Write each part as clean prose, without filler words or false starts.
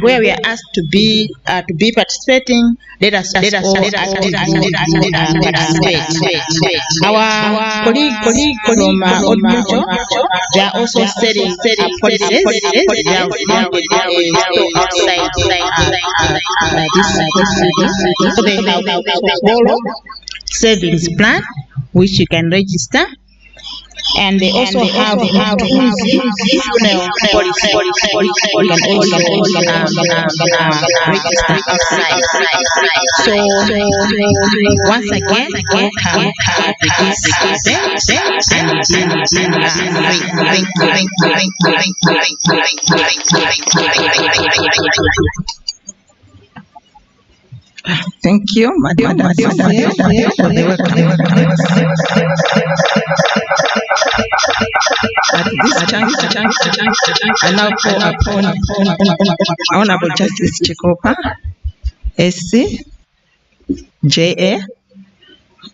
where we are asked to be participating. Let us all participate. Our colleague from Auditor, they are also setting policies. They have mounted a store outside this studio. So they have to follow savings plan, which you can register. And they also have inclusive funeral policy. You can also register outside. So once again, welcome to this event and thank you, Madam, for the welcome. At this juncture, I now call upon Honorable Justice Chikopa, SC, JA,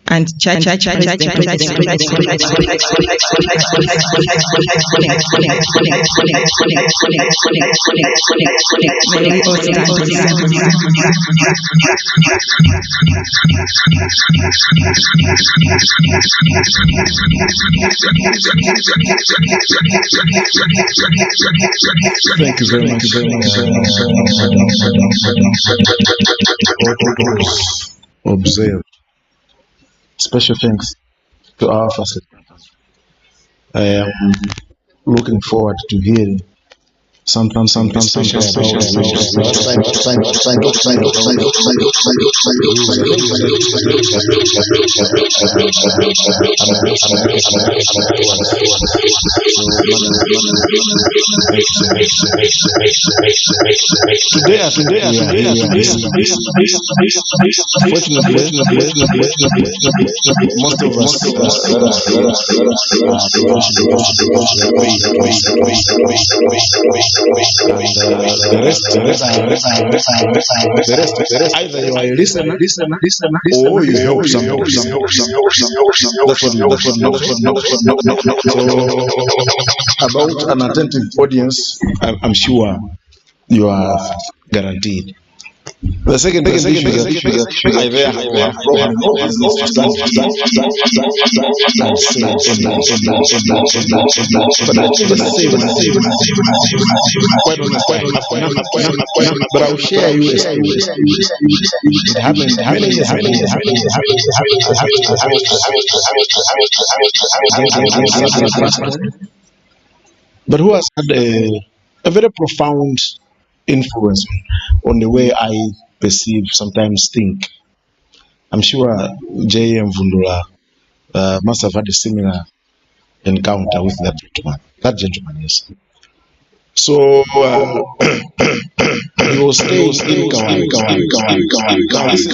and Church President. May we all stand. Thank you very much. Observe. Special thanks to our facilitators. I am looking forward to hearing something special Fortunately, most of us the rest, either you are a listener or you help somebody. So about an attentive audience, I'm sure you are guaranteed. The second issue is that I there have problem to stand and say, but let's say quite honestly, but I'll share you a story. It happened many years ago. But who has had a very profound influence on the way I perceive, sometimes think. I'm sure J.M. Vundula must have had a similar encounter with that gentleman. That gentleman, yes. So he was staying in Kawai. This is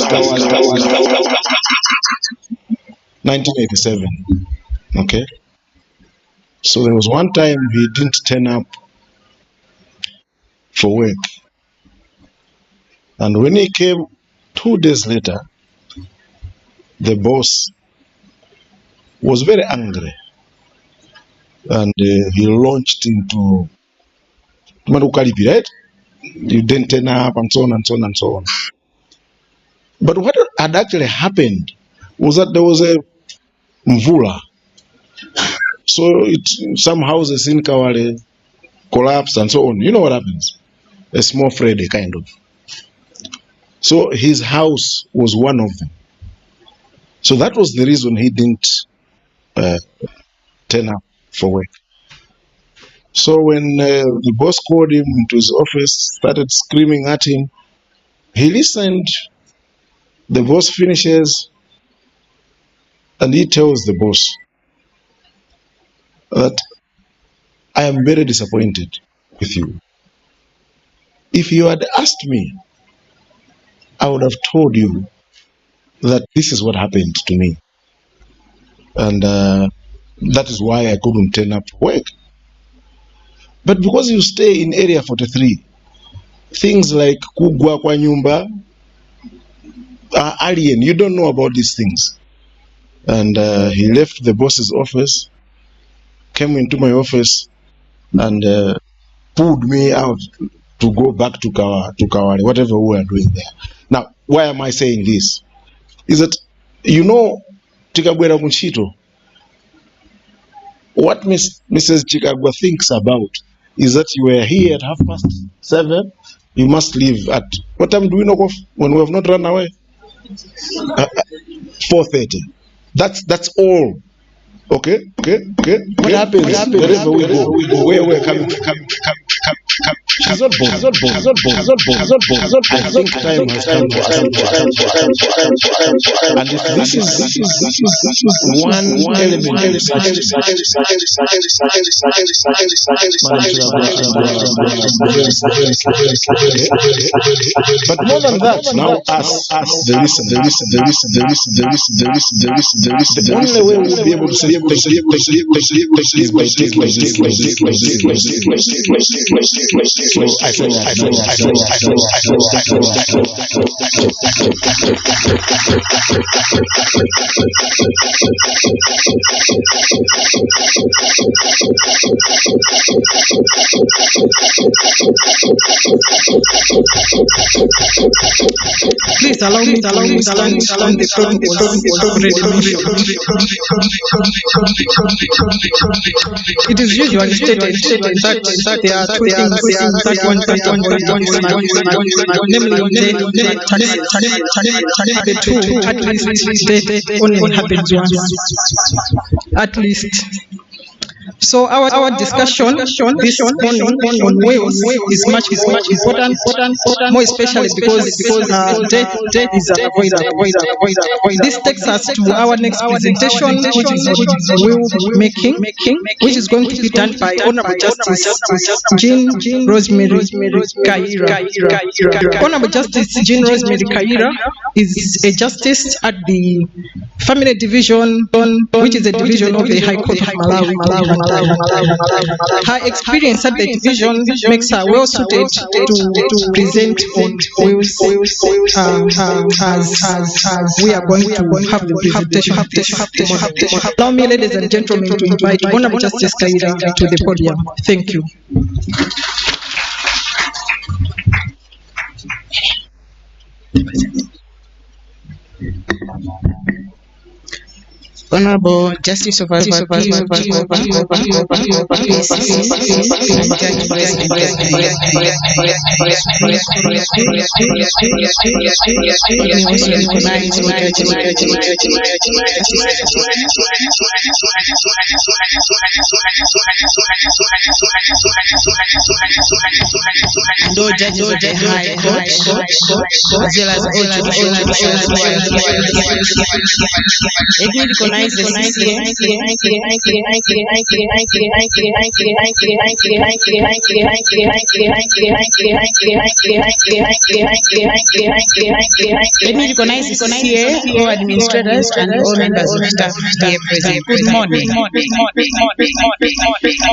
1987. Okay. So there was one time he didn't turn up for work, and when he came 2 days later, the boss was very angry, and he launched into Madukalipi, right? You didn't turn up, and so on and so on and so on. But what had actually happened was that there was a mvula, so some houses in Kawale collapsed and so on. You know what happens? A small Friday, kind of. So his house was one of them. So that was the reason he didn't turn up for work. So when the boss called him into his office, started screaming at him, he listened. The boss finishes, and he tells the boss that I am very disappointed with you. If you had asked me, I would have told you that this is what happened to me. And that is why I couldn't turn up to work. But because you stay in Area 43, things like kugwa kwa nyumba are alien. You don't know about these things. And he left the boss's office, came into my office, and pulled me out to go back to Kawale, whatever we are doing there. Now, why am I saying this? Is that, you know, Chikagwera Munchito, what Mrs. Chikagwa thinks about is that you were here at 7:30, you must leave at, what time do we knock off when we have not run away? 4:30. That's all. Okay. What happens wherever we go, where we're coming from. She's not born. I think time has come for us. And if this is one element of such, but more than that, now us, the only way we'll be able to say is by taking so I think please allow me to stand on the protocols already mentioned. It is usually stated that there are two things that one can avoid, namely death and taxes. The two, at least death only happens once, at least. So our discussion this morning on Wales is much important, more especially because death is unavoidable. This takes us to our next presentation, which is will making, which is going to be done by Honorable Justice Jean Rosemary Kaira. Honorable Justice Jean Rosemary Kaira is a justice at the Family Division, which is a division of the High Court of Malawi. Her experience at the division makes her well suited to present on Wales as we are going to have the presentation. Allow me, ladies and gentlemen, to invite Honorable Justice Kaira to the podium. Thank you. Honorable Justice of Appeal, Judge President, and all judges of the High Court, as well as all judicial officials who are here. Let me recognize the CCA, all administrators, and all members of staff here present. Good morning.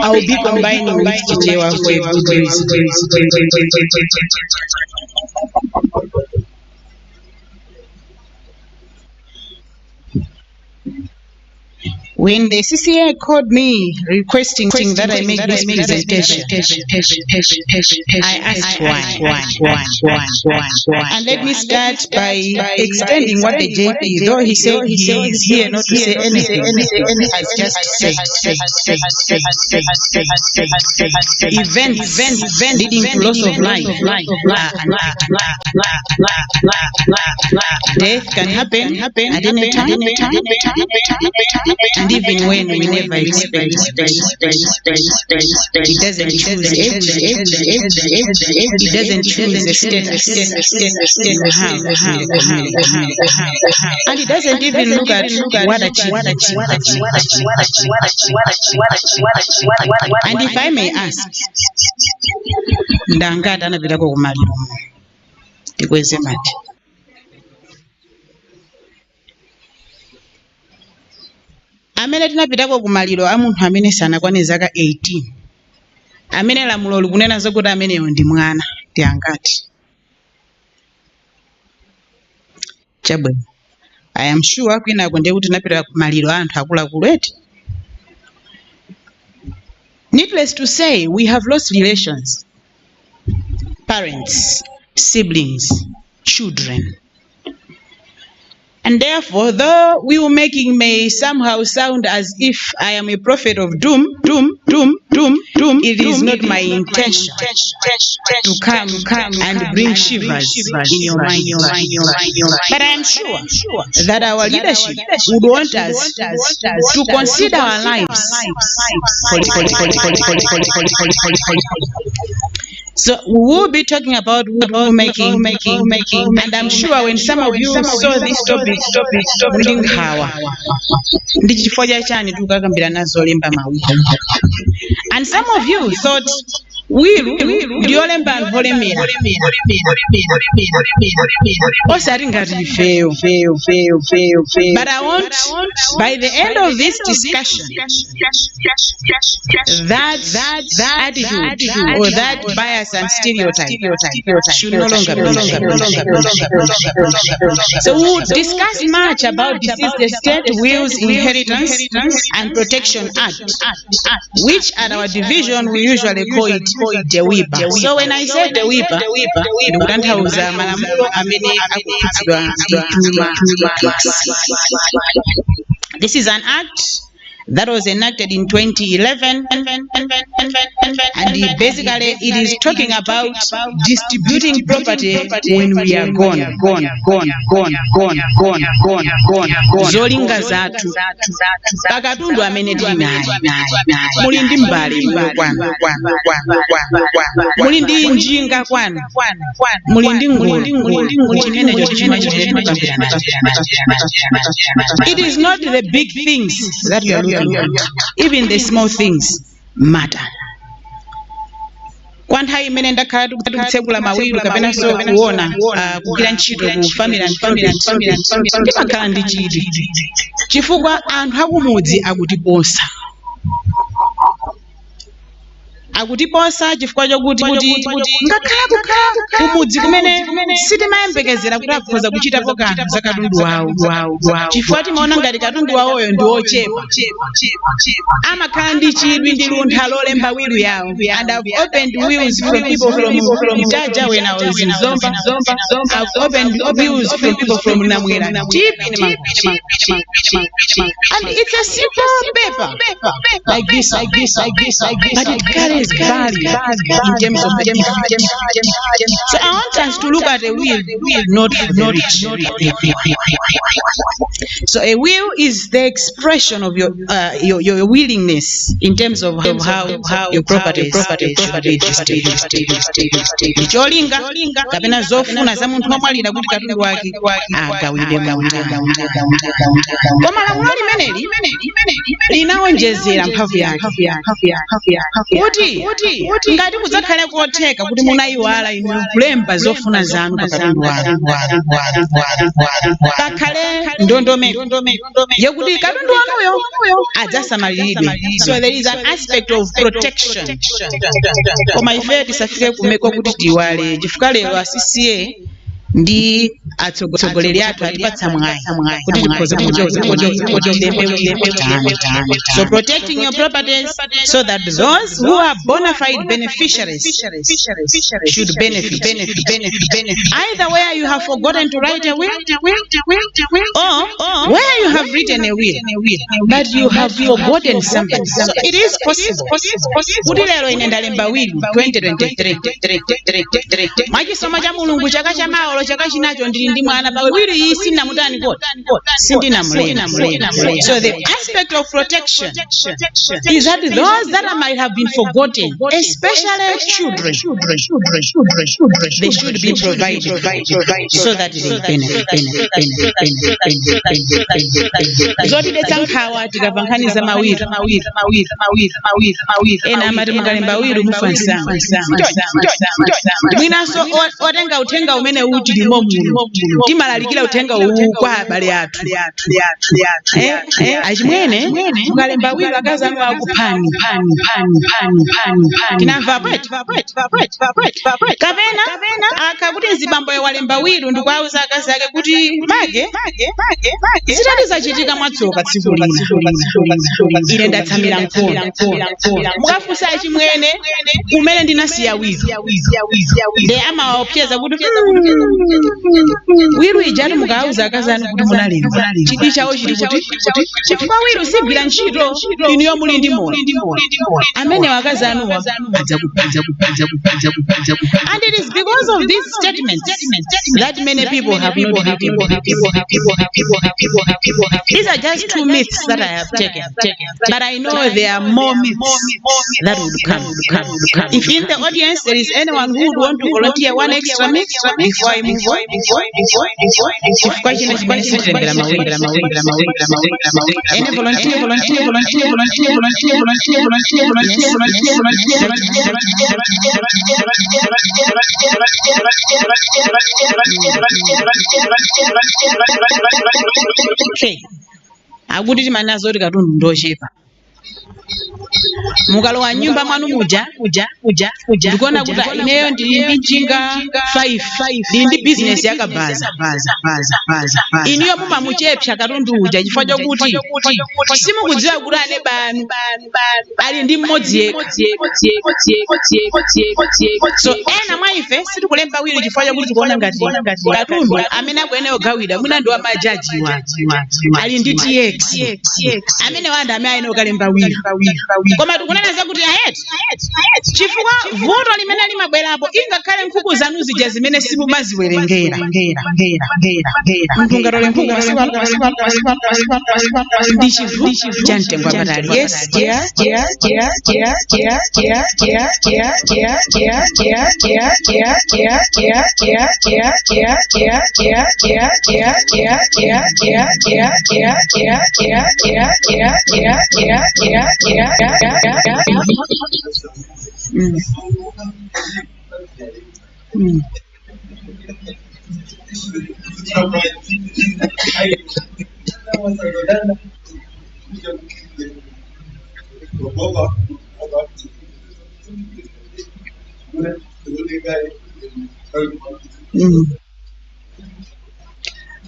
I will be combining with Chichewa for a good reason. When the CCA called me requesting that I make this presentation, I asked why. And let me start by extending what the JP, though he said he is here not to say anything, has just said. Events leading to loss of life death can happen at any time. And even when we never expect it, it doesn't choose age, it doesn't choose the status you have in the community, and it doesn't even look at what achievement. And if I may ask, ndangata anapitako kumaliro tikweze mati. Amene tinapitako kumaliro a munthu amene sanakwane zaka 18, amene lamulo likunena zokuti ameneyo ndi mwana tiangati. Chabwino, I am sure kwinako ndiye kuti tinapita kumaliro a anthu akuluakulu eti. Needless to say, we have lost relations. parents, siblings, children. And therefore, though will-making may somehow sound as if I am a prophet of doom, it is not my intention to come and bring shivers in your mind. But I am sure that our leadership would want us to consider our lives. So we will be talking about rulemaking, and I'm sure when some of you saw this topic, and some of you thought, will ndiolemba nvolemera osaringati fail. But I want, by the end of this discussion, that attitude or that bias and stereotype should no longer be. So we'll discuss much about this is the State Wills Inheritance and Protection Act, which at our division we usually call it the WIPA. So when I say the WIPA, this is an act that was enacted in 2011, and basically it is talking about distributing property when we are gone. Zolinga zatu pakatundu amene tili naye muli ndi mbali kwanu, muli ndi njinga kwanu, muli ndi ngulu chimenecho tichimachitikambirana. It is not the big things that you are looking at. Even the small things matter. Kwanthawi imene ndakhala tikutsekula mawiru kapena so kuona kugwira ntchito ku family and ndimakhala ndi chidwi chifukwa anthu akumudzi akutiposa chifukwa chokuti ngakhala kukhala kumudzi kumene sitimayembekezera kuti akhoza kuchitapo kanthu za katundu wawo, chifukwa timaona ngati katundu wawoyo ndi ochepa, amakhala ndi chidwi ndi luntha lolemba wiru yawo. And I've opened wills from people from Itaja when I was in Zomba. I've opened wills from people from Namwera, deep in Manguchi. And it's a simple paper like this, but it carries value in terms of the impact. So I want us to look at a will not for the rich. So a will is the expression of your willingness in terms of how your property should be distributed. Cholinga kapena zofuna za munthu omwalira kuti katundu wake agawire munda. Koma lamulo limeneli linawonjezera mphamvu yake kuti ngati kudzakhale kotheka kuti munayiwala inu kulemba zofuna zanu pa katundu wanu, pakhale ndondomeko yokuti katundu wanuyo adzasamaliridwe. So there is an aspect of protection. Koma ife tisafike kumeko kuti tiwale chifukwa lero asisiye ndi atsogoleri athu atipatsa mwayi kuti tikhoza so protecting your properties so that those who are bona fide beneficiaries should benefit. Either where you have forgotten to write a will or where you have written a will but you have forgotten something. So it is possible kuti lero ine ndalemba will 2023 mwachisoma cha mulungu chaka cha maolo chaka chinacho ndili ndi mwana pa will iyi sinamutani koti sindinamulemba. So the aspect of protection is that those that might have been forgotten, especially children, they should be provided so that they benefit. Zoti detsankhawa tikavankhaniza mawiru ena amati mukalemba wiru mufansa mwinaso otenga uthenga umene uti limo muno timalalikira uthenga uwu kwa abale athu achimwene mukalemba wiro akazi anu akuphani tinamva bweti kapena akakuti nzibambo walemba wiro ndikwauza akazi ake kuti mage zitati zachitika mwatsoka tsiku lina ine ndatsamira mkono mukafunsa achimwene kumene ndinasiya wiro nde amaopseza kuti wiro ijatu mukauza akazi anu kuti munalemba chidi chawo chili kuti chifukwa wiro sigwira ntchito iniyo muli ndi moyo amene wakazi anu and it is because of these statements that many people have not been. These are just two myths that I have taken, but I know there are more myths that would come. If in the audience there is anyone who would want to volunteer one extra myth before I move on, if question is any volunteer. Okay. Akuti manazo katundu ndochepa mukalowa nyumba mwanu muja ndikuona kuti ineyo ndili ndi njinga 5 ndili ndi business yakabaza iniyo mumamuchepsa katundu uja chifukwa chokuti simukudziwa kuti ane banu ali ndi mmodzi yekha so ena mwa ife sitikulemba wiro chifukwa chokuti tikuona ngati katundu amene akuyeneyo gawida mwina ndi wa majaji ali ndi TX amene wanda amene ayeneyo kalemba wiro koma tikunena zakuti ahead chifukwa voto limene limabwerapo ingakhale nkhuku zanu zija zimene simumaziwerengera mnthu ngatole nkhuku ndi chivu cha mtengo wapatali yes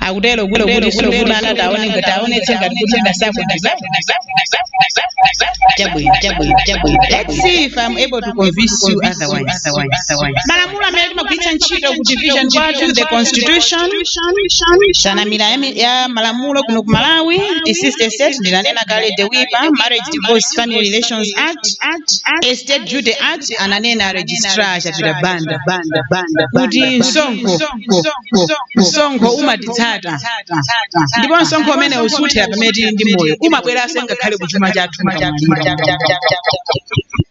akutelo kuti sofuna taone tsenga kuti ndasapo let's see if I'm able to convince you otherwise. Malamulo amene timagwiritsa ntchito ku division kwathu the constitution sanamira ya malamulo kuno ku Malawi sister state ndinanena kale the WIPA marriage divorce family relations act estate duty act ananena registrar chapita banda kuti msonkho umatitsata ndipo msonkho umene usuthira pamene tili ndi moyo umabweranso ngakhale ku chuma chathu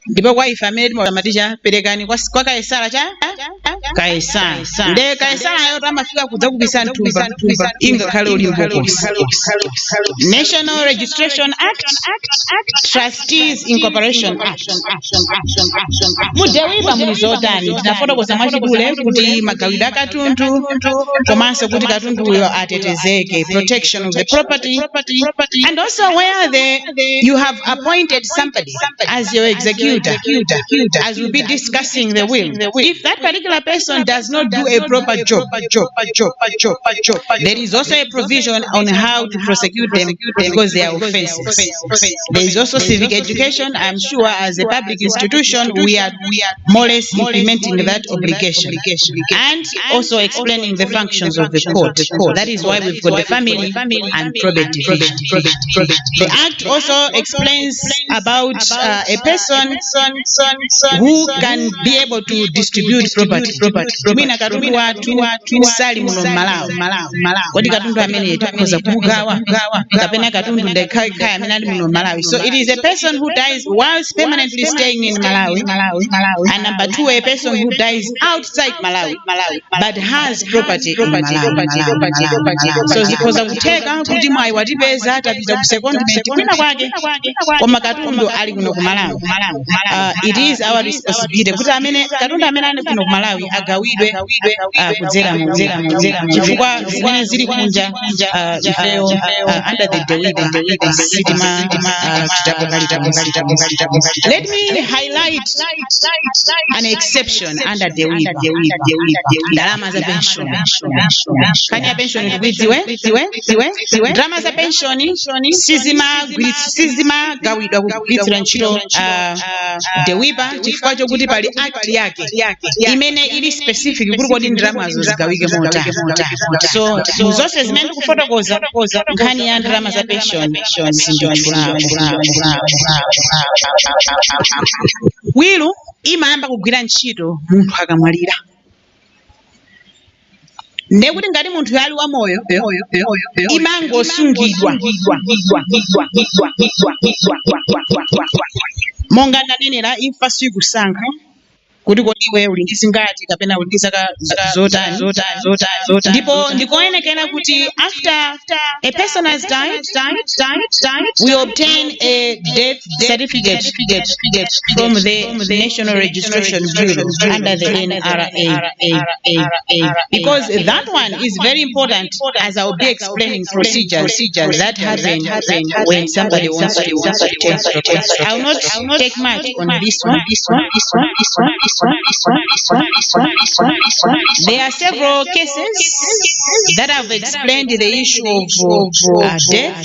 ndipo kwa ife amene timamatisha perekani kwa Kaisara cha Kaisara nde Kaisara yo tamafika kudza kubisa nthumba ingakhale uli mbokosi National Registration Act Trustees Incorporation Act mudewipa mulizotani tinafotokoza mwachidule kuti magawidwe akatundu komanso kuti katundu uyo atetezeke protection of the property and also where you have appointed somebody as your executor as we'll be discussing the will. If that particular person does not do a proper job, there is also a provision on how to prosecute them because they are offenses. There is also civic education. I'm sure as a public institution we are more or less implementing that obligation and also explaining the functions of the court. That is why we've got the family and probate division. The Act also explains about a person who can be able to distribute property. Mina katundu watu sali muno Malawi. Kodi katundu amene tukoza kugawa kapena katundu ndekaya amene ali muno Malawi. So it is a person who dies whilst permanently staying in Malawi. And number two, a person who dies outside Malawi but has property in Malawi. So zikoza kuteka kuti mwayi watipeza tapita ku secondment kwina kwake koma katundu ali kuno ku Malawi. it is our responsibility kuti amene katundu amene ali kuno ku Malawi agawidwe kudzera mu chifukwa zimene zili kunja ifeyo under the Dewey sitima chitapo kali. Let me highlight an exception under Dewey. Ndalama za pension. Kani ya pension ikudziwe? Ndalama za pension sizima gawidwa kugwiritsira ntchito Dewey chifukwa chokuti pali act yake imene ili specific kuti kodi ndalamazo zigawike mota. So zonse zimene ndikufotokoza nkhani ya ndalama za pension sindikula. Wilu imayamba kugwira ntchito munthu akamwalira. Ndekuti ngati munthu ali wa moyo imangosungidwa monga ndanenera imfa sikusankha kuti kodi iwe uli ndi zingati kapena uli ndi zaka zotani ndipo ndikoyenekera kuti after a person has died we obtain a death certificate from the National Registration Bureau under the NRA because that one is very important, as I will be explaining procedures that happen when somebody wants to take property. I will not take much on this one. There are several cases that have explained the issue of death,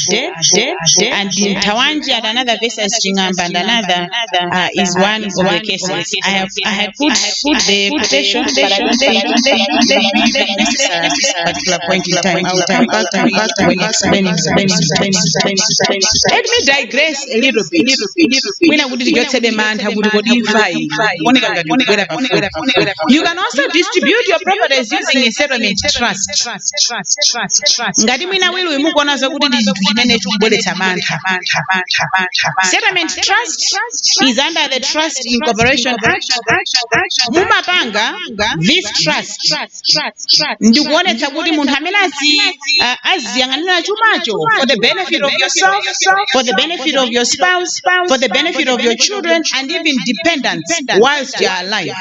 and in Tawanji and another verses Chingamba and another is one of the cases. I have put the quotation, but I don't think necessary at this particular point in time. I will come back to it when explaining. Let me digress a little bit. When I would get to the man, I would go in 5. You can also distribute your properties using a settlement trust. Ngati mwina wilu imukuonazo kuti ndi chinthu chimene chikubweretsa mantha. Settlement trust is under the Trust Incorporation Act. Mumapanga this trust ndikuonetsa kuti munthu amene aziyang'anira chumacho for the benefit of yourself, for the benefit of your spouse, for the benefit of your children and even dependents whilst you are alive.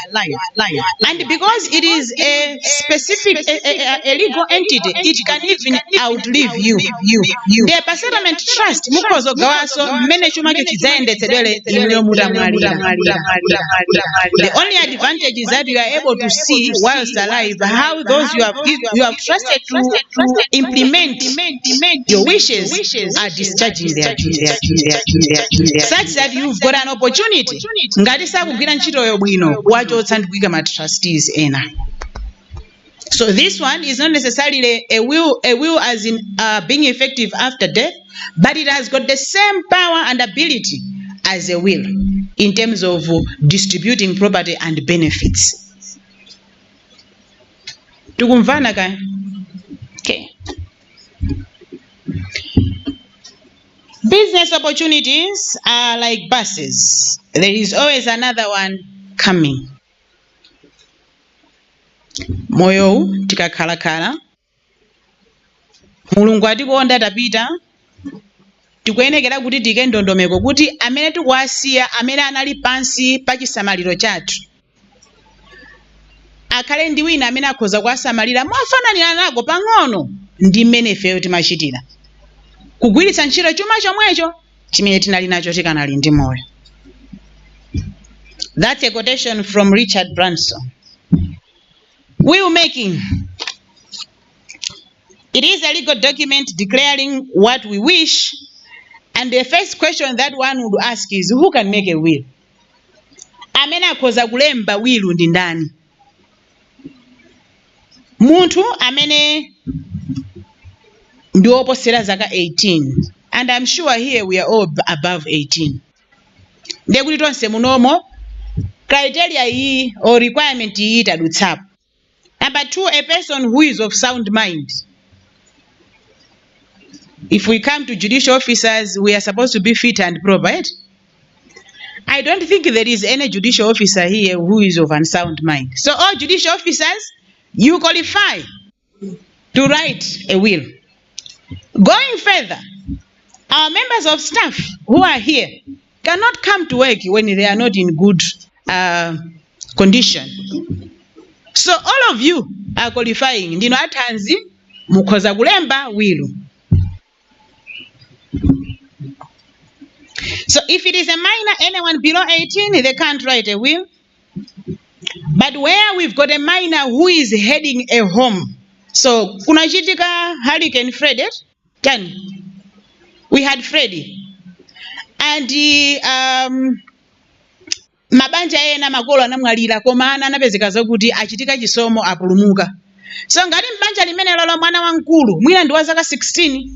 And because it is a specific a legal entity, it can even outlive you. The settlement trust mukozogawaso mmene chumacho chidzayendetsedwere ino mutamwalira. The only advantage is that you are able to see whilst alive how those you have trusted to implement your wishes are discharging their duties, such that you've got an opportunity ngati sakugwira ntchito yo bwino wachotsa ndi kuyika ma trustees ena. So this one is not necessarily a will as in being effective after death, but it has got the same power and ability as a will in terms of distributing property and benefits. Tukumvana kaya? Okay. Business opportunities are like buses. There is always another one coming. Moyo tikakhalakhala mulungu atikonda tapita tikuyenekera kuti tike ndondomeko kuti amene tikuwasiya amene anali pansi pa chisamaliro chathu akhale ndi wina amene akhoza kuwasamalira mofananira nako pang'ono ndi mmene ifeyo timachitira kugwiritsa ntchito chuma chomwecho chimene tinali nacho tikanali ndi moyo. That's a quotation from Richard Branson. Will making. It is a legal document declaring what we wish, and the first question that one would ask is who can make a will? Amene akhoza kulemba will ndi ndani? Munthu amene ndi oposera zaka 18, and I'm sure here we are all above 18. Ndekuti tonse munomo criteria iyi or requirement iyi tadutsapo. Number 2, a person who is of sound mind. If we come to judicial officers, we are supposed to be fit and proper, right? I don't think there is any judicial officer here who is of unsound mind. So all judicial officers, you qualify to write a will. Going further, our members of staff who are here, cannot come to work when they are not in good condition. So all of you are qualifying. Ndino atanzi mukhoza kulemba will. So if it is a minor, anyone below 18, they can't write a will. But where we've got a minor who is heading a home. So kunachitika Hurricane Freddy, we had Freddy. And mabanja ena makolo anamwalira koma ana anapezeka zokuti achitika chisomo apulumuka. So ngati mbanja limene lolo mwana wankulu mwina ndi wa zaka 16,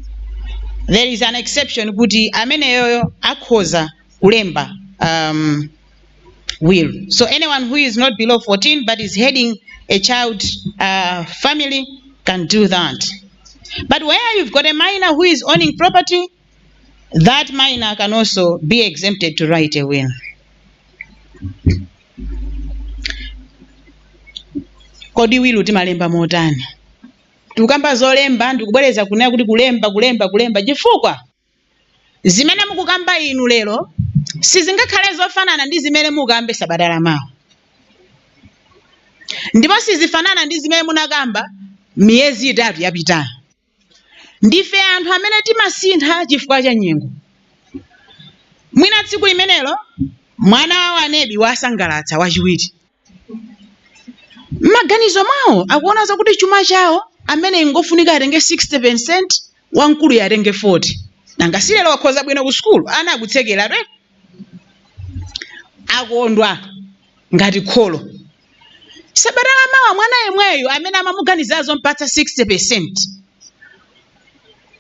there is an exception kuti amene yoyo akhoza kulemba will. So anyone who is not below 14 but is heading a child family can do that. But where you've got a minor who is owning property, that minor can also be exempted to write a will. Kodi will timalemba motani? Tukamba zolemba ndikubwereza kunena kuti kulemba chifukwa zimene mukukamba inu lero sizingakhale zofanana ndi zimene mukambe sabadala mawa. Ndipo sizifanana ndi zimene munakamba miyezi 3 yapita. Ndife anthu amene timasintha chifukwa cha nyengo. Mwina tsiku limenelo mwana wa wanebi wasangalatsa wachiwiri. Maganizo mwawo akuona zakuti chuma chawo amene ngofunika atenge 60%, wankulu yatenge 40. Nanga silelo wakhoza bwino ku school ana akutsekera re. Akondwa ngati kholo. Sabadala mawa mwana yemweyo amene amamuganizazo mpatsa 60%.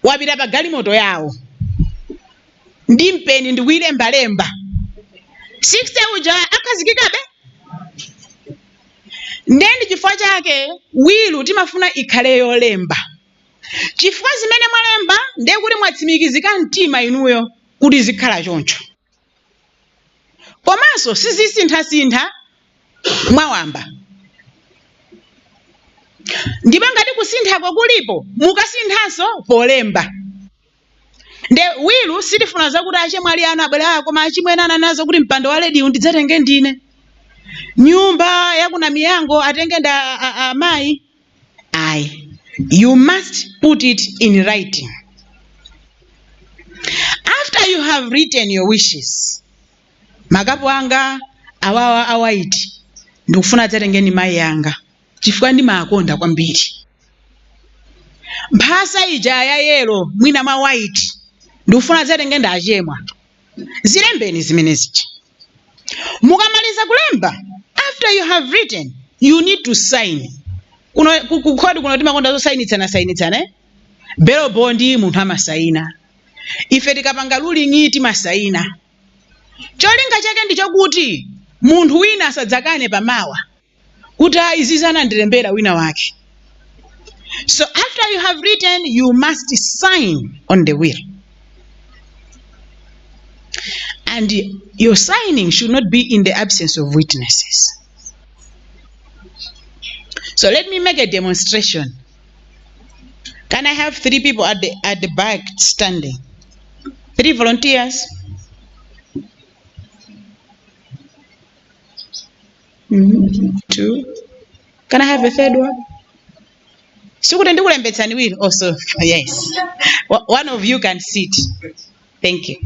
Wapita pa galimoto yawo. Ndi mpeni ndi wilemba. 60 uja akazikikabe. Ndendi chifukwa chake will timafuna ikhale yolemba. Chifukwa zimene mwalemba ndiye kuti mwatsimikizika mtima inuyo kuti zikhala choncho. Komanso sizisintha mwawamba. Ndipo ngati kusintha kulipo mukasinthanso polemba. Nde will sitifuna zakuti achemwali ana abwera koma achimwena nazo kuti mpando wa lady undidzatenge ndine. Nyumba yakuna miyango atenge nda amayi. Ayi. You must put it in writing. After you have written your wishes, magapo anga awawa awaiti ndikufuna dzatengeni mayi yanga chifukwa ndimakonda kwambiri. Mphasa ija ya yellow mwina ma white ndikufuna dzatenge ndachemwa. Zilembeni zimene zichi. Mukamaliza kulemba, after you have written, you need to sign. Kukhodi kuno timakonda zo sainitsana. Belo bondi munthu amasaina. Ife tikapanga ruling timasaina. Cholinga chake ndicho kuti munthu wina asadzakane pamawa kuti izizana ndilembera wina wake. So after you have written, you must sign on the will. And your signing should not be in the absence of witnesses. So let me make a demonstration. Can I have 3 people at the back standing? 3 volunteers. 2. Can I have a 3rd one? Will also. Yes. One of you can sit. Thank you.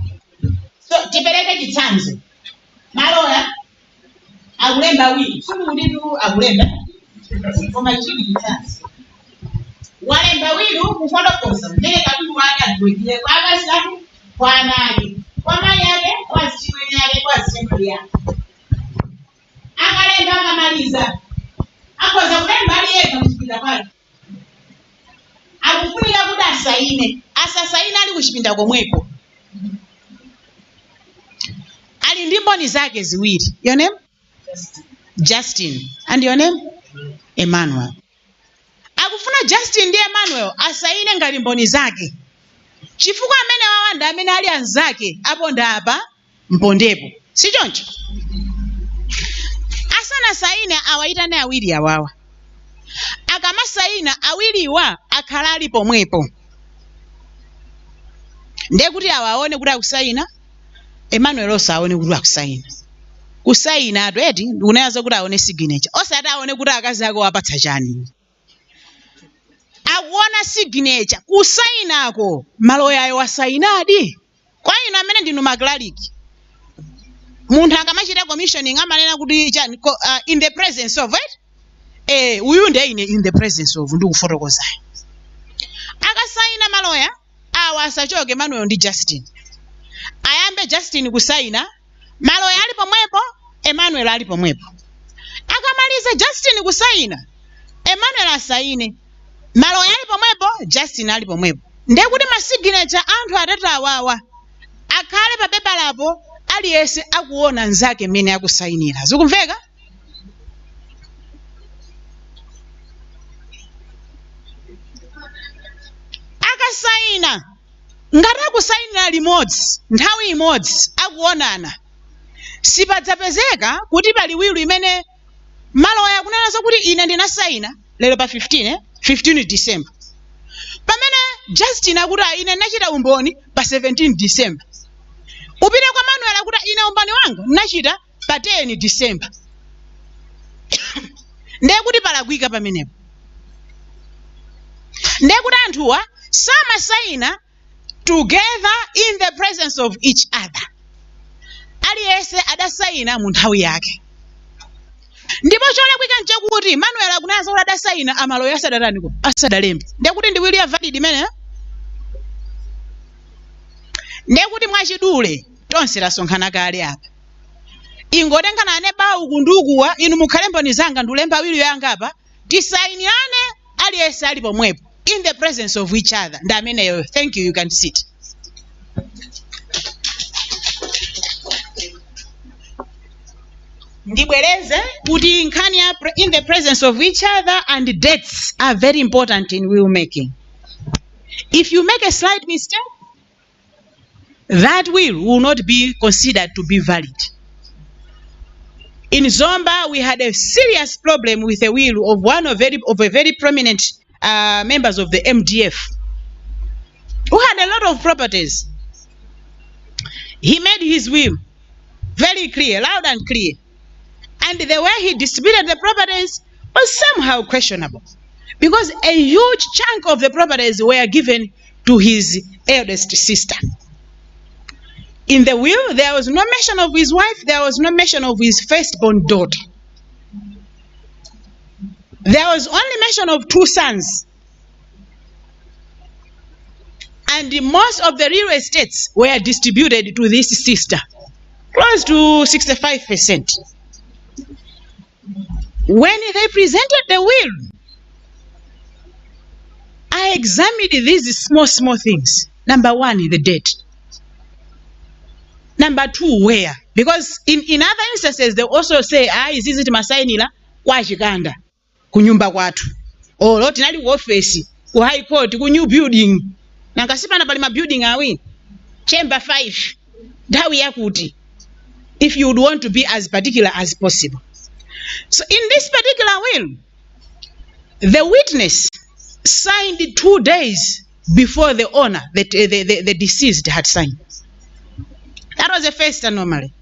So, tipeleke chitsanzo. Maloya akulemba will. Mudidu akulemba. Koma chili chitsanzo. Walemba will kufotokoza. Ndele katundu wake adwekile kwa akasilaku kwa anake. Kwa mali yake, kwa zichimweni yake, kwa zichimweni yake. Akalemba akamaliza. Akoza kulemba aliyeka mchipinda kwake. Akufunika kuti asaine. Asasaine ali kuchipinda komwepo. Ali ndi mboni zake ziwiri. Your name? Justin. And your name? Emmanuel. Akufuna Justin ndi Emmanuel asaine ngati mboni zake. Chifukwa amene wawanda amene ali anzake apo ndapa mpondepo. Si choncho? Asana saine awaitane awiri awawa. Akamasaina awiriwa akhalali pomwepo. Ndiye kuti awaone kuti akusaina. Emmanuel osaone kuti akusaina. Kusaina ati unayaza kuti aone signature. Osati aone kuti akazi ako apatsa chani. Akuona signature kusainako maloya ayo wasainadi. Kwa ino amene ndinu maklaliki. Munthu akamachita commissioning amanena kuti chani in the presence of it. Uyu ndiye ine in the presence of ndikufotokoza. Akasaina maloya awa asachoke Emmanuel ndi Justin. Ayambe Justin kusaina, maloya ali pomwepo, Emmanuel ali pomwepo. Akamaliza Justin kusaina, Emmanuel asaine, maloya ali pomwepo, Justin ali pomwepo. Ndiye kuti masignature anthu atatu awawa akhale pa pepa lapo aliyense akuona nzake mmene akusainira. Zikumveka? Akasaina ngati akusainira limodzi nthawi imodzi akuonana sipadzapezeka kuti pali wilu imene maloya kunena kuti ine ndinasaina lero pa 15 December pamene Justin akuti ine ndinachita umboni pa 17 December upite kwa Manuel akuti ine umboni wanga ndinachita pa 10 December ndiye kuti palakwika pamenepo. Ndiye kuti anthuwa samasaina together in the presence of each other. Aliyense adasaina mu nthawi yake. Ndipo cholakwika nchakuti Manuel akunaza kuti adasaina amaloya asadataniko asadalembe. Ndiye kuti ndi wili ya valid imene. Ndiye kuti mwachidule tonse tasonkhana kale apa. Ingotenga ane bawu kundukuwa inu mukhale mboni zanga ndulemba wili yanga apa tisainirane aliyense ali pomwepo in the presence of each other. Ndameneyo. Thank you. You can sit. Ndibwereze kuti nkhani ya in the presence of each other and dates are very important in will making. If you make a slight mistake, that will not be considered to be valid. In Zomba, we had a serious problem with a will of a very prominent members of the MDF who had a lot of properties. He made his will very clear, loud and clear. And the way he distributed the properties was somehow questionable because a huge chunk of the properties were given to his eldest sister. In the will, there was no mention of his wife, there was no mention of his firstborn daughter. There was only mention of 2 sons. And most of the real estates were distributed to this sister, close to 65%. When they presented the will, I examined these small things. Number 1, the date. Number 2, where? Because in other instances, they also say, is it masainila kwa chikanda, kunyumba kwatu. Or lot nali office, ku high court, ku new building. Nankasipa na palima building awi. Chamber 5. Dawi yakuti. If you would want to be as particular as possible. So in this particular will, the witness signed 2 days before the owner, the deceased, had signed. That was the first anomaly.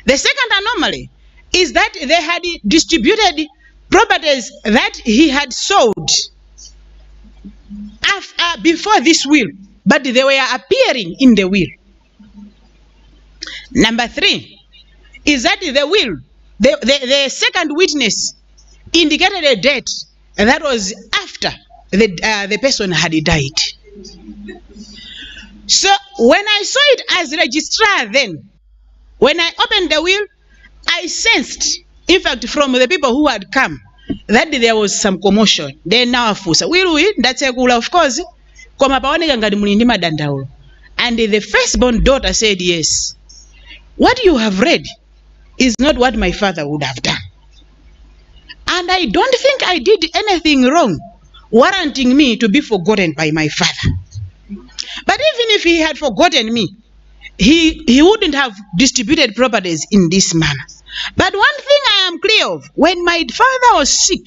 The second anomaly is that they had distributed properties that he had sold before this will, but they were appearing in the will. Number 3 is that the will, the second witness indicated a date that was after the person had died. So when I saw it as registrar then, when I opened the will, I sensed, in fact, from the people who had come, that there was some commotion. Then now will we? That's a cool, of course. And the firstborn daughter said, yes. What you have read is not what my father would have done. And I don't think I did anything wrong, warranting me to be forgotten by my father. But even if he had forgotten me, he wouldn't have distributed properties in this manner. But one thing I am clear of, when my father was sick,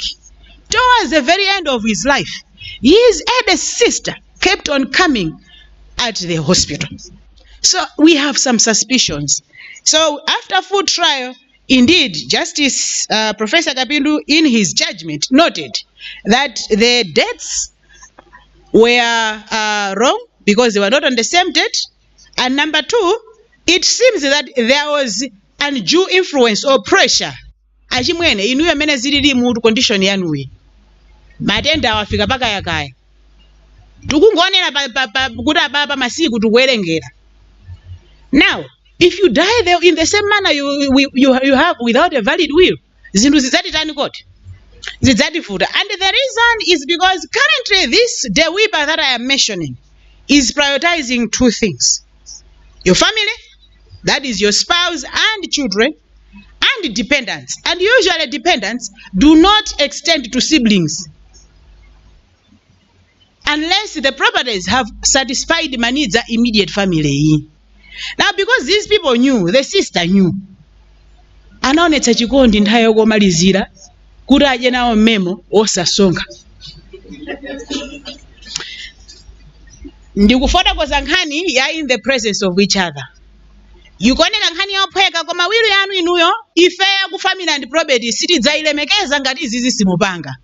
towards the very end of his life, his eldest sister kept on coming at the hospital. So we have some suspicions. So after full trial, indeed, Justice Professor Kapindu, in his judgment, noted that the dates were wrong because they were not on the same date. And number two, it seems that there was undue influence or pressure. Achimwene inuyo amene zilili mu condition yanuyi. Matenda awafika paka yakaya. Tukungonera kuti ababa masiku tukuwerengera. Now, if you die there in the same manner you have without a valid will, zinthu zidzatitani koti? Zidzativuta. And the reason is because currently this DEWIPA that I am mentioning is prioritizing two things. Your family, that is your spouse and children, and dependents. And usually dependents do not extend to siblings unless the properties have satisfied the needs of immediate family. Now, because these people knew, the sister knew, anaonetsa chikondi nthawi yokomalizira kuti adye nawo memo osasonga. Ndikufotokoza nkhani ya in the presence of each other. Yukonera nkhani yophweka koma wiru yanu inuyo ifeya ku family and property sitidzayilemekeza ngati izizi simupanga.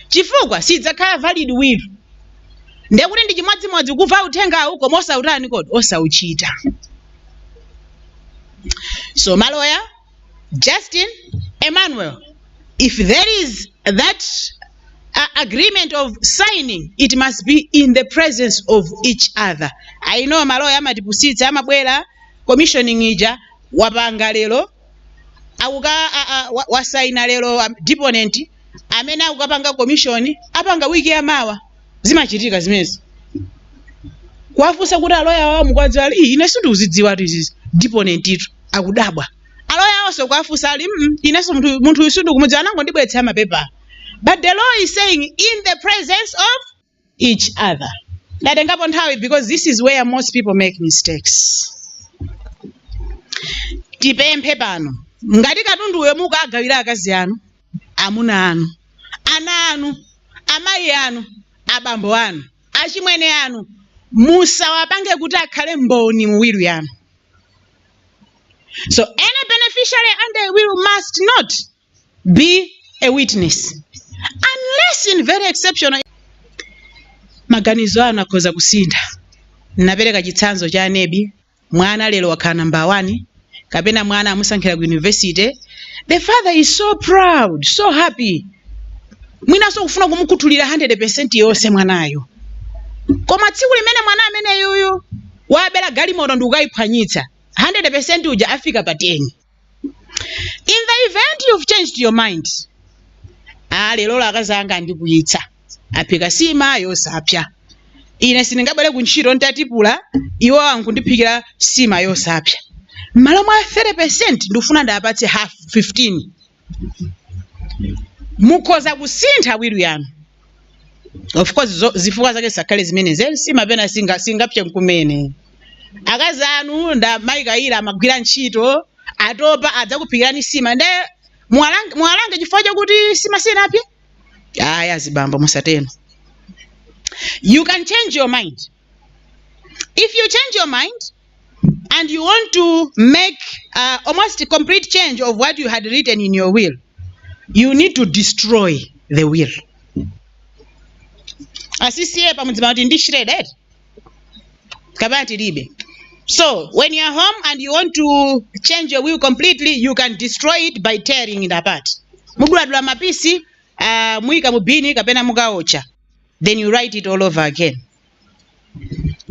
Chifukwa sidzakhala valid will. Ndekuti ndi chimodzimodzi kuva uthenga uko mosautani kodi osauchita. So my lawyer, Justin Emmanuel, if there is that agreement of signing, it must be in the presence of each other. I know my lawyer amatipusitsa amabwera commissioning ija wapanga lero wasaina lero deponent amene akupanga commission apanga wiki yamawa zimachitika zimezi. Kwafusa kuti aloya wawo mukwadziwa ali ine sindiuzidziwa izi deponent itu akudabwa. Aloya also kwafusa ali ineso munthu usundu kumudziwa anangondibwetsa mapepa. But the law is saying in the presence of each other. Ndatengapo nthawi because this is where most people make mistakes. Tipemphe pano. Ngati katundu wemuka agawira akazi anu, amuna anu, ana anu, amayi anu, abambo anu, achimwene anu, musawapange kuti akhale mboni mu will yanu. So any beneficiary under a will must not be a witness. Unless in very exceptional maganizo anu akoza kusinda. Napereka chitsanzo cha Nebi, mwana lero wakhala number 1, kapena mwana amusankhira ku university. The father is so proud, so happy. Mwina so kufuna kumukutulira 100% yonse mwanayo. Koma tsiku limene mwana amene yuyu wabera galimoto ndi ukayiphwanyitsa 100% uja afika pa 10. In the event you've changed your mind, lero akazanga ndikuyitsa aphika sima yosapya. Ine sindingabwere kuntchito ntatipula iwo ankundiphikira sima yosapya. Malo mwa 30% ndifuna ndapatse half 15. Mukhoza kusintha wiru yanu. Of course zifukwa zake sakhale zimene sima pena singapye mkumene. Akazi anu nda mayikayira amagwira ntchito atopa adzakuphikirani sima nde mwalange chifukwa chakuti sima sinapye. Aya zibamba musateno. You can change your mind. If you change your mind and you want to make almost a complete change of what you had written in your will, you need to destroy the will. Asisiye pamudzima kuti ndi shredded kabati libe. So when you are home and you want to change your will completely, you can destroy it by tearing it apart. Muguladula mapisi muika mubini kapena mukaocha. Then you write it all over again.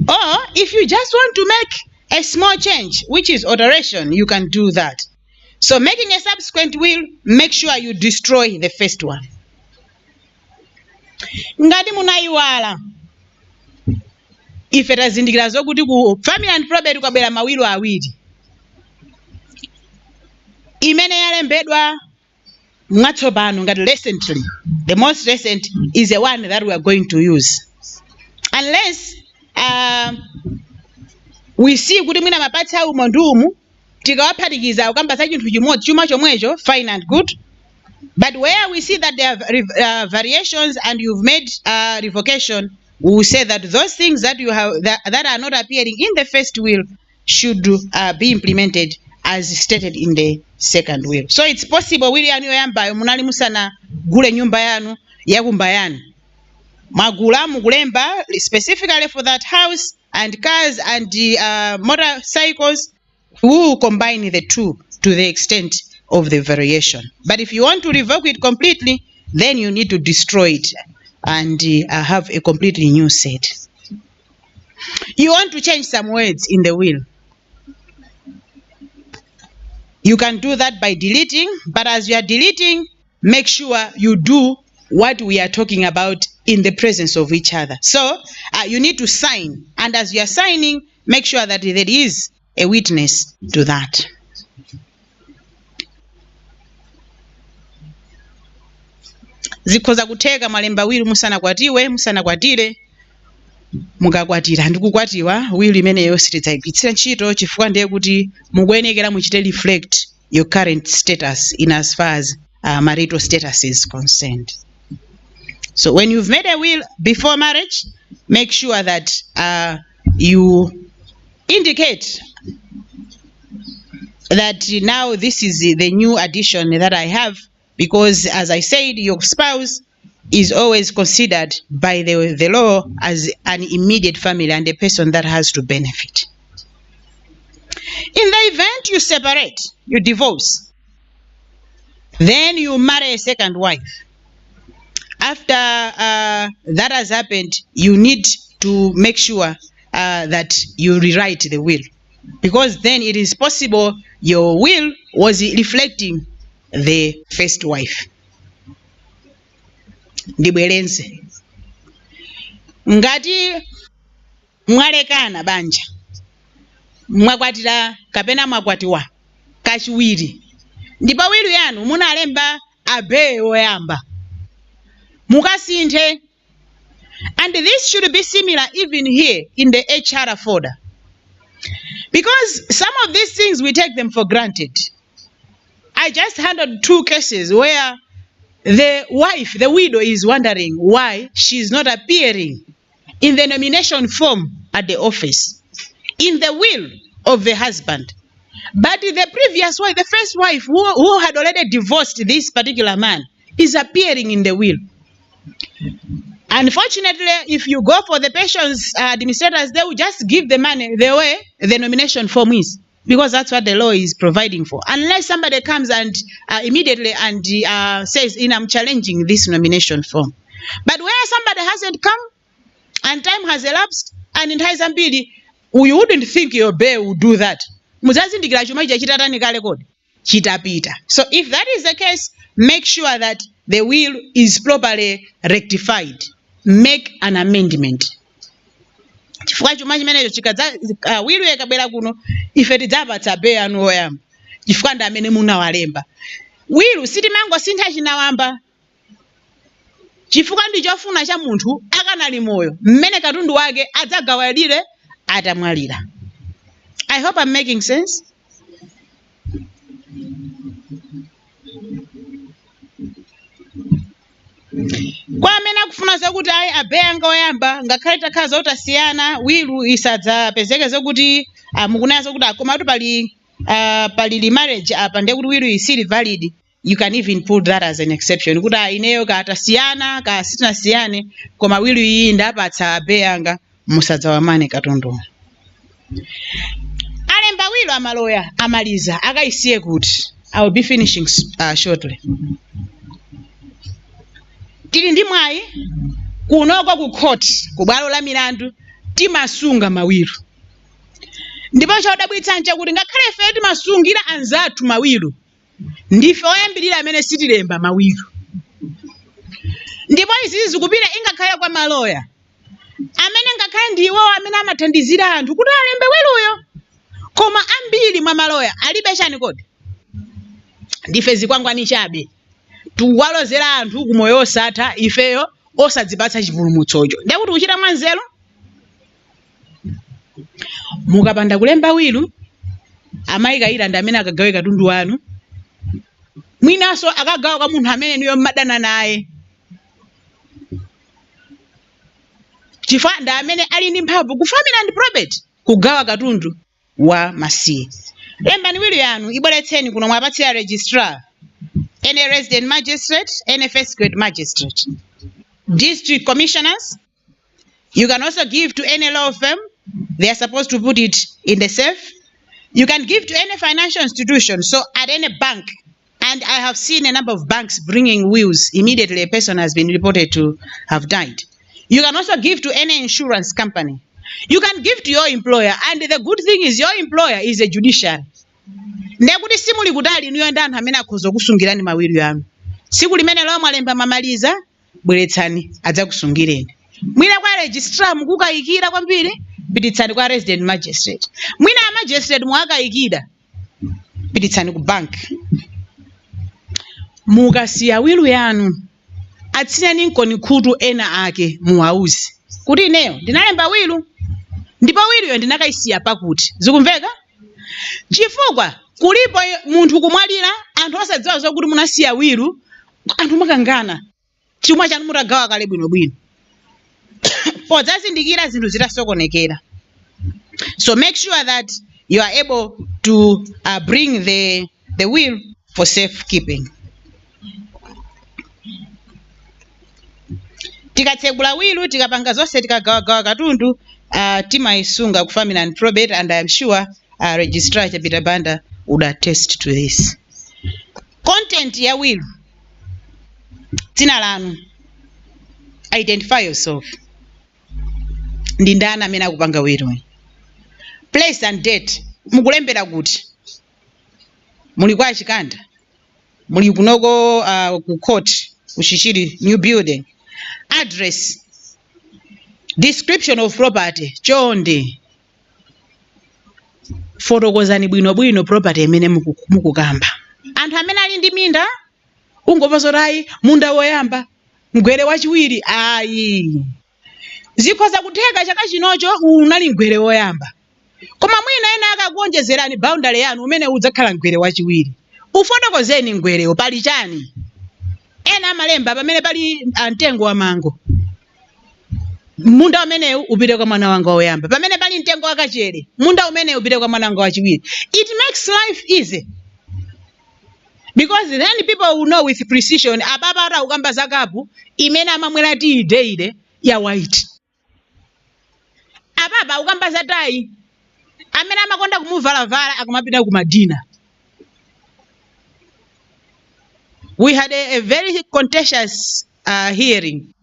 Or if you just want to make a small change, which is alteration, you can do that. So making a subsequent will, make sure you destroy the first one. Ngati munayiwala ife tazindikira zokuti ku family and property kwabwera mawilo awiri imene yalembedwa mwatsopano ngati recently. The most recent is the one that we are going to use, unless we see kuti mwina mapatsi aumo ndi umu tikawaphatikiza ukambasa chinthu chimodzi chuma chomwecho, fine and good. But where we see that there are variations and you've made revocation, we will say that those things that you have that are not appearing in the first will should be implemented as stated in the second will. So it's possible will yanu yoyambayo munali musana gule nyumba yanu yakumbayani magula mugulemba specifically for that house and cars and motorcycles. We will combine the two to the extent of the variation. But if you want to revoke it completely, then you need to destroy it and have a completely new set. You want to change some words in the will. You can do that by deleting, but as you are deleting, make sure you do what we are talking about in the presence of each other. So you need to sign, and as you are signing, make sure that there is a witness to that. Zikhoza kuteka malemba wili musana kwatiwe musana kwatire mukakwatira ndikukwatiwa wili imeneyo sitidzayigwiritsira ntchito chifukwa ndiye kuti mukuyenekera muchite reflect your current status in as far as marital status is concerned. So when you've made a will before marriage, make sure that you indicate that now this is the new addition that I have, because as I said, your spouse is always considered by the law as an immediate family and a person that has to benefit. In the event you separate, you divorce, then you marry a second wife. After that has happened, you need to make sure that you rewrite the will, because then it is possible your will was reflecting the first wife. Ndibwerense ngati mwalekana banja mwakwatira kapena mwakwatiwa kachiwiri ndipo wilu yanu munalemba abe woyamba mukasinthe, and this should be similar even here in the HR folder, because some of these things we take them for granted. I just handled 2 cases where the wife, the widow, is wondering why she is not appearing in the nomination form at the office, in the will of the husband. But the previous wife, the first wife who had already divorced this particular man, is appearing in the will. Unfortunately, if you go for the pensions administrators, they will just give the money the way the nomination form is, because that's what the law is providing for. Unless somebody comes and immediately and says, I'm challenging this nomination form. But where somebody hasn't come and time has elapsed and in Haizambili, you wouldn't think your bear would do that. So if that is the case, make sure that the will is properly rectified. Make an amendment. Chifukwa chuma chimenecho chikadza wilu yakabwera kuno ife tidzapatsa beya anu oyamba chifukwa ndi amene munawalemba. Wilu sitimango sintha chinawamba chifukwa ndi chofuna cha munthu akanali moyo mmene katundu wake adzagawalire atamwalira. I hope I'm making sense. Kwa amene akufuna zakuti ayi abeya nga oyamba ngakhale takhaza utasiyana wilu isadzapezeke zokuti mukunena zokuti akomatu pali marriage apa ndiye kuti wilu isili valid, you can even put that as an exception kuti ineyo katasiyana ka sitinasiyane koma wilu iyi ndapatsa abeya nga musadzawamane katundu. Alemba wilu amaloya amaliza akayisiye kuti I will be finishing shortly. Tili ndi mwayi kunoko ku court kubwalo la milandu timasunga mawilu. Ndipo chodabwitsa nje kuti ngakhale ife timasungira anzathu mawilu, ndife oyambirira amene sitilemba mawilu. Ndipo izi zikupita ingakhale kwa maloya amene ngakhale ndiwo amene amathandizira anthu kuti alembe wiluyo, koma ambiri mwa maloya alibe chani kodi. Ndife zikwangwani chabe tuwalozera anthu kumoyo osatha ifeyo osadzipatsa chipulumutsocho. Ndiye kuti kuchita mwanzeru mukapanda kulemba wilu amayikayira ndi amene akagawe katundu wanu, mwinaso akagawa kwa munthu amene niyo mmadana naye. chifukwa ndi amene ali ndi mphamvu ku family and probate kugawa katundu wa masiye. Lembani will yanu ibweretseni kuno mwapatsira registrar, any resident magistrate, any first grade magistrate, district commissioners. You can also give to any law firm. They are supposed to put it in the safe. You can give to any financial institution, so at any bank. And I have seen a number of banks bringing wills immediately a person has been reported to have died. You can also give to any insurance company. You can give to your employer, and the good thing is your employer is a judiciary. Ndekuti simuli kudali niyo ndanthu amene akhoza kusungirani mawiri yanu. Siku limene lomwe mwalemba mamaliza bweretsani adzakusungireni. Mwina kwa registrar mukukayikira kwambiri, pititsani kwa resident magistrate. Mwina a magistrate mwakayikira, pititsani ku bank. Mukasiya wilu yanu atsiyani nkoni khutu ena ake muwauzi kuti ineyo ndinalemba wilu ndipo wiluyo ndinakayisiya pakuti. Zikumveka? Chifukwa kulipo munthu kumwalira anthu osadziwa zokuti munasiya wilu, anthu makangana chuma chanu mutagawa kale bwinobwino podzazindikira zinthu zitasokonekera. So make sure that you are able to bring the will for safekeeping. Tikatsegula wilu tikapanga zonse tikagawa katundu timaisunga ku family and probate, and I am sure registrar Chapita Banda would attest to this. Content ya will. Dzina lanu. Identify yourself. Ndi ndani amene akupanga wilu. Place and date. Mukulembera kuti. Muli kwa Chikanda. Muli kunoko ku court, Ushishiri new building. Address. Description of property. Chonde. Fotokozani bwino property imene mukukamba. Anthu amene ali ndi minda ungomva zorai munda woyamba mgwere wachiwiri ayi. Zikhoza kutheka chaka chinocho unali mgwere woyamba. Koma mwina ena akakuonjezerani boundary yanu umene udzakhala mgwere wachiwiri. Ufotokozeni mgwerewo pali chani. Ena malemba pamene pali mtengo wa mango. Munda umene upite kwa mwana wanga woyamba. Pamene pali mtengo wa kachere, munda umene upite kwa mwana wanga wachiwiri. It makes life easy. Because then people will know with precision ababa ata ukamba zakapu imene amamwera tii deide ya white. Ababa ukamba zatai amene amakonda kumuvala akumapita ku Madina. We had a very contentious hearing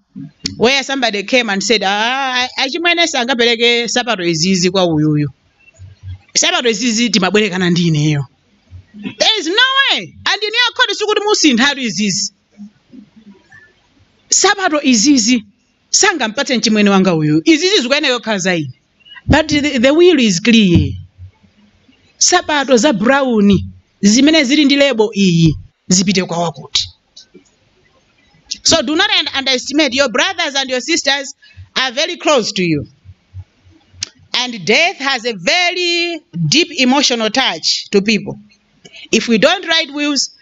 where somebody came and said, achimwene sangapereke sapato izizi kwa uyuyu. Sapato izizi timabwerekana ndi ineyo. There is no way. And in your code sukuti musintharu izizi. Sapato izizi sanga mpate nchimwene wanga uyu. Izizi zikuene yokhaza ine. But the will is clear. Sapato za brown zimene zili ndi label iyi zipite kwa wakuti. So do not underestimate. Your brothers and your sisters are very close to you. And death has a very deep emotional touch to people. If we don't write wills,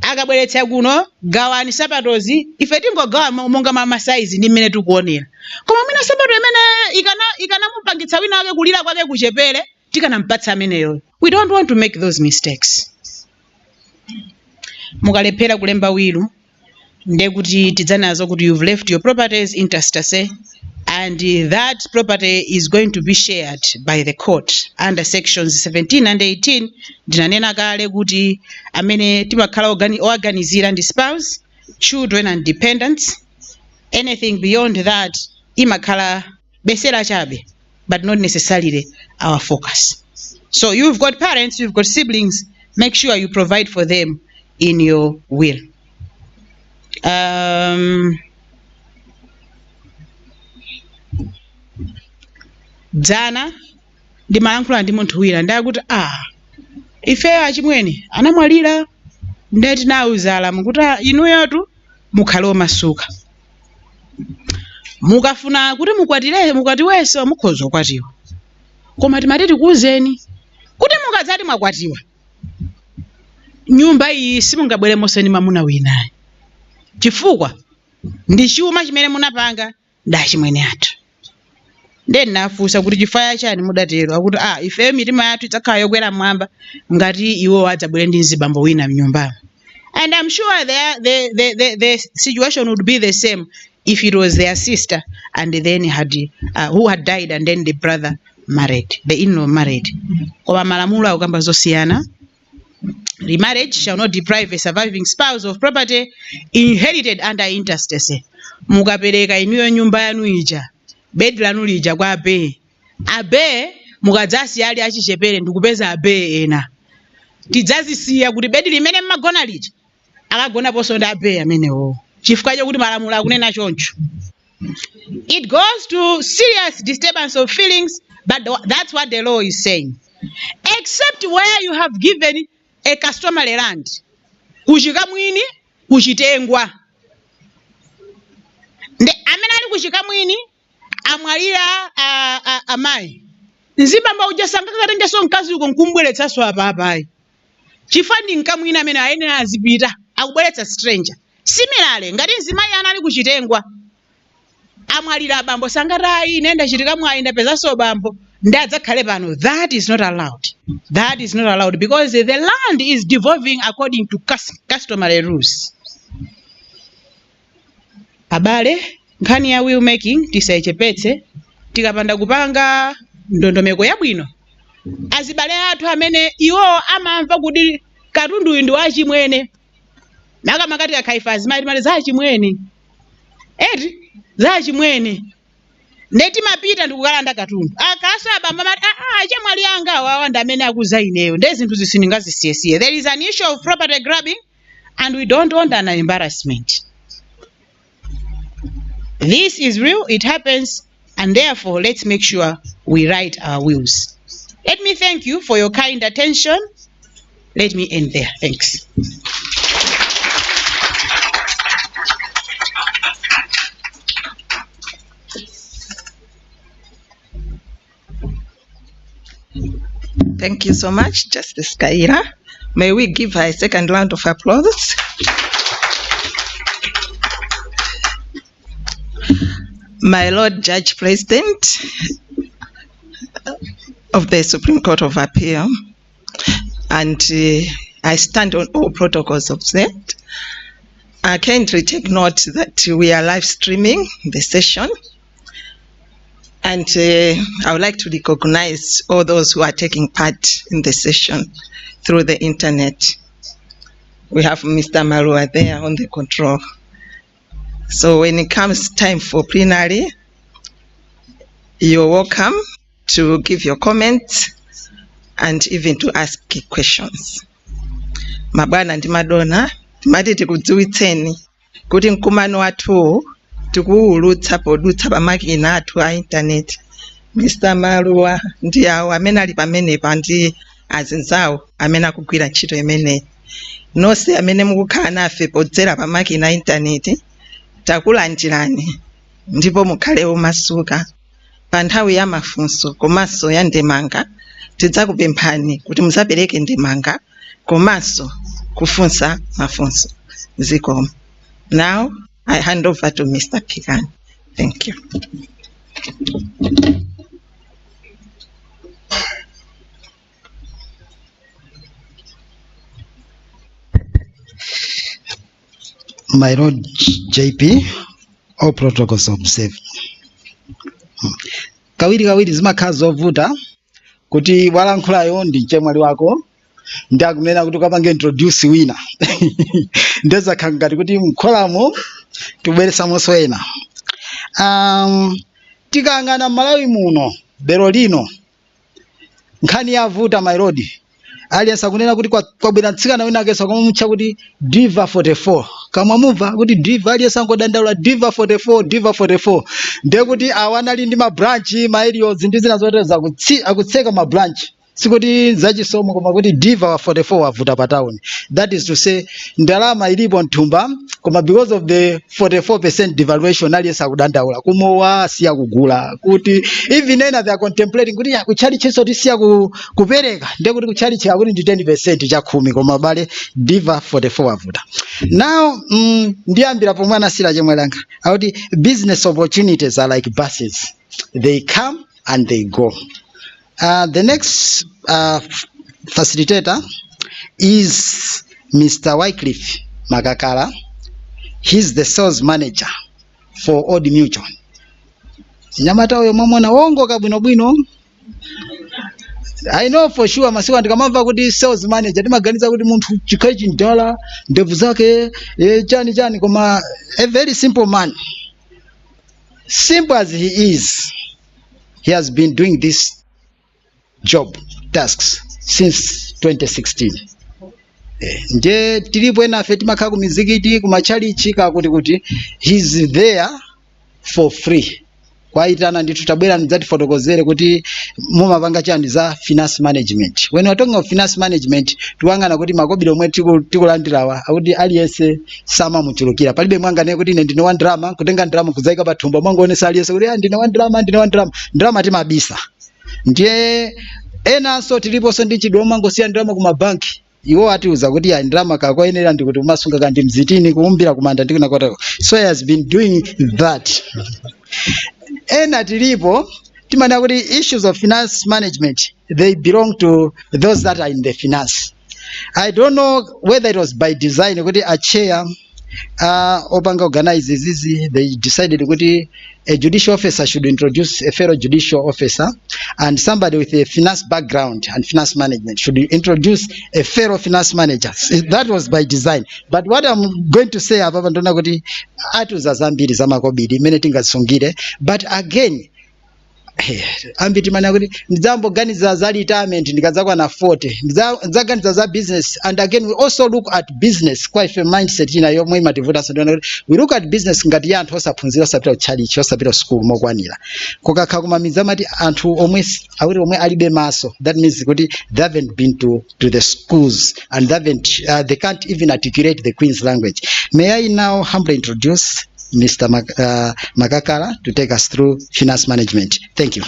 akabweretsa kuno gawani sapatozi ife tingogawa monga mama size ndi mmene tikuonera. Koma mwina sapato imene ikanamupangitsa wina wake kulira kwake kuchepere tikanampatsa ameneyo. We don't want to make those mistakes. Mukalephera kulemba wilu ndekuti tidzanazo kuti you've left your properties intestate, and that property is going to be shared by the court under sections 17 and 18. Ndinanena kale kuti amene timakhala organizira ndi spouse, children and dependents. Anything beyond that imakhala besera chabe, but not necessarily our focus. So you've got parents, you've got siblings, make sure you provide for them in your will. Dzana ndimalankhula ndi munthu wina ndakuti ife achimwene anamwalira ndeti nauza alamu kuti inuyotu mukhale omasuka. Mukafuna kuti mukwatiwenso mukhoza kukwatiwa. Koma timati tikuwuzeni kuti mukadzati mwakwatiwa nyumba iyi simungabweremonso ndi mamuna wina. Chifukwa ndi chuma chimene munapanga ndi achimwene athu. Then nafusa kuti chifaya chani mudatero akuti ife mitima yathu idzakhala yokwera mwamba ngati iwo adzabwere ndi mzibambo wina mnyumbamo. And I'm sure the situation would be the same if it was their sister and then who had died and then the brother married, the in-law married. Koma malamulo akukamba zosiyana. Remarriage shall not deprive a surviving spouse of property inherited under intestacy. Mukapereka inuyo nyumba yanu ija, bedi lanu lija kwa abe mukadzasi ali achichepere ndikupeza abe ena. Tidzazisiya kuti bedi limene mmagona lija akagona poso ndi abe amenewo. Chifukwa chakuti malamulo akunena choncho. It goes to serious disturbance of feelings, but that's what the law is saying. Except where you have given a customary land. Kuchikamwini, kuchitengwa. Nde amene ali kuchikamwini amwalira amayi. Nzibamba ujasanga katengeso mkazi uko nkumbweretsaso apayi. Chifandi nkamwini amene ayenera azipita akubweretsa stranger. Similarly, ngati nzimayi anali kuchitengwa amwalira abambo sangarayi nenda chitika mwayi ndapezaso bambo ndadzakhale pano. That is not allowed. That is not allowed because the land is devolving according to customary rules. Abale nkhani ya will making tisaichepetse tikapanda kupanga ndondomeko yabwino. Azibale athu amene iwo amamva kuti katundu ndi wachimwene nakamakati kakhaifa azimayi mali zachimwene zachimwene ndeti mapita ndikukalanda katundu akasaba mama chamwali anga awa ndi amene akuza ineyo ndi zinthu zisingazisiyesiye. There is an issue of property grabbing and we don't want an embarrassment. This is real, it happens, and therefore let's make sure we write our wills. Let me thank you for your kind attention. Let me end there. Thanks. Thank you so much, Justice Kaira. May we give her a second round of applause. My Lord Judge President of the Supreme Court of Appeal, and I stand on all protocols observed. I kindly take note that we are live streaming the session, and I would like to recognize all those who are taking part in the session through the internet. We have Mr. Marua there on the control. So when it comes time for plenary, you're welcome to give your comments and even to ask questions. Mabwana ndi madona, timati tikudziwitseni kuti mkumano wathu tikuwulutsa podutsa pamakina athu a internet. Mr. Marua ndi awo amene ali pamenepa ndi azinzawo amene akugwira ntchito imeneyi. Nonse amene mukukhala nafe podzera pamakina a internet, takulandirani ndipo mukhale omasuka pa nthawi ya mafunso komanso ya ndemanga. Tidzakupemphani kuti musapereke ndemanga komanso kufunsa mafunso. Zikomo. Now I hand over to Mr. Pikan. Thank you. My Lord JP, all protocols observed. Kawiri zimakhala zovuta kuti walankhulayo ndi mchemwali wako ndi akunena kuti ukapange introduce wina ndezakhala ngati kuti mkholamo tibweresamonso ena. Tikangana Malawi muno bero lino nkhani yavuta my lord. Aliyense akunena kuti kwabwera mtsikana wina akesa kumutcha kuti Diva 44. Kama mumva kuti Diva aliyense angodandaula Diva 44 ndiye kuti awanali ndi mabranch maerios ndi zina zoteza akutseka mabranch. Sikuti zachisomo koma kuti Diva wa 44 wavuta pa town. That is to say ndalama ilipo nthumba koma because of the 44% devaluation aliyense akudandaula kumowa siya kugula kuti even ena they are contemplating kuti kuchali chiso tisiya kupereka ndiye kuti kuchali chika kuti ndi 10% cha 10 koma bale Diva 44 wavuta. Now ndiyambira pomwe anasira chemwe langa akuti business opportunities are like buses. they come and they go. The next facilitator is Mr. Wycliffe Magakala. He's the sales manager for Old Mutual. Nyamata oyo mwamona wongo kabwino bwino. I know for sure masiwa ndikamamva kuti sales manager timaganiza kuti munthu chikhayi chindala ndevu zake chani koma a very simple man. Simple as he is, he has been doing this job tasks since 2016. Nje tilipo enafe timakhala ku mizikiti kumachalichi kuti he's there for free. Kwaitana ndithu tabwera ndidzatifotokozere kuti mumapanga chani za finance management. When we are talking of finance management, tiwangana kuti makobiri omwe tikulandirawa akuti aliyense sama muchulukira. Palibe mwangane kuti ine ndine wa drama, kutenga drama kuzaika pathumba mwangoonesa aliyense kuti ndine wa drama, drama timabisa. Ndiye enanso tiliponso ndi chidoma ngosiya drama kuma banki. Iwo atiuza kuti ya drama kakoyenera ndikuti umasunga kandi mzitini kuumbira kumanda ndikuna kwatako. So he has been doing that. Tilipo timana kuti issues of finance management, they belong to those that are in the finance. I don't know whether it was by design kuti a chair opanga organizes this, they decided kuti a judicial officer should introduce a fellow judicial officer, and somebody with a finance background and finance management should introduce a fellow finance manager. That was by design. But what I'm going to say about ndona kuti atuza zambiri zamakobidi mene tingasungire, but again ambiti mana kuti ndidzamboganiza za retirement ndikadzakwa na 40 ndidzaganiza za business. And again we also look at business quite a mindset ina yomwe imativuta sondona kuti we look at business ngati ya anthu osaphunzira osapita chalichi osapita school mokwanira kokakha kumamiza mati anthu omwe alibe maso. That means kuti they haven't been to the schools and they can't even articulate the Queen's language. May I now humbly introduce Mr. Magakala to take us through finance management. Thank you.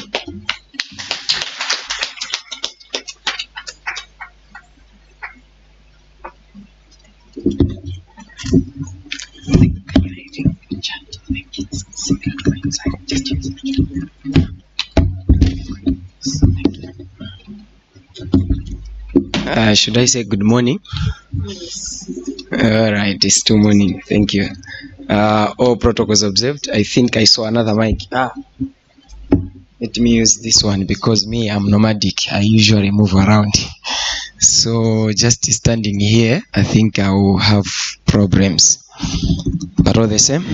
Should I say good morning? Yes. All right, it's still morning. Thank you. All protocols observed. I think I saw another mic. Let me use this one because me, I'm nomadic. I usually move around. So just standing here, I think I will have problems. But all the same,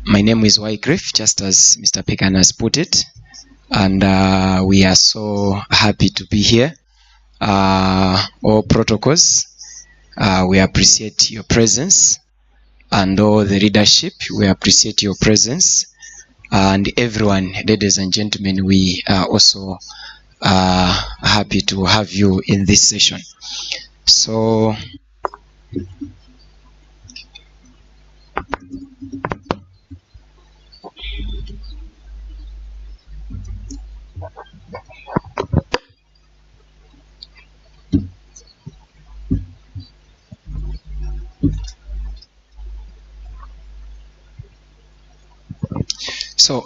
my name is Wycliffe, just as Mr. Pekan has put it. And we are so happy to be here. All protocols, we appreciate your presence, and all the leadership, we appreciate your presence, and everyone, ladies and gentlemen, we are also happy to have you in this session. So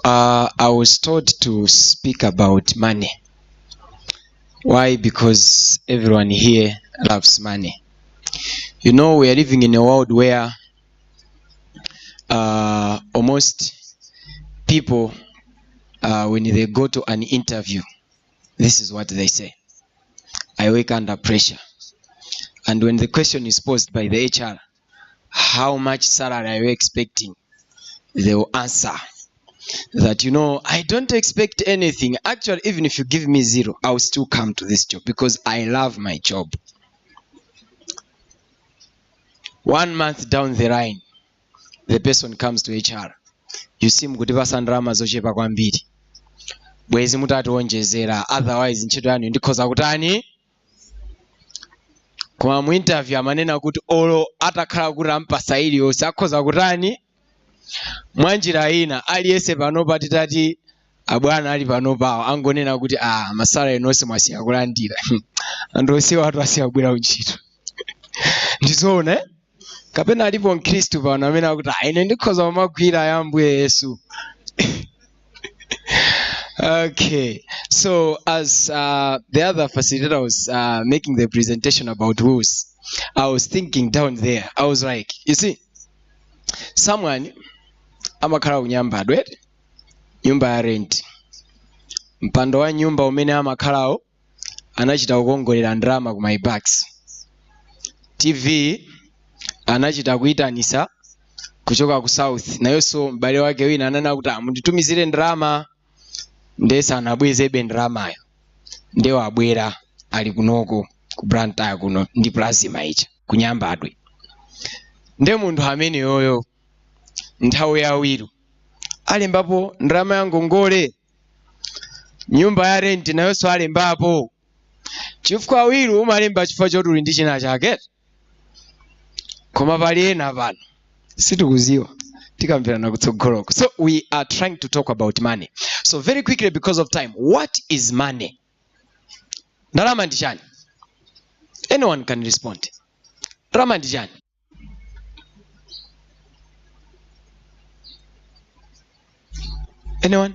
I was told to speak about money. Why? Because everyone here loves money. You know, we are living in a world where almost people, when they go to an interview, this is what they say: I work under pressure. And when the question is posed by the HR, how much salary are you expecting? They will answer that, you know, I don't expect anything. Actually, even if you give me 0, I'll still come to this job because I love my job. 1 month down the line, the person comes to HR. You seem kuti pasandrama zochepa kwambiri. Bwezi mutatiwonjezera, otherwise ntchito yanu ndikhoza kutani? Koma mu interview amanena kuti olo atakhala kuti ampasa iliyonse akhoza kutani? Mwanjira ina aliyese pano patitati abwana ali pano pawo angonena kuti masala enonse mwasiya kulandira. Andosiwa watu asiyabwera uchito. Ndizoona kapena alipo mkristu pano amene akuti ine ndikhoza kumagwira yambuye Yesu. Okay, so as the other facilitator was making the presentation about rules, I was thinking down there, I was like, you see, someone amakhala kunyambadwe nyumba ya rent, mpando wa nyumba umene amakhalawo anachita kukongolera ndrama ku my bucks. TV anachita kuyitanisa kuchoka ku south, nayonso m'bale wake wina anana kuti munditumizire ndrama, ndesa anabwezebe ndramayo, ndewo abwera ali kunoko ku Blantyre kuno ndi plasma icha kunyambadwe. Nde munthu amene yoyo nthawi yawiru alembapo ndrama ya ngongole, nyumba ya rent nayonso alembapo, chifukwa awiru umalemba chifukwa choti uli ndi china chake. Koma pali ena pano situkuziwa tikamverana kutsogoloko. So we are trying to talk about money. So very quickly because of time, what is money? Ndalama ndi chani? Anyone can respond. Ndalama ndi chani? Anyone?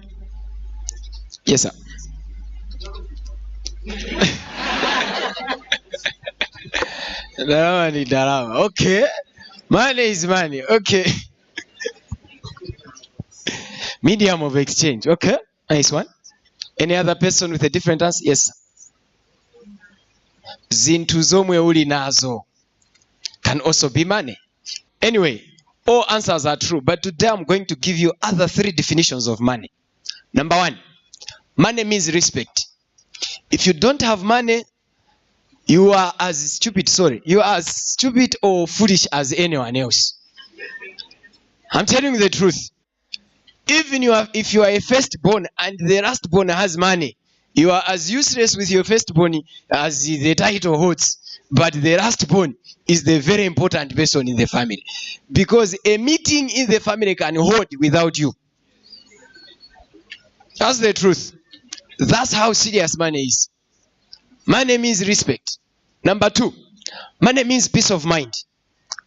Yes, sir. Ndalama ni ndalama. Okay. Money is money. Okay. Medium of exchange. Okay. Nice one. Any other person with a different answer? Yes. Zintu zomwe uli nazo can also be money. Anyway, all answers are true, but today I'm going to give you other 3 definitions of money. Number 1, money means respect. If you don't have money, you are as stupid, you are as stupid or foolish as anyone else. I'm telling you the truth. Even if you are a firstborn and the lastborn has money, you are as useless with your firstborn as the title holds. But the lastborn is the very important person in the family. Because a meeting in the family can hold without you. That's the truth. That's how serious money is. Money means respect. Number 2, money means peace of mind.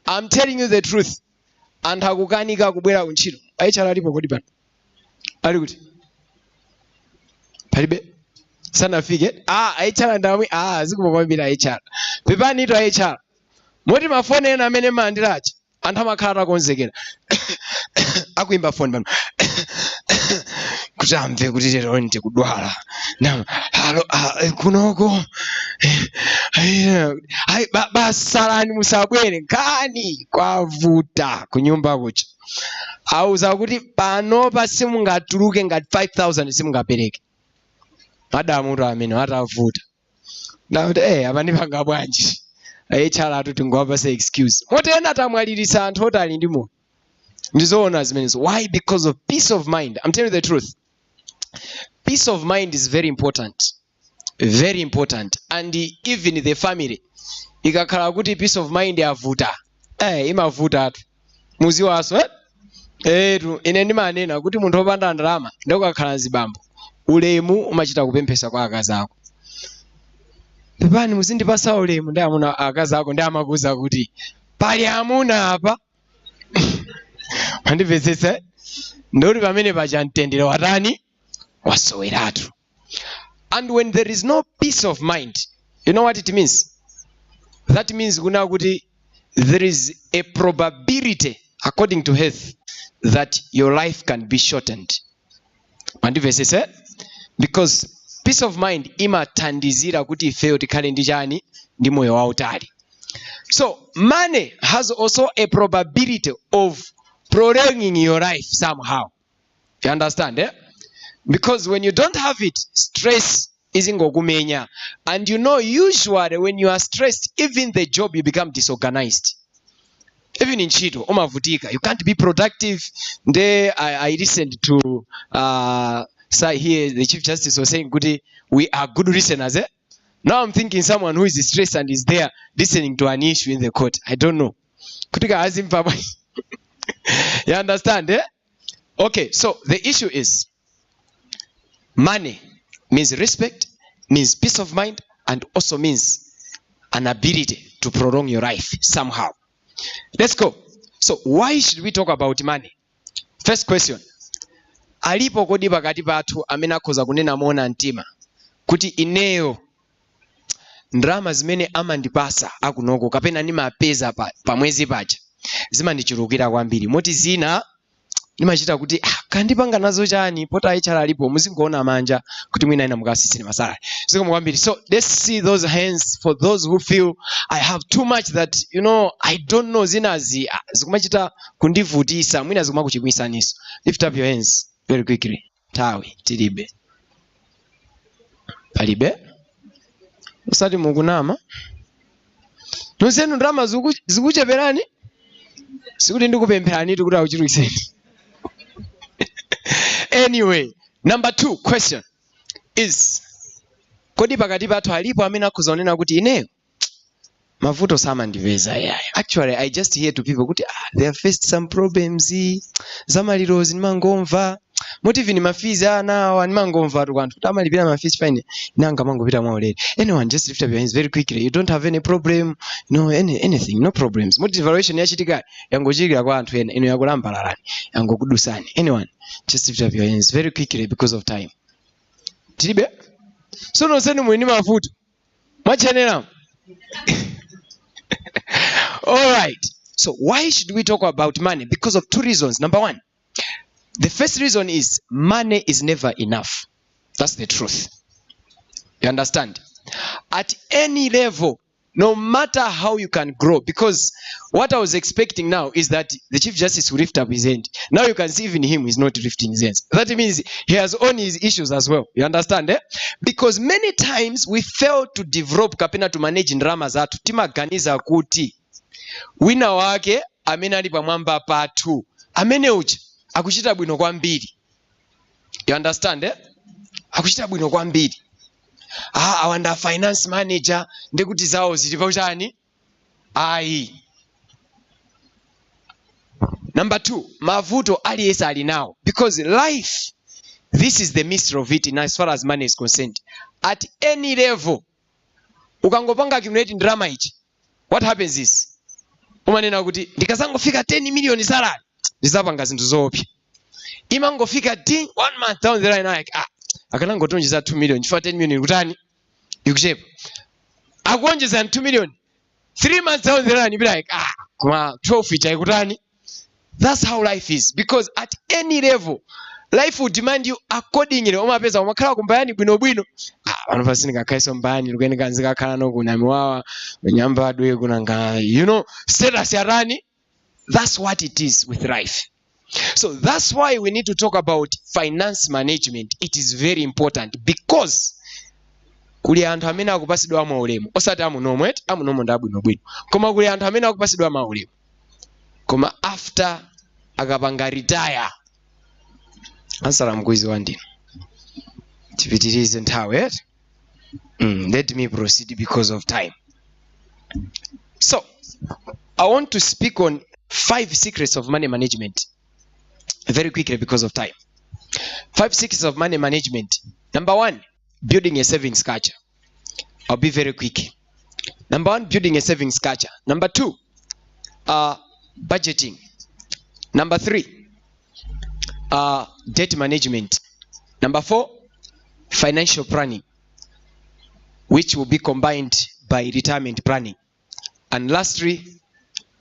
I'm telling you the truth. And hakukanika kubwera unchiro. Aichara alipo kodi bana. Ali kuti? Palibe? Sana fige? Aichara ndamwi. Zikupo kwambira aichara. Pepani ito aichara. Moti mafone ena amene mandirachi. Anthu amakhala konzekera. Akuimba phone bana. Kuti amve kuti lero ndi kudwala. Halo kunoko. Basalani musabwere nkani kwavuta kunyumba kucha. Auza kuti pano pasimungatuluke ngati 5,000 simungapereke. Madamu ndo amene atavuta. Ndakuti apani panga bwanji. Aichala atuti ngwapa say excuse. Motena tamwalirisa anthu otali ndi moyo. Ndizoona zimenezo. Why? Because of peace of mind. I'm telling you the truth. Peace of mind is very important. Very important. And even the family. Ikakhala kuti peace of mind yavuta. Imavuta atu. Muzi waso ine ndimanena kuti munthu opanda ndalama ndokakhala zibambo. Ulemu umachita kupemphesa kwa akazi ako. Pepani muzindipasa ulemu ndi amuna akazi ako ndi amakuza kuti pali amuna apa. Andipezesa ndori pamene paja mtendere watani wasoweratu. And when there is no peace of mind, you know what it means? That means kuna kuti there is a probability according to health that your life can be shortened. Andipezesa because peace of mind imathandizira kuti ifeyo tikhale ndi chani ndi moyo wautali. So money has also a probability of prolonging your life somehow. You understand? Because when you don't have it, stress is ngokumenya. And you know, usually when you are stressed, even the job you become disorganized. Even in Chito, omavutika, you can't be productive. There, I listened to here the Chief Justice was saying, "Good, we are good listeners." Now I'm thinking someone who is stressed and is there listening to an issue in the court. I don't know. Kutika azim papa. You understand? Okay, so the issue is money means respect, means peace of mind, and also means an ability to prolong your life somehow. Let's go. So why should we talk about money? First question. Alipo kodi pakati pathu amene akhoza kunena moona mtima kuti ineyo ndrama zimene amandipasa akunoko kapena ndimapeza pa mwezi paja zimandichulukira kwambiri moti zina ndimachita kuti kandipanga nazo chani pota HR alipo muzingoona manja kuti mwina ina mukasisini masalary zikomo kwambiri. So let's see those hands for those who feel I have too much that I don't know zinazi zikumachita kundivutisa mwina zikumakuchimwisa niso. Lift up your hands very quickly. Tawi tilibe palibe usati mukunama nonsenu ndrama zikucheperani sikuti ndikupempherani kuti akuchulukiseni. Anyway, number 2 question is kodi pakati pathu alipo amene akhoza kunena kuti ineyo mavuto samandipeza yayo. Actually I just hear to people kuti they have faced some problems zamalirozi ndimangomva motive ni mafizi anawa ndimangomva tu kwanthu kuti amalipira mafizi fine nanga mangopita mwaulere. Anyone just lift up your hands very quickly. You don't have any problem, anything, no problems. Motive evaluation yachitika yangochikira kwa anthu ena ino yakulambalalani yangokudusani. Anyone just lift up your hands very quickly because of time. Tilibe? So nonsenu mwini mavuto mwachenera. All right. So why should we talk about money? Because of 2 reasons. Number 1, the first reason is money is never enough. That's the truth. You understand? At any level, no matter how you can grow, because what I was expecting now is that the Chief Justice will lift up his hand. Now you can see even him is not lifting his hands. That means he has own his issues as well. You understand? Because many times we fail to develop kapena to manage ndrama zatu. Timaganiza kuti wina wake amene ali pamwamba pathu amene uchi akuchita bwino kwambiri. You understand? Akuchita bwino kwambiri. Awanda finance manager ndekuti zawo zili pauchani ayi. Number 2, mavuto aliyesa ali nawo, because life, this is the mystery of it in as far as money is concerned. At any level ukangopanga accumulate drama ichi, what happens is umanena kuti ndikazangofika 10 million salary ndizapanga zinthu zoopsa. Imangofika 1 month down the line like akanangotonjeza 2 million chifukwa 10 million kutani ikuchepa. Akuonjeza 2 million 3 months down the line you be like kuma 12 icha ikutani. That's how life is, because at any level life will demand you accordingly. Omapeza umakhala kumbayani bwino bwino anofasini kakaiso mbani lukeni kanzika khala no kunamiwawa nyamba adwe kunanga status ya rani. That's what it is with life. So that's why we need to talk about finance management. It is very important, because kuli anthu amene akupasidwa maulemu osati amunomwe amunomo ndabwino bwino, koma kuli anthu amene akupasidwa maulemu koma after akapanga retire ansala mkwizi wandino tipitirize nthawi. Let me proceed because of time. So I want to speak on 5 secrets of money management very quickly because of time. 5 secrets of money management. Number 1, building a savings culture. I'll be very quick. Number 1, building a savings culture. Number 2, budgeting. Number 3, debt management. Number 4, financial planning, which will be combined by retirement planning. And lastly,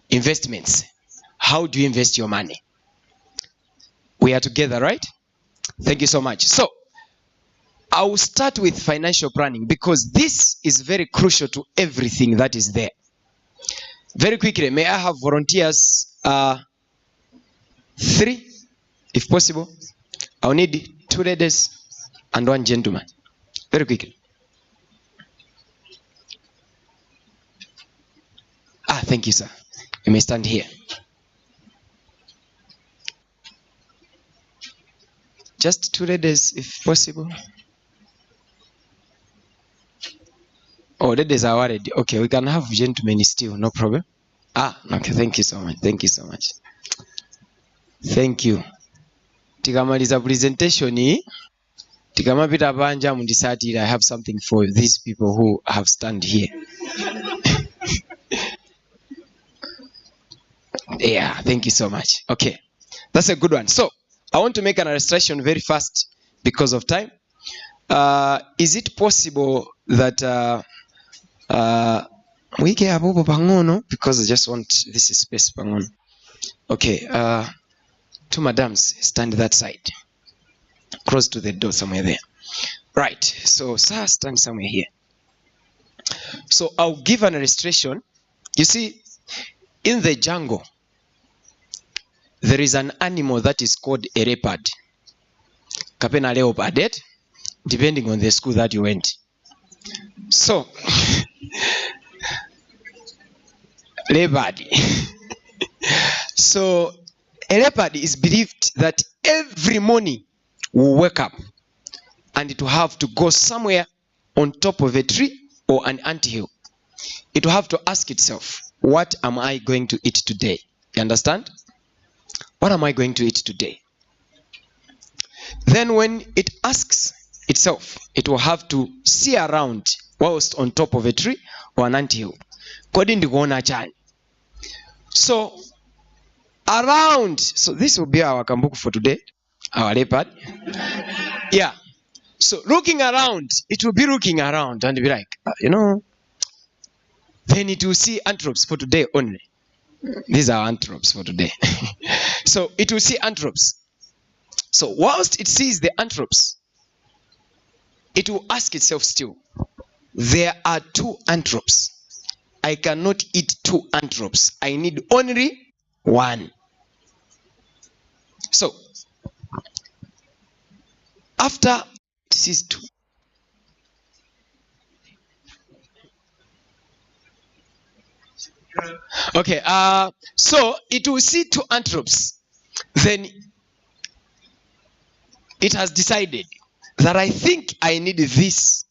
investments. How do you invest your money? We are together, right? Thank you so much. So I will start with financial planning, because this is very crucial to everything that is there. Very quickly, may I have volunteers? 3, if possible. I'll need 2 ladies and 1 gentleman. Very quickly. Thank you, sir. You may stand here. Just 2 ladies, if possible. Oh, ladies are worried. Okay, we can have gentlemen still, no problem. Okay, thank you so much. Thank you so much. Thank you. Tikamaliza presentation, tikamapita panja mundisatira. I have something for these people who have stand here. Yeah, thank you so much. Okay, that's a good one. So I want to make an illustration very fast because of time. Is it possible that we get abobo pangono, because I just want this space pangono. Okay, two madams stand that side, close to the door somewhere there. Right, so sir, stand somewhere here. So I'll give an illustration. You see, in the jungle, there is an animal that is called a leopard. Kapena leopard, depending on the school that you went. So, leopard. So, a leopard is believed that every morning will wake up and it will have to go somewhere on top of a tree or an anthill. It will have to ask itself, what am I going to eat today? You understand? What am I going to eat today? Then when it asks itself, it will have to see around whilst on top of a tree or an anthill. So around, so this will be our kambuku for today, our leopard. Yeah. So looking around, it will be looking around and be like, then it will see antelopes for today only. These are antelopes for today. So it will see antelopes. So whilst it sees the antelopes, it will ask itself still, there are 2 antelopes. I cannot eat 2 antelopes. I need only 1. So after it sees 2, okay, so it will see 2 antelopes. Then it has decided that I think I need this.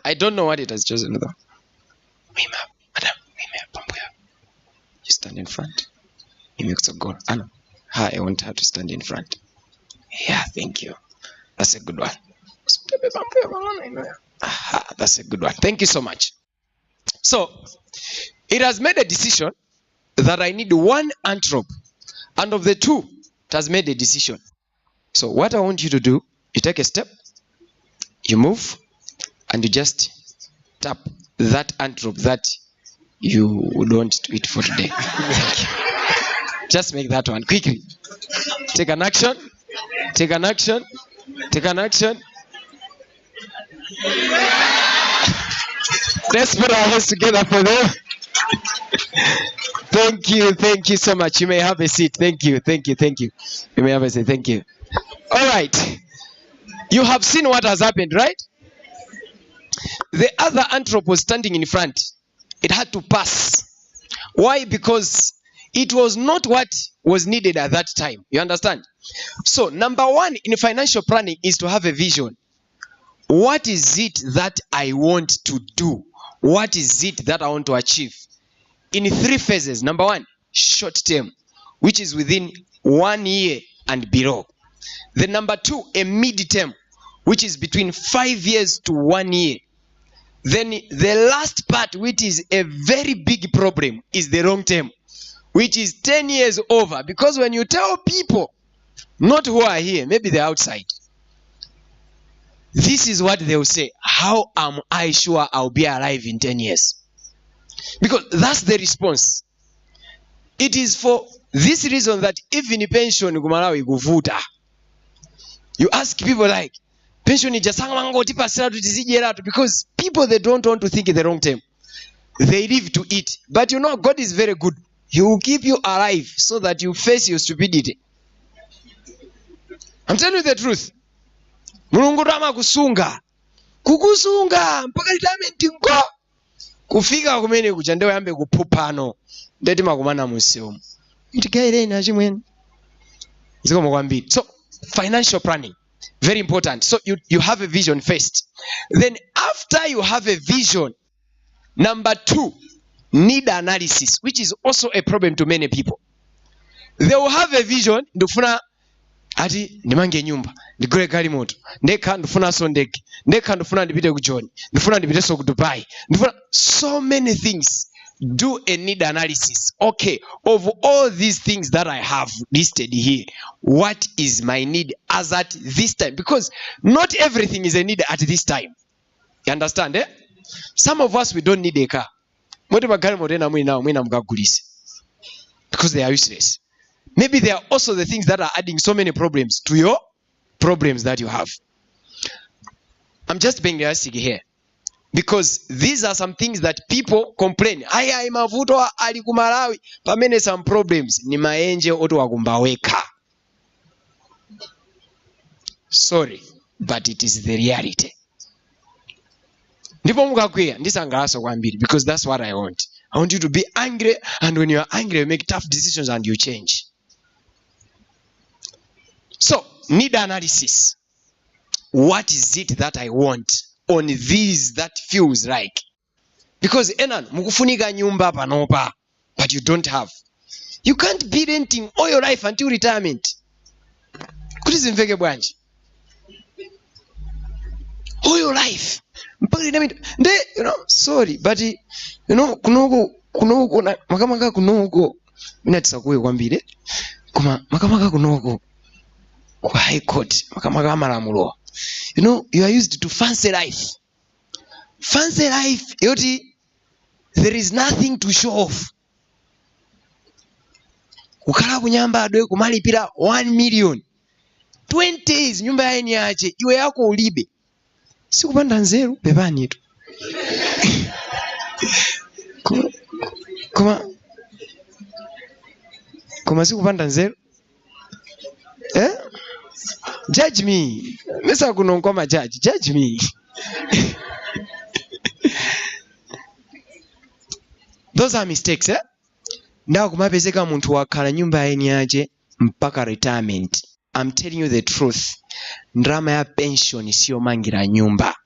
I don't know what it has chosen though. Madam, you stand in front. Anna, I want her to stand in front. Yeah, thank you. That's a good one. Aha, that's a good one. Thank you so much. So it has made a decision that I need 1 antelope, and of the 2, it has made a decision. So what I want you to do, you take a step, you move, and you just tap that antelope that you would want to eat for today. Just make that one quickly. Take an action. Take an action. Take an action. Let's put our hands together for them. Thank you so much. You may have a seat. Thank you. You may have a seat. Thank you. All right. You have seen what has happened, right? The other antelope was standing in front. It had to pass. Why? Because it was not what was needed at that time. You understand? So, number 1 in financial planning is to have a vision. What is it that I want to do? What is it that I want to achieve? In 3 phases. Number 1, short term, which is within 1 year and below. Then number 2, a mid-term, which is between 5 years to 1 year. Then the last part, which is a very big problem, is the long term, which is 10 years over. Because when you tell people, not who are here, maybe they're outside, this is what they will say: how am I sure I'll be alive in 10 years? Because that's the response. It is for this reason that even pension kumalawi kuvuta. You ask people like, pension is just because people, they don't want to think in the long term. They live to eat. But God is very good. He will keep you alive so that you face your stupidity. I'm telling you the truth. Mulungu rama kusunga mpaka retirement ngo kufika kumene kuja ndewe yambe kuphupano ndeti makumana museo itigaire na chimwene ziko mokwambiri. So financial planning, very important. So you have a vision first. Then after you have a vision, number 2, need analysis, which is also a problem to many people. They will have a vision, ndufuna ati nimange nyumba, ndigule gari moto, ndeka ndufuna sondeki, ndeka ndufuna ndipite ku John, ndufuna ndipite so ku Dubai, ndufuna so many things. do a need analysis. Okay, of all these things that I have listed here, what is my need as at this time? Because not everything is a need at this time. You understand, eh? Some of us, we don't need a car. Because they are useless. Maybe they are also the things that are adding so many problems to your problems that you have. I'm just being realistic here. Because these are some things that people complain. Aya mavuto ali ku Malawi pamene some problems ni maenje oto wakumbaweka. Sorry, but it is the reality. Ndipo mukakwiya ndisangalaso kwambiri, because that's what I want. I want you to be angry, and when you are angry, you make tough decisions and you change. So, need analysis. What is it that I want on these that feels like? Because enan mukufunika nyumba panopa, but you don't have. You can't be renting all your life until retirement. Kutizimveke bwanji. All your life. Sorry, but kunogo makamaka kunogo minatisa kuwe kwambire kuma makamaka kunogo kwa high court makamaka malamulo. You are used to fancy life. Fancy life yoti there is nothing to show off. Ukala kunyamba adwe kumalipira 1 million 20 days nyumba yaeni yache iwe yako ulibe. Sikupanda nzeru pepani tu. Kuma sikupanda nzeru. Judge me. Mesa kunonkoma judge me. Those are mistakes, eh? Now kumapezeka muntu wakala nyumba yaeni yache mpaka retirement. I'm telling you the truth. Ndrama ya pension siyo mangira nyumba.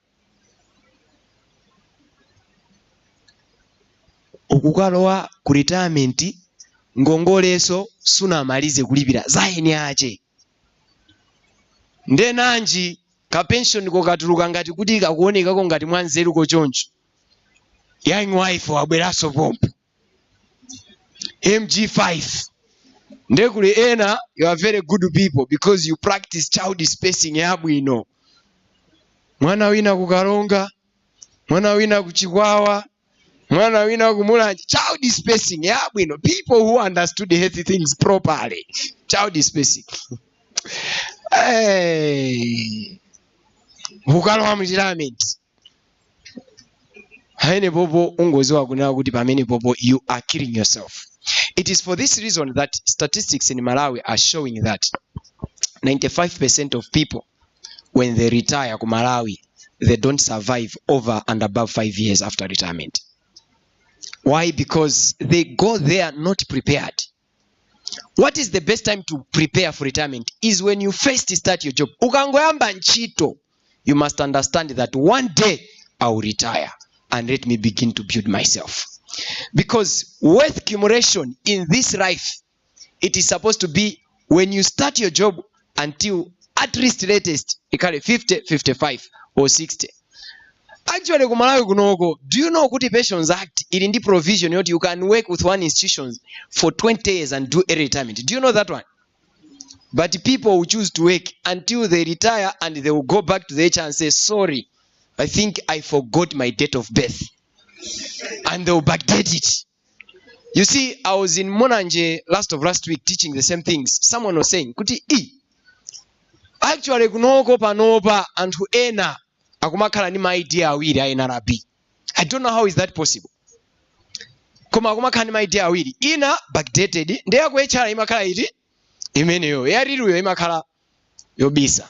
Okukalowa ku retirement ngongoleso suna malize kulipira zaeni ache. Nde nanji ka pension ko katuluka ngati kuti kakuoneka ko ngati mwanzeru ko choncho. Young wife wabweraso pompo. MG5. Ndekule ena, you are very good people because you practice child spacing yabwino. Mwana wina kukalonga, mwana wina kuchikwawa, mwana wina kumulanje. Child spacing yabwino. People who understood the healthy things properly. Child spacing. Hey. Bukalo retirement. Haine bobo ungozi wakunena kuti pamene bobo you are killing yourself. It is for this reason that statistics in Malawi are showing that 95% of people, when they retire to Malawi, they don't survive over and above 5 years after retirement. Why? Because they go there not prepared. What is the best time to prepare for retirement? Is when you first start your job. Ukangoyamba nchito, you must understand that one day I will retire and let me begin to build myself. Because wealth accumulation in this life, it is supposed to be when you start your job until at least latest 50, 55 or 60. Actually, do you know Kuti Pensions Act? It in the provision you can work with one institution for 20 years and do a retirement. Do you know that one? But people will choose to work until they retire and they will go back to the HR and say, sorry, I think I forgot my date of birth. And they will backdate it. You see, I was in Monanje last week teaching the same things. Someone was saying, Kuti actually kunoko panopa antu ena akumakhala ni idea awiri aina rabi. I don't know how is that possible. Koma akumakhala ni idea awiri. Ina backdated. Ndeya kuechara imakhala iti imeneyo. Yariruyo imakhala yobisa.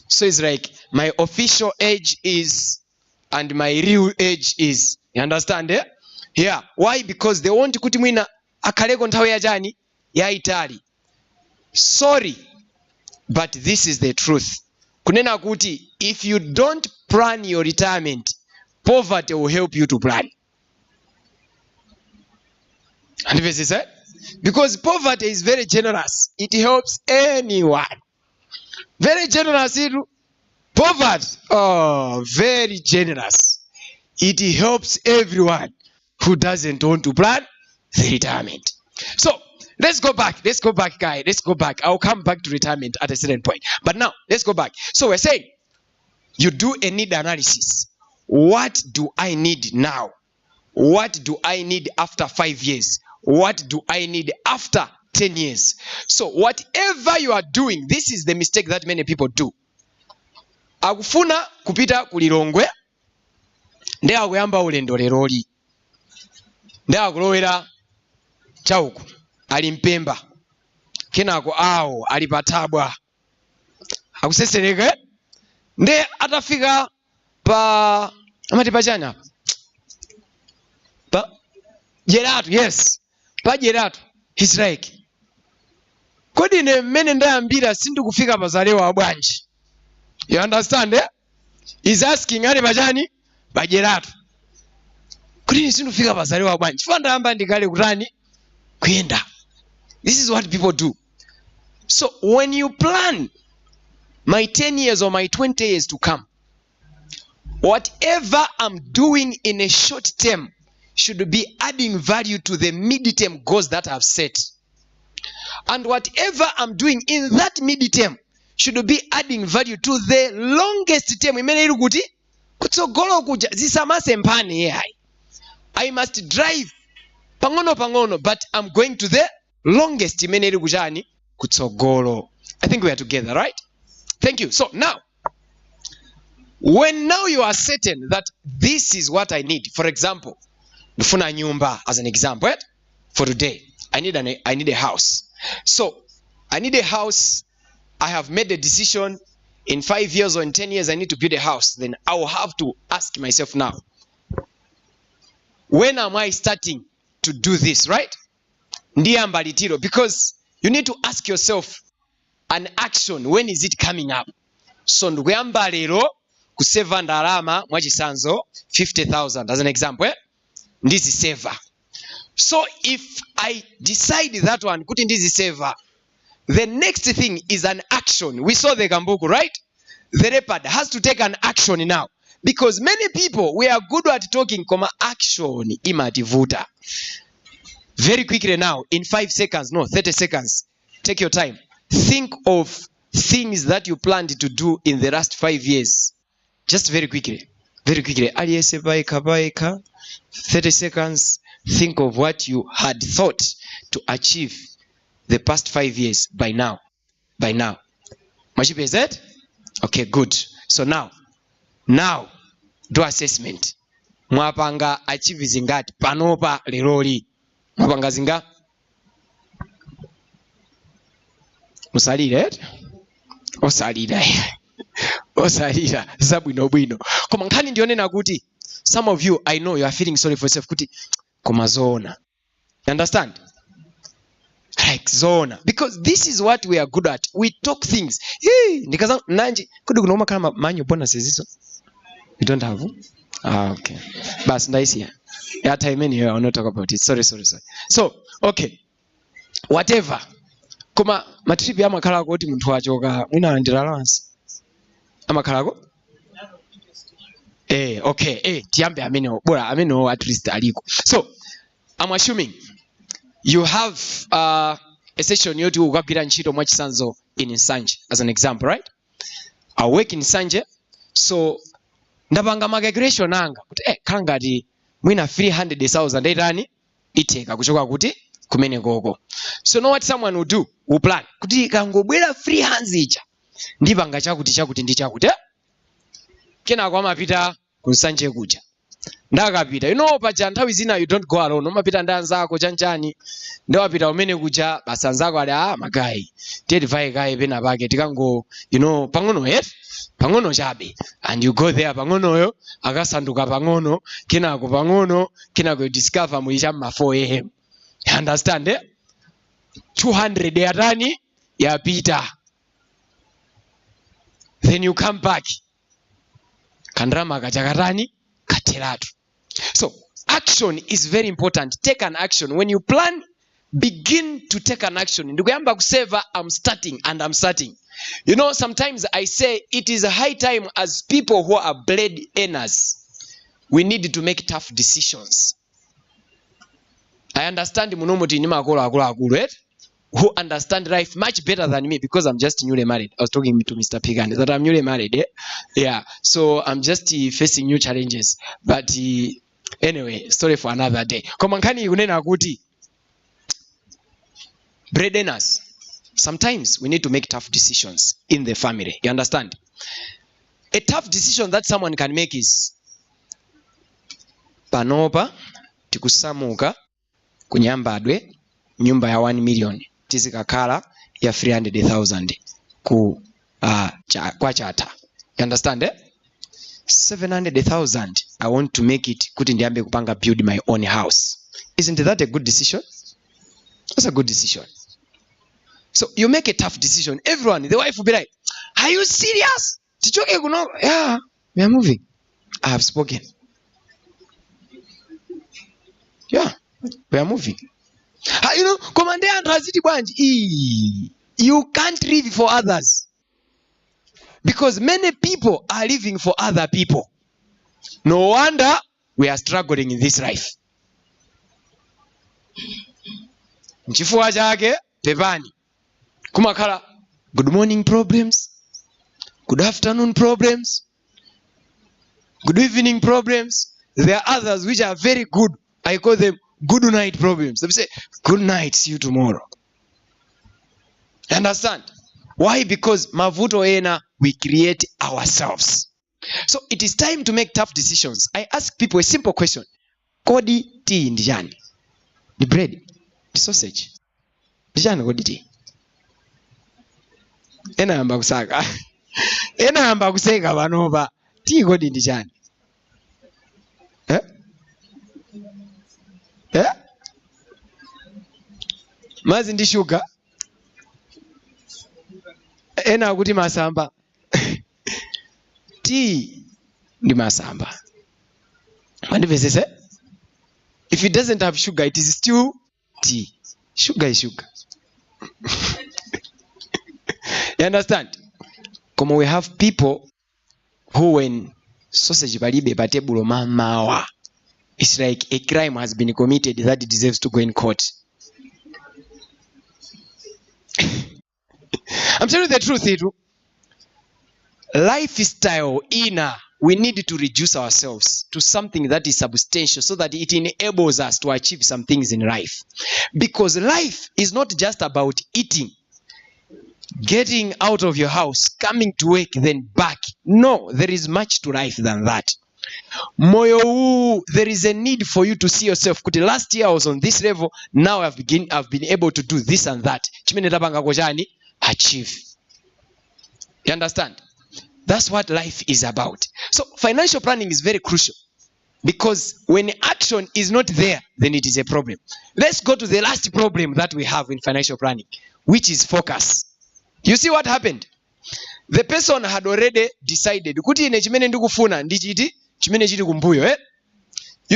So it's like my official age is and my real age is. You understand, eh? Yeah. Why? Because they want kuti mwina akaleko nthawi ya jani ya Itali. Sorry, but this is the truth. Kunena kuti if you don't plan your retirement, poverty will help you to plan. And this is it. Because poverty is very generous. It helps anyone. Very generous. Poverty, oh, very generous. It helps everyone. who doesn't want to plan the retirement. So let's go back, guys. Let's go back. I'll come back to retirement at a certain point. But now, let's go back. So we're saying, you do a need analysis. What do I need now? What do I need after 5 years? What do I need after 10 years? So whatever you are doing, this is the mistake that many people do. Akufuna kupita kulilongwe, nde akuyamba ulendo leroli. Nde akulowera chauku, ali Mpemba. Kenako awo ali Patabwa. Akusesereke, nde atafika pa amati pachani apa? Pa Jeratu, yes. Pa Jeratu, he's like, kodi ne mmene ndayambira sindikufika pazalewa abwanji. You understand, eh? He's asking ali pachani? Pa Jeratu. Kodi ne sindikufika pazalewa abwanji. Chifukwa ndayamba ndikale kutani? Kuyenda. This is what people do. So when you plan my 10 years or my 20 years to come, whatever I'm doing in a short term should be adding value to the mid-term goals that I've set. And whatever I'm doing in that mid-term should be adding value to the longest term. I must drive pangono, but I'm going to the longest. I think we are together, right? Thank you. So now, when now you are certain that this is what I need, for example, nifuna nyumba as an example, right? For today, I need a house. So I need a house. I have made a decision in 5 years or in 10 years I need to build a house. Then I will have to ask myself now, when am I starting to do this, right? Because you need to ask yourself an action, when is it coming up? So ndikuyamba lero kuseva ndalama mwachisanzo 50,000 as an example, eh? Ndizi saver. So if I decide that one, kuti ndizi saver, the next thing is an action. We saw the Gambuku, right? The leopard has to take an action now. Because many people, we are good at talking, action imativuta. Very quickly now, in 5 seconds, no, 30 seconds, take your time. Think of things that you planned to do in the last 5 years. Just very quickly. Very quickly. 30 seconds. Think of what you had thought to achieve the past 5 years by now. By now. Mashipe, is that? Okay, good. So now, do assessment. Mwapanga achieve zingati panopa leroli. Mwapanga zinga? Musalire? Osalira. Osalira. Zabwino bwino. Koma nkani ndione nakuti, some of you, I know you are feeling sorry for yourself. Kuti, koma zona. You understand? Like zona. Because this is what we are good at. We talk things. Hey, ndikaza nanji. Kudu kunoma kama manyo bonuses hizo. You don't have? Ah, okay. But nice here. Yeah, time in here. I'll not talk about it. Sorry. So, okay. Whatever. Koma matripi ama kalago oti muntu wachoka mwina andira allowance. Ama kalago? Okay. Tiambe ameno. Bora ameno at least aliko. So, I'm assuming you have a session yotu ukagwira ntchito mwachisanzo in Nsanje as an example, right? I work in Nsanje. So, ndapanga calculation anga kuti kangati mwina 300,000 etani iteka kuchoka kuti kumene koko. So know what someone will do? Will plan. Kuti kangobwera 300 ija ndipanga chakuti ndi chakuti. Kena kwa mapita kunsanje kuja. Ndakapita. You know paja nthawi zina you don't go alone. Umapita ndi anzako chanchani. Ndawapita umene kuja basa anzako ali magayi. Tiye kai pena pake tikango pang'ono pang'ono chabe. And you go there pang'onoyo akasanduka pang'ono kenako pang'ono kenako you discover muisha ma 4 am. You understand, eh? 200 yatani yapita. Then you come back. Kandrama kachakatani kateratu. So action is very important. Take an action. When you plan, begin to take an action. Ndikuyamba kuseva, I'm starting. You know, sometimes I say it is a high time as people who are blade earners. We need to make tough decisions. I understand munomoti ni makolo akulu right? Who understand life much better than me because I'm just newly married. I was talking to Mr. Pigan that I'm newly married. Yeah. So I'm just facing new challenges. But anyway, story for another day. Komankani unena kuti breadwinners. Sometimes we need to make tough decisions in the family. You understand? A tough decision that someone can make is panopa tikusamuka kunyambadwe nyumba ya 1 million tizikakhala ya 300,000 ku kwa chata. You understand? 700,000 I want to make it kuti ndiambe kupanga build my own house. Isn't that a good decision? That's a good decision. So you make a tough decision. Everyone, the wife will be like, are you serious? Yeah, we are moving. I have spoken. Yeah, we are moving. You know, Commander Antraziti Banji, you can't live for others. Because many people are living for other people. No wonder we are struggling in this life. Nchifua chake pepani. Kumakala, good morning problems, good afternoon problems, good evening problems. There are others which are very good. I call them good night problems. They say, good night, see you tomorrow. Understand? Why? Because mavuto ena we create ourselves. So it is time to make tough decisions. I ask people a simple question. Kodi tea ndijani? The bread, the sausage. Ndijani kodi tea? Ena amba kusaka. Ena amba kuseka vanova. Tea kodi ndijani? Mazi ndi sugar. Ena kuti masamba. Tea ndi masamba. Mandipezese? If it doesn't have sugar, it is still tea. Sugar is sugar. You understand? Como we have people who when sausage balibe batebulo mamawa, it's like a crime has been committed that it deserves to go in court. I'm telling you the truth, Edu. Lifestyle inner, we need to reduce ourselves to something that is substantial so that it enables us to achieve some things in life. Because life is not just about eating, getting out of your house, coming to work, then back. No, there is much to life than that. Moyo, there is a need for you to see yourself. Last year I was on this level, now I've been able to do this and that. Achieve. You understand? That's what life is about. So financial planning is very crucial. Because when action is not there, then it is a problem. Let's go to the last problem that we have in financial planning, which is focus. You see what happened? The person had already decided. You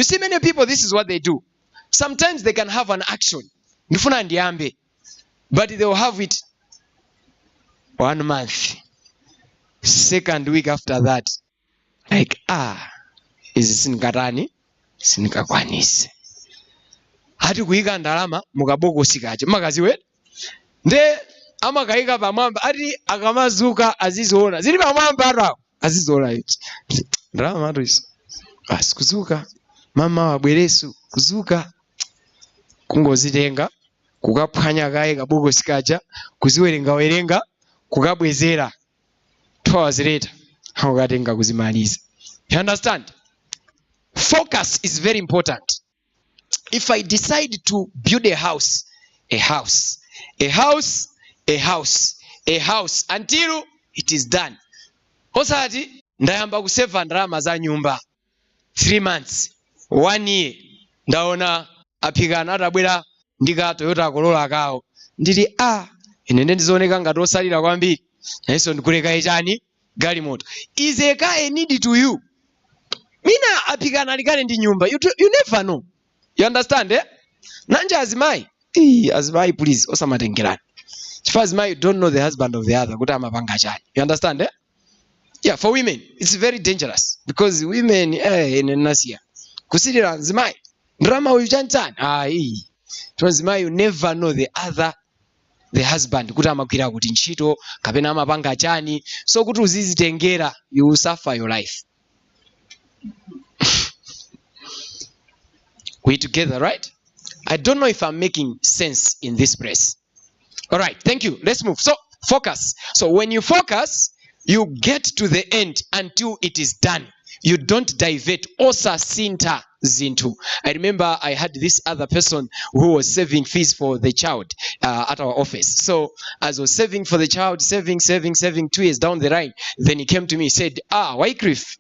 see many people, this is what they do. Sometimes they can have an action, but they will have it 1 month. Second week after that, like, is sinkarani? Sinkakwanisi. Hati kuiga ndalama, mukaboko sikache. Makaziwe? Nde, ama kaika pamamba, ati akamazuka azizoona. Zili pamamba hata, azizoona iti. Ndalama hatu isi. Kuzuka. Mama wabweresu, kuzuka. Kungozitenga, kukaphwanya kaye kaboko sikacha, kuziwerenga, kukabwezera. 2 hours later, ukatenga kuzimaliza. You understand? Focus is very important. If I decide to build a house until it is done. Osati ndayamba kuseva ndalama za nyumba 3 months, 1 year. Ndaona apigana atabwera ndika Toyota Corolla kawo. Ndili ine ndizoneka ngati osalira kwambiri. Naso ndikuleka echani gali moto. Is a car a need to you? Mina apigana alikale ndi nyumba. You never know. You understand, eh? Nanja azimai. Azimai please osamatengerani. If azimai you don't know the husband of the other, kuti amapanga chani. You understand, eh? Yeah, for women it's very dangerous because women in Nasia. Kusirira azimai. Drama uyu chanchani. tonzima you never know the husband kuti amagwira kuti ntchito kapena amapanga chani, so kuti uzizitengera you will suffer your life. We together, right? I don't know if I'm making sense in this place. All right, thank you. Let's move. So focus. So when you focus, you get to the end until it is done. You don't divert. Osa sinta zintu. I remember I had this other person who was saving fees for the child at our office. So as I was saving for the child, saving 2 years down the line, then he came to me, he said, Wycliffe,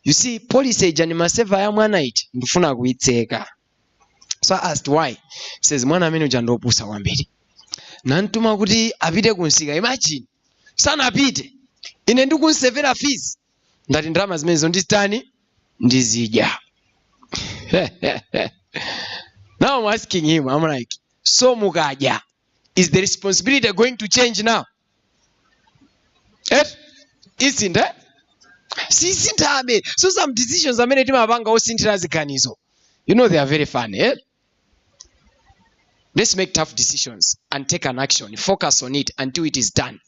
you see, policy jani maseva ya mwana iti ndifuna kuitseka. So I asked why. He says, mwana amene uja ndopusa kwambiri. Nantuma kuti apite kunsika. Imagine. Sana apite. Ine ndikunsevera fees. Ndati ndalama zimene ndizitani ndizidya. Now I'm asking him, I'm like, so mukaja, is the responsibility going to change now? Isn't it? So some decisions are made to you know, they are very fun. Let's make tough decisions and take an action. Focus on it until it is done.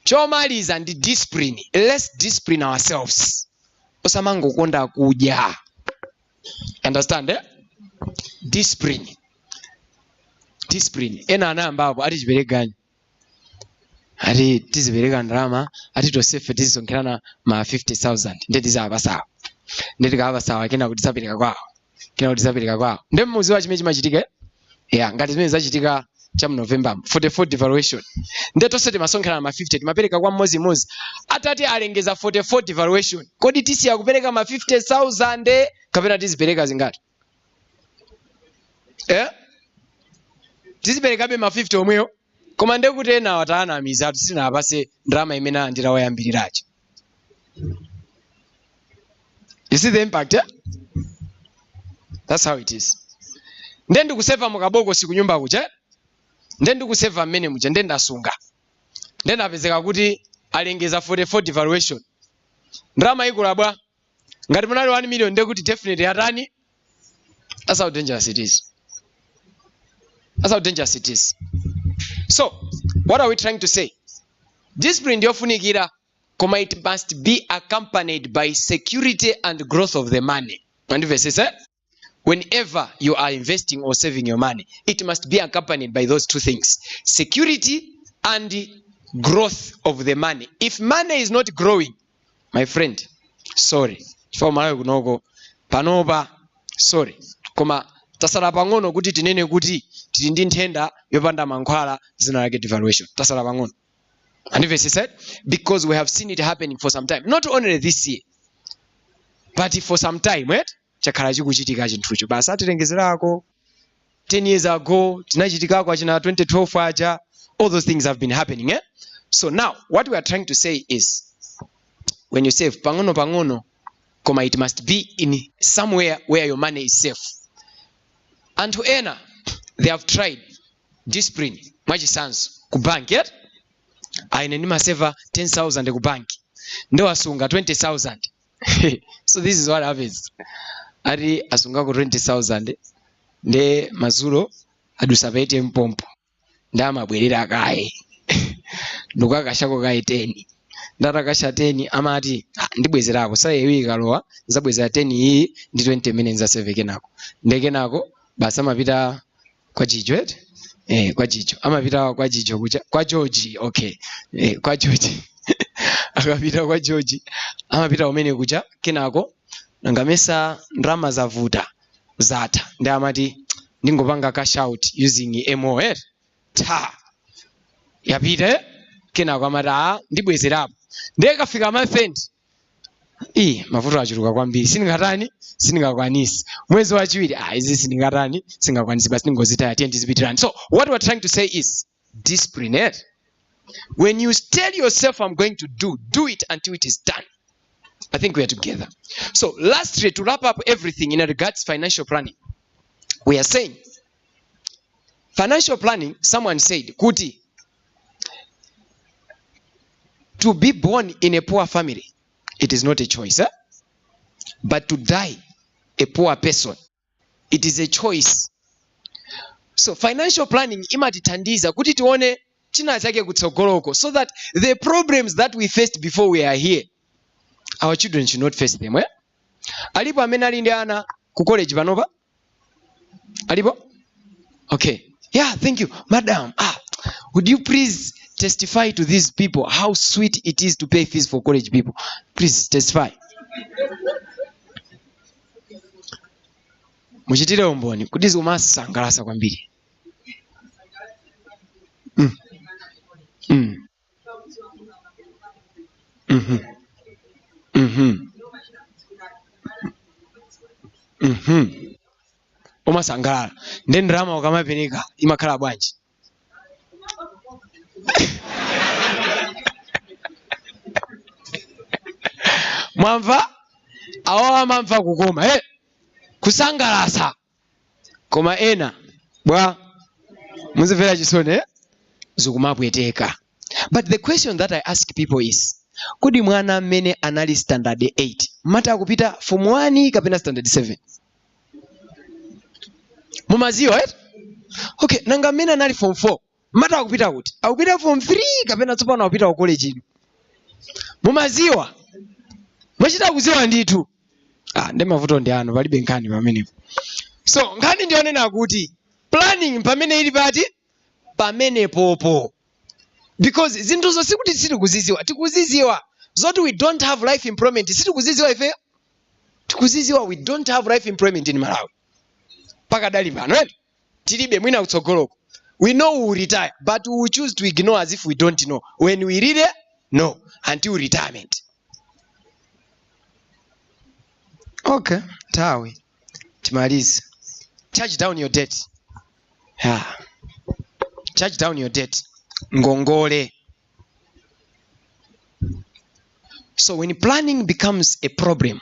Chomalis and discipline. Let's discipline ourselves. Osamango konda kuja. Understand? Discipline. Discipline. Ena anambabu ati chiberegani. Ati tiziberega ndrama. Ati tosefe tizisonkerana ma 50,000. Ndeti za abasawa. Ndeti ka abasawa kena kutizabirika kwao. Kena kutizabirika kwao. Ndemu muziwa chimechi machitike. Yeah, ngati zimene zachitika chamu November 44 devaluation. Ndeto sete masonkerana ma 50 timapereka kwa mozi atati alengeza 44 devaluation. Kodi tisi ya kupereka ma 50,000 kapena tizipereka zingati? Tizipereka be ma 50 omweyo. Koma ndekuti ena watana amizatu sina apase drama imena ndira wayambiriracho. You see the impact? That's how it is. Ndendi kuseva mukaboko siku nyumba kucha. Ndendi kuseva mmene mucha ndenda sunga. Ndenda apezeka kuti alengeza 44 devaluation. Drama ikulabwa. Ngati munali 1 million ndekuti definitely atani. That's how dangerous it is. That's how dangerous it is. So, what are we trying to say? Discipline yofunikira, koma it must be accompanied by security and growth of the money. And verse whenever you are investing or saving your money, it must be accompanied by those two things: security and growth of the money. If money is not growing, my friend, sorry. Panoba, sorry. Koma tasala pangono kuti tinene kuti tili ndi nthenda yopanda mankhwala zina lake devaluation. Tasala pangono. And verse said, because we have seen it happening for some time, not only this year, but for some time, right? Chakhala chikuchitika chinthucho. Basi atilengezerako 10 years ago, tinachitikako achina 2012 aja, all those things have been happening, eh? So now, what we are trying to say is, when you save pangono, koma it must be in somewhere where your money is safe. And to ena, they have tried discipline, machisanso, ku bank, yet? Aine nima seva 10,000 ku bank. Ndo asunga 20,000. So this is what happens. Ari asunga ku 20,000. Nde mazulo adusabete mpompo. Ndama bwerera kae. Nduka kashako kae 10. Ndata kasha 10 amati ndibwezerako sa yewi kalowa zabwezera 10 iyi ndi 20 minutes aseveke nako. Ndeke nako basa mapita kwa Jijo. Kwa Jijo. Amapita kwa Jijo kucha. Kwa George, okay. Kwa George. Akapita kwa George. Amapita umene kucha kenako ngamesa ndrama zavuta zata. Ndi amati ndingopanga cash out using MOL. Yapita kenako amata ndibwezerapo. Ndeka fika month mavuto achuluka kwambiri. Sindingakwanisi. Mwezi wachiwiri izi sindingatani, singakwanisi basi ngozita ya 10 zipitirani. So what we're trying to say is discipline. When you tell yourself I'm going to do it until it is done. I think we are together. So lastly, to wrap up everything in regards to financial planning, we are saying financial planning, someone said, Kuti, to be born in a poor family, it is not a choice. But to die a poor person, it is a choice. So financial planning imatithandiza kuti tione china chake kutsogoloko, so that the problems that we faced before we are here, our children should not face them. Alipo amene ali ndi ana ku college panopa? Alipo? Okay. Yeah, thank you. Madam, would you please testify to these people how sweet it is to pay fees for college people? Please testify. Muchitire umboni kuti zikumasangalatsa kwambiri. Umasangalala ndi ndalama ukamapereka imakhala bwanji? Mwamva? Awo amamva kukoma kusangalatsa, koma ena bwa muzimvera chisoni zikumapweteka. But the question that I ask people is, kodi mwana mmene anali standard 8 mata akupita form 1 kapena standard 7? Mumaziwa okay, nanga mmene anali form 4 mata akupita kuti? Akupita form 3 kapena tsopano akupita ku college ino? Mumaziwa? Mwachita kuziwa ndithu. Ndi mavuto ndi anu, palibe nkhani pamenepo. So nkhani ndionena kuti planning pamene ili pati pamene popo, because zinthuzo sikuti sitikuziziwa, tikuziziwa zoti we don't have life employment. Sitikuziziwa ife, tikuziziwa we don't have life employment in Malawi pakadali pano. Tilibe mwina utsogoloko. We know we will retire, but we will choose to ignore as if we don't know when we really know until retirement. Okay, tawe timalize. Charge down your debt. Charge down your debt. Ngongole. So when planning becomes a problem,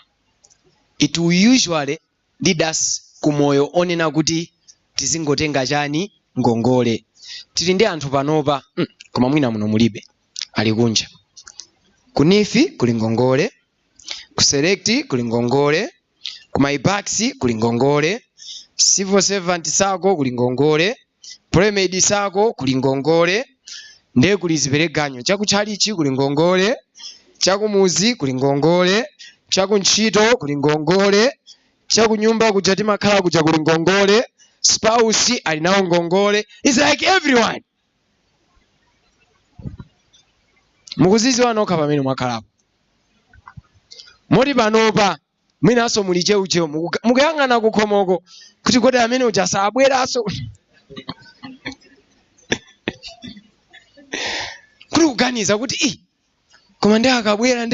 it will usually lead us kumoyo onena kuti tizingotenga chani ngongole. Tili ndi anthu panopa koma mwina muno mulibe ali kunja. Kunifi kuli ngongole, kuselect kuli ngongole, kumaibaksi kuli ngongole, civil servant sako kuli ngongole, premedi sako kuli ngongole, nde kuli zipereganyo chakuchalichi kuli ngongole, chakumuzi kuli ngongole, chakuntchito kuli ngongole, chakunyumba kuja timakhala kuja kuli ngongole, spouse ali nawo ngongole. It's like everyone. Mukuziziwa nokha pamene mwakhalapo. Moti panopa mwinaso muli cheucheu mukuyang'ana kukhomoko kuti kodi amene uja sabweraso. Kuli kuganiza kuti koma ndi akabwera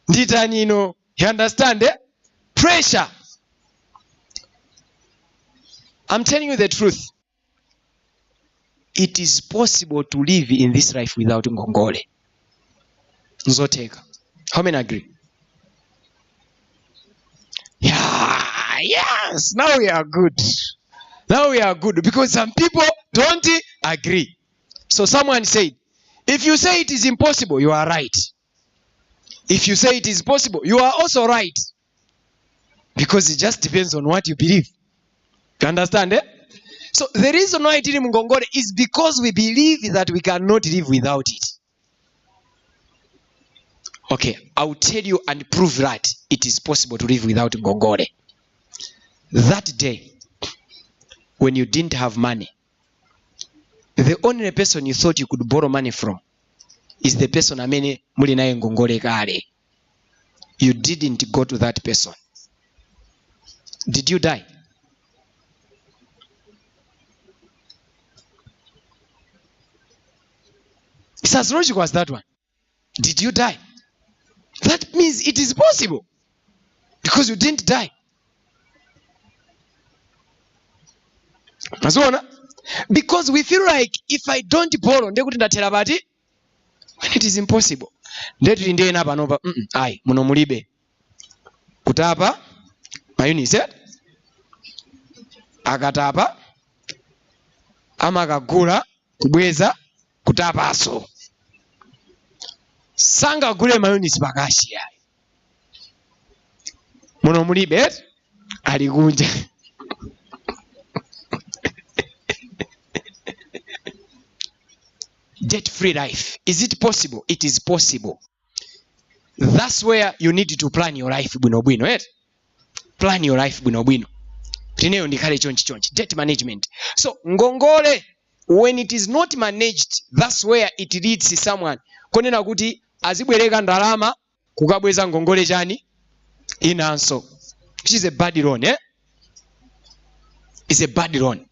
nditani ino. You understand? Pressure. I'm telling you the truth. It is possible to live in this life without ngongole. Nzoteka. How many agree? Yeah, yes. Now we are good. Now we are good because some people don't agree. So someone said, if you say it is impossible, you are right. If you say it is possible, you are also right. Because it just depends on what you believe. You understand? So the reason why tili mngongole is because we believe that we cannot live without it. Okay, I will tell you and prove that it is possible to live without ngongole. That day, when you didn't have money, the only person you thought you could borrow money from is the person amene muli naye ngongole kale. You didn't go to that person. Did you die? It's as logical as that one. Did you die? That means it is possible because you didn't die. Because we feel like if I don't borrow, when it is impossible. Ai, muno mulibe. Kutapa, mayuni said. Akatapa, amakagula, kubweza, kutapa aso. Sanga gule mayuni sipakashi ya. Muno mulibe, aligunja. debt-free life. Is it possible? It is possible. That's where you need to plan your life bwino bwino, right? Plan your life bwino bwino. Tineyo ndikale chonchi. Debt management. So ngongole, when it is not managed, that's where it leads someone konena kuti azibwereka ndalama kukabweza ngongole chani inanso, which is a bad loan, eh? It's a bad loan.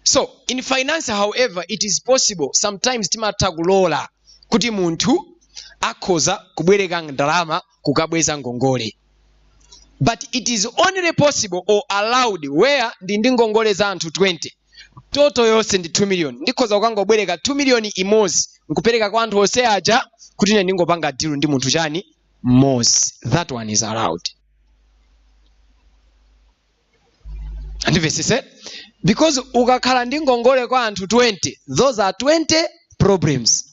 So in finance, however, it is possible sometimes timata kulola kuti muntu akhoza kubwereka ndalama kukabweza ngongole. But it is only possible or allowed where ndi ngongole za anthu 20. Total yose ndi 2 million. Ndikhoza kukangobwereka 2 million imozi nkupereka kwa anthu ose aja kuti ine ndingopanga deal ndi munthu chani mozi. That one is allowed. And verse said, because ukakhala ndi ngongole kwa anthu 20, those are 20 problems.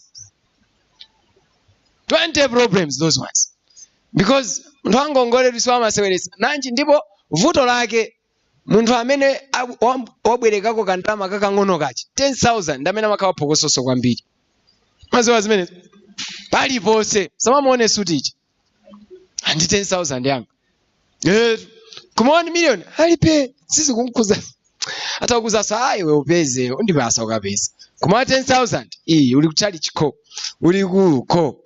20 problems, those ones. Because munthu angongole liswa maseweresa nanji ndipo vuto lake munthu amene wabwerekako kandalama kakang'ono kachi 10,000 ndamene amakhala phokososo kwambiri. Maziwa zimene paliponse samamuone suti ichi andi 10,000 yanga kuma 1 million alipe sisi kumkuza atakuza saa iwe upeze undipasa ukapeza kuma 10,000 iyi uli kuchali chiko uli kuko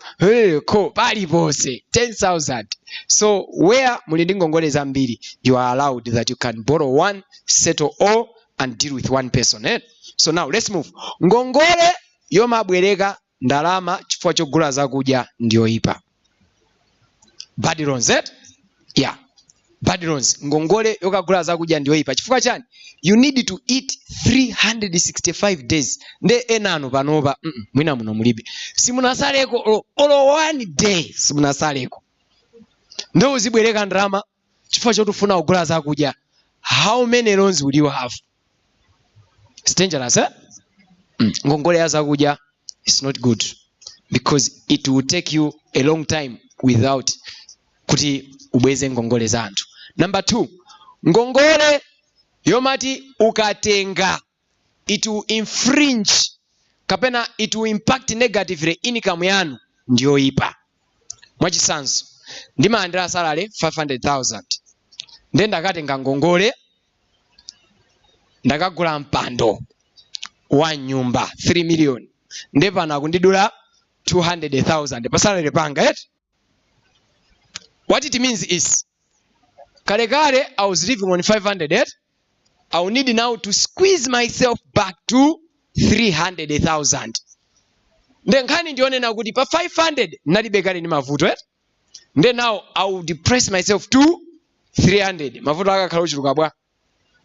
ko paliponse 10,000. So where muli ndi ngongole zambiri, you are allowed that you can borrow one, settle all and deal with one person, eh? So now let's move. Ngongole yomabwereka ndalama chifukwa chogula zakudya ndiyo ipa. Bad loans, eh? Yeah. Bad loans. Ngongole yokagula zakudya ndiyo ipa. Chifukwa chani? You need to eat 365 days. Nde enano panoba mwina muno mulibe. Simunasaleko olo 1 day simunasaleko. Ndo uzibwereka ndalama chifukwa chotufuna kugula zakudya. How many loans will you have? It's dangerous, eh? Ngongole ya zakudya is not good because it will take you a long time without kuti ubweze ngongole za anthu. Number 2, ngongole yomati ukatenga it will infringe kapena it will impact negatively income yanu ndiyo ipa. Mwachisanso ndimalandira salary 500,000 then ndakatenga ngongole ndakagula mpando wa nyumba 3 million ndepana kundidula 200,000 pa salary panga, right? What it means is kale I was living on 500, right? I will need now to squeeze myself back to 300,000. Then kani ndionena kuti pa 500 nalibekale ni mavuto, right? Then now I will depress myself to 300. Mavuto akakhala ochuluka bwa.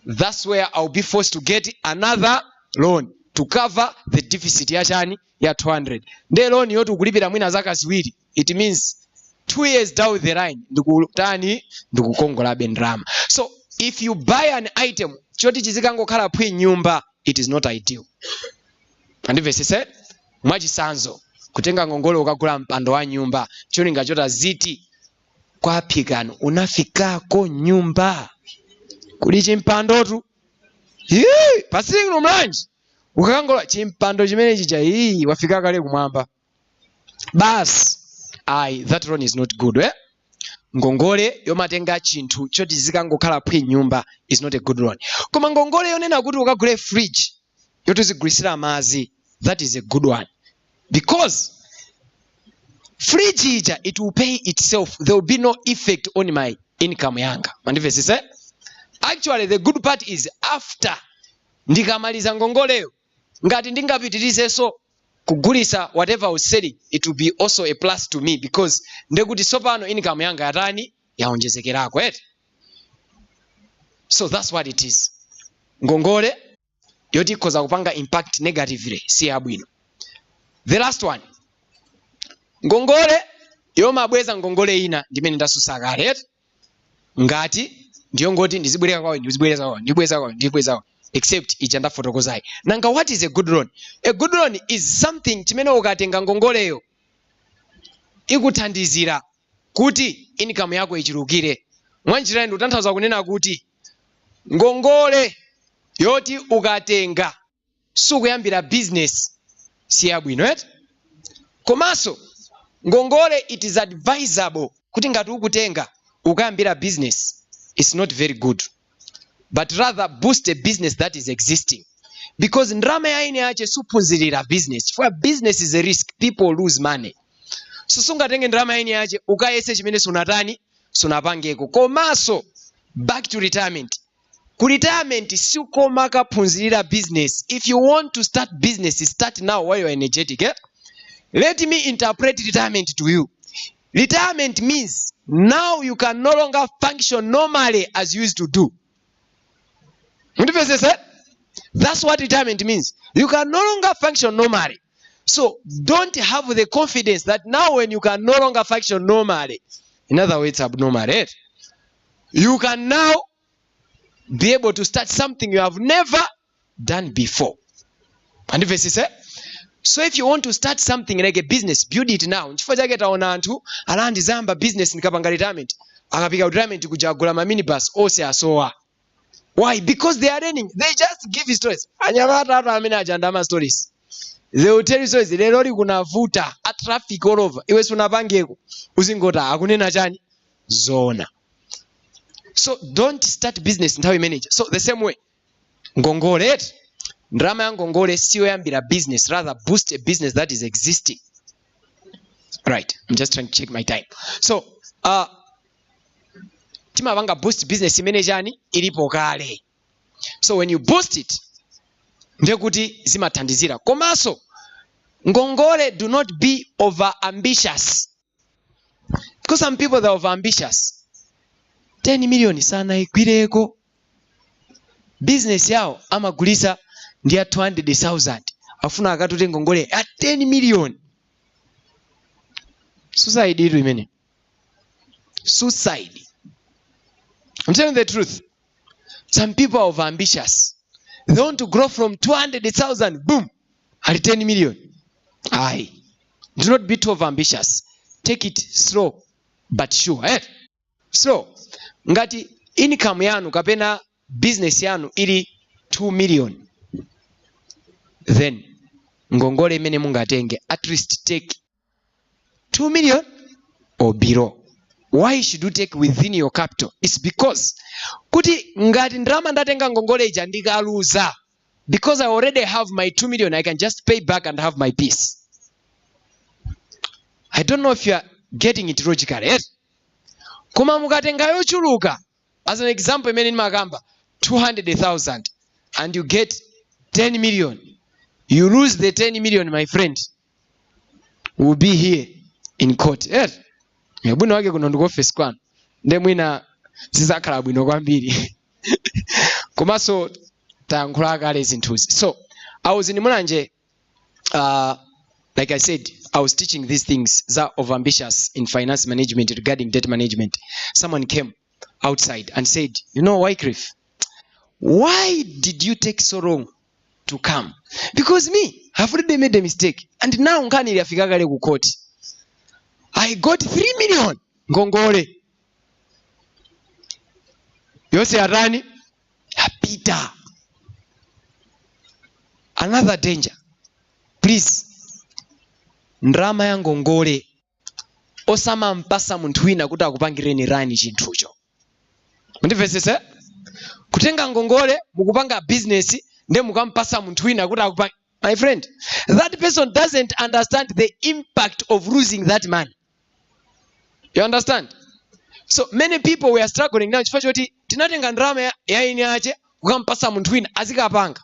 That's where I'll be forced to get another loan to cover the deficit ya chani ya 200. Nde loan yotu kulipira mwina zaka ziwiri. It means 2 years down the line ndikukongola bendrama. So if you buy an item choti chizikangokhala pwi nyumba, it is not ideal. And verse said, mwachisanzo kutenga ngongole ukagula mpando wa nyumba cholinga chota ziti kwa pigano unafikako nyumba kuli chimpandotu pasiri kuno mlanji ukakangola chimpando chimene chicha wafika kale kumwamba bas. That loan is not good, eh? Ngongole yomatenga chinthu choti zikangokhala pwi nyumba is not a good loan. Koma ngongole yonena kuti ukagule fridge yotuzigulisira mazi, that is a good one. Because fridge ija, it will pay itself. There will be no effect on my income yanga. Mandivesi say? Actually, the good part is after ndikamaliza ngongoleyo, ngati ndingapitirize so kugulisa whatever I was selling, it will be also a plus to me because ndekuti sopano income yanga yatani yaonjezekerako, right? So that's what it is. Ngongole yoti koza kupanga impact negatively si yabwino. The last one, ngongole yomabweza ngongole ina ndimene ndasusa kale, right? Ngati ndiyo ngoti ndizibwereka kwawo ndibweza kwawo except ichanda fotokozai. Nanga what is a good loan? A good loan is something chimene ukatenga ngongoleyo ikuthandizira kuti income yako ichulukire. Mwanjira ndi utanthauza kunena kuti ngongole yoti ukatenga sukuyambira business siyabwino right? Komaso ngongole it is advisable kuti ngati ukutenga ukayambira business is not very good, but rather boost a business that is existing, because ndrama yaine yache suphunzirira business. For business is a risk, people lose money. So sungatenge ndrama yaine yache ukayese chimene sunatani sunapangeko. Komaso back to retirement. Ku retirement sikoma kaphunzirira business. If you want to start business, start now while you are energetic. Let me interpret retirement to you. Retirement means now you can no longer function normally as you used to do. That's what retirement means. You can no longer function normally. So don't have the confidence that now when you can no longer function normally, in other words, abnormal, right? You can now be able to start something you have never done before. And if it's so if you want to start something like a business, build it now. Nchifukwa chake taona anthu alandi zamba business nikapanga retirement. Akapika retirement kujagula ma minibus ose asowa. Why? Because they are learning. They just give stories. Anyamata atu amene ajandama stories. They will tell you stories. Lero likunavuta a traffic all over. Iwe sunapangeko. Uzingota akunena chani? Zona. So don't start business nthawi manage. So the same way. Ngongole. Ndrama ya ngongole siyo yambira business, rather boost a business that is existing. Right. I'm just trying to check my time. So, timavanga boost business imene chani ilipo kale. So when you boost it, ndiye kuti zimathandizira. Komaso ngongole do not be over ambitious. Because some people they are over ambitious. 10 million sana ikwireko. Business yao amagulisa ndiya 200,000. Afuna akatute ngongole at 10 million. Suicide iru imene. Suicide. I'm telling you the truth. Some people are over ambitious. They want to grow from 200,000, boom, at 10 million. Aye. Do not be too over ambitious. Take it slow but sure. So, ngati income yanu kapena business yanu ili 2 million. Then, ngongole imene mungatenge, at least take 2 million or below. Why should you take within your capital? It's because kuti ngati ndrama ndatenga ngongole ija ndikaluza, because I already have my 2 million, I can just pay back and have my peace. I don't know if you are getting it logically. Yes? Koma mukatenga yochuluka, as an example, imene makamba 200,000 and you get 10 million. You lose the 10 million, my friend. We'll be here in court. Yes? Bwino wake kuno ndiko office kwanu. Nde mwina zizakhala bwino kwambiri. Komaso tayankhula kale zinthuzi. So, I was in Mulanje, like I said, I was teaching these things that of ambitious in finance management regarding debt management. Someone came outside and said, you know, Wycliffe, why did you take so long to come? Because me, I've already made a mistake. And now nkani iliyafika kale ku court. I got 3 million ngongole. Yose arani apita. Another danger. Please. Ndrama ya ngongole osama mpasa muntu wina kuti akupangireni rani chinthucho. Mundivesese? Kutenga ngongole mukupanga business nde mukampasa muntu wina kuti akupanga. My friend, that person doesn't understand the impact of losing that money. You understand? So many people were struggling now. Chifukwa choti tinatenga ndrama ya ini ache kukampasa muntu wina azikapanga.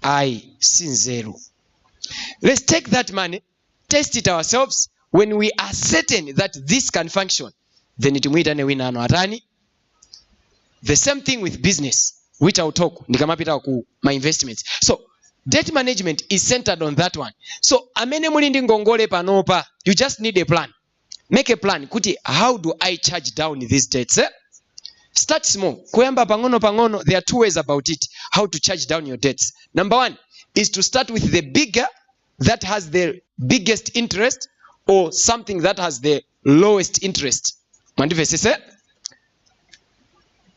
Ayi, sinzero. Let's take that money, test it ourselves. When we are certain that this can function, then it muitane wina ano atani. The same thing with business, which I'll talk nikamapita ku my investments. So debt management is centered on that one. So amene mulindi ngongole panopa, you just need a plan. Make a plan. Kuti, how do I charge down these debts? Start small. Kuyamba pangono pangono. There are two ways about it. How to charge down your debts. Number one is to start with the bigger that has the biggest interest, or something that has the lowest interest. Mandivesese?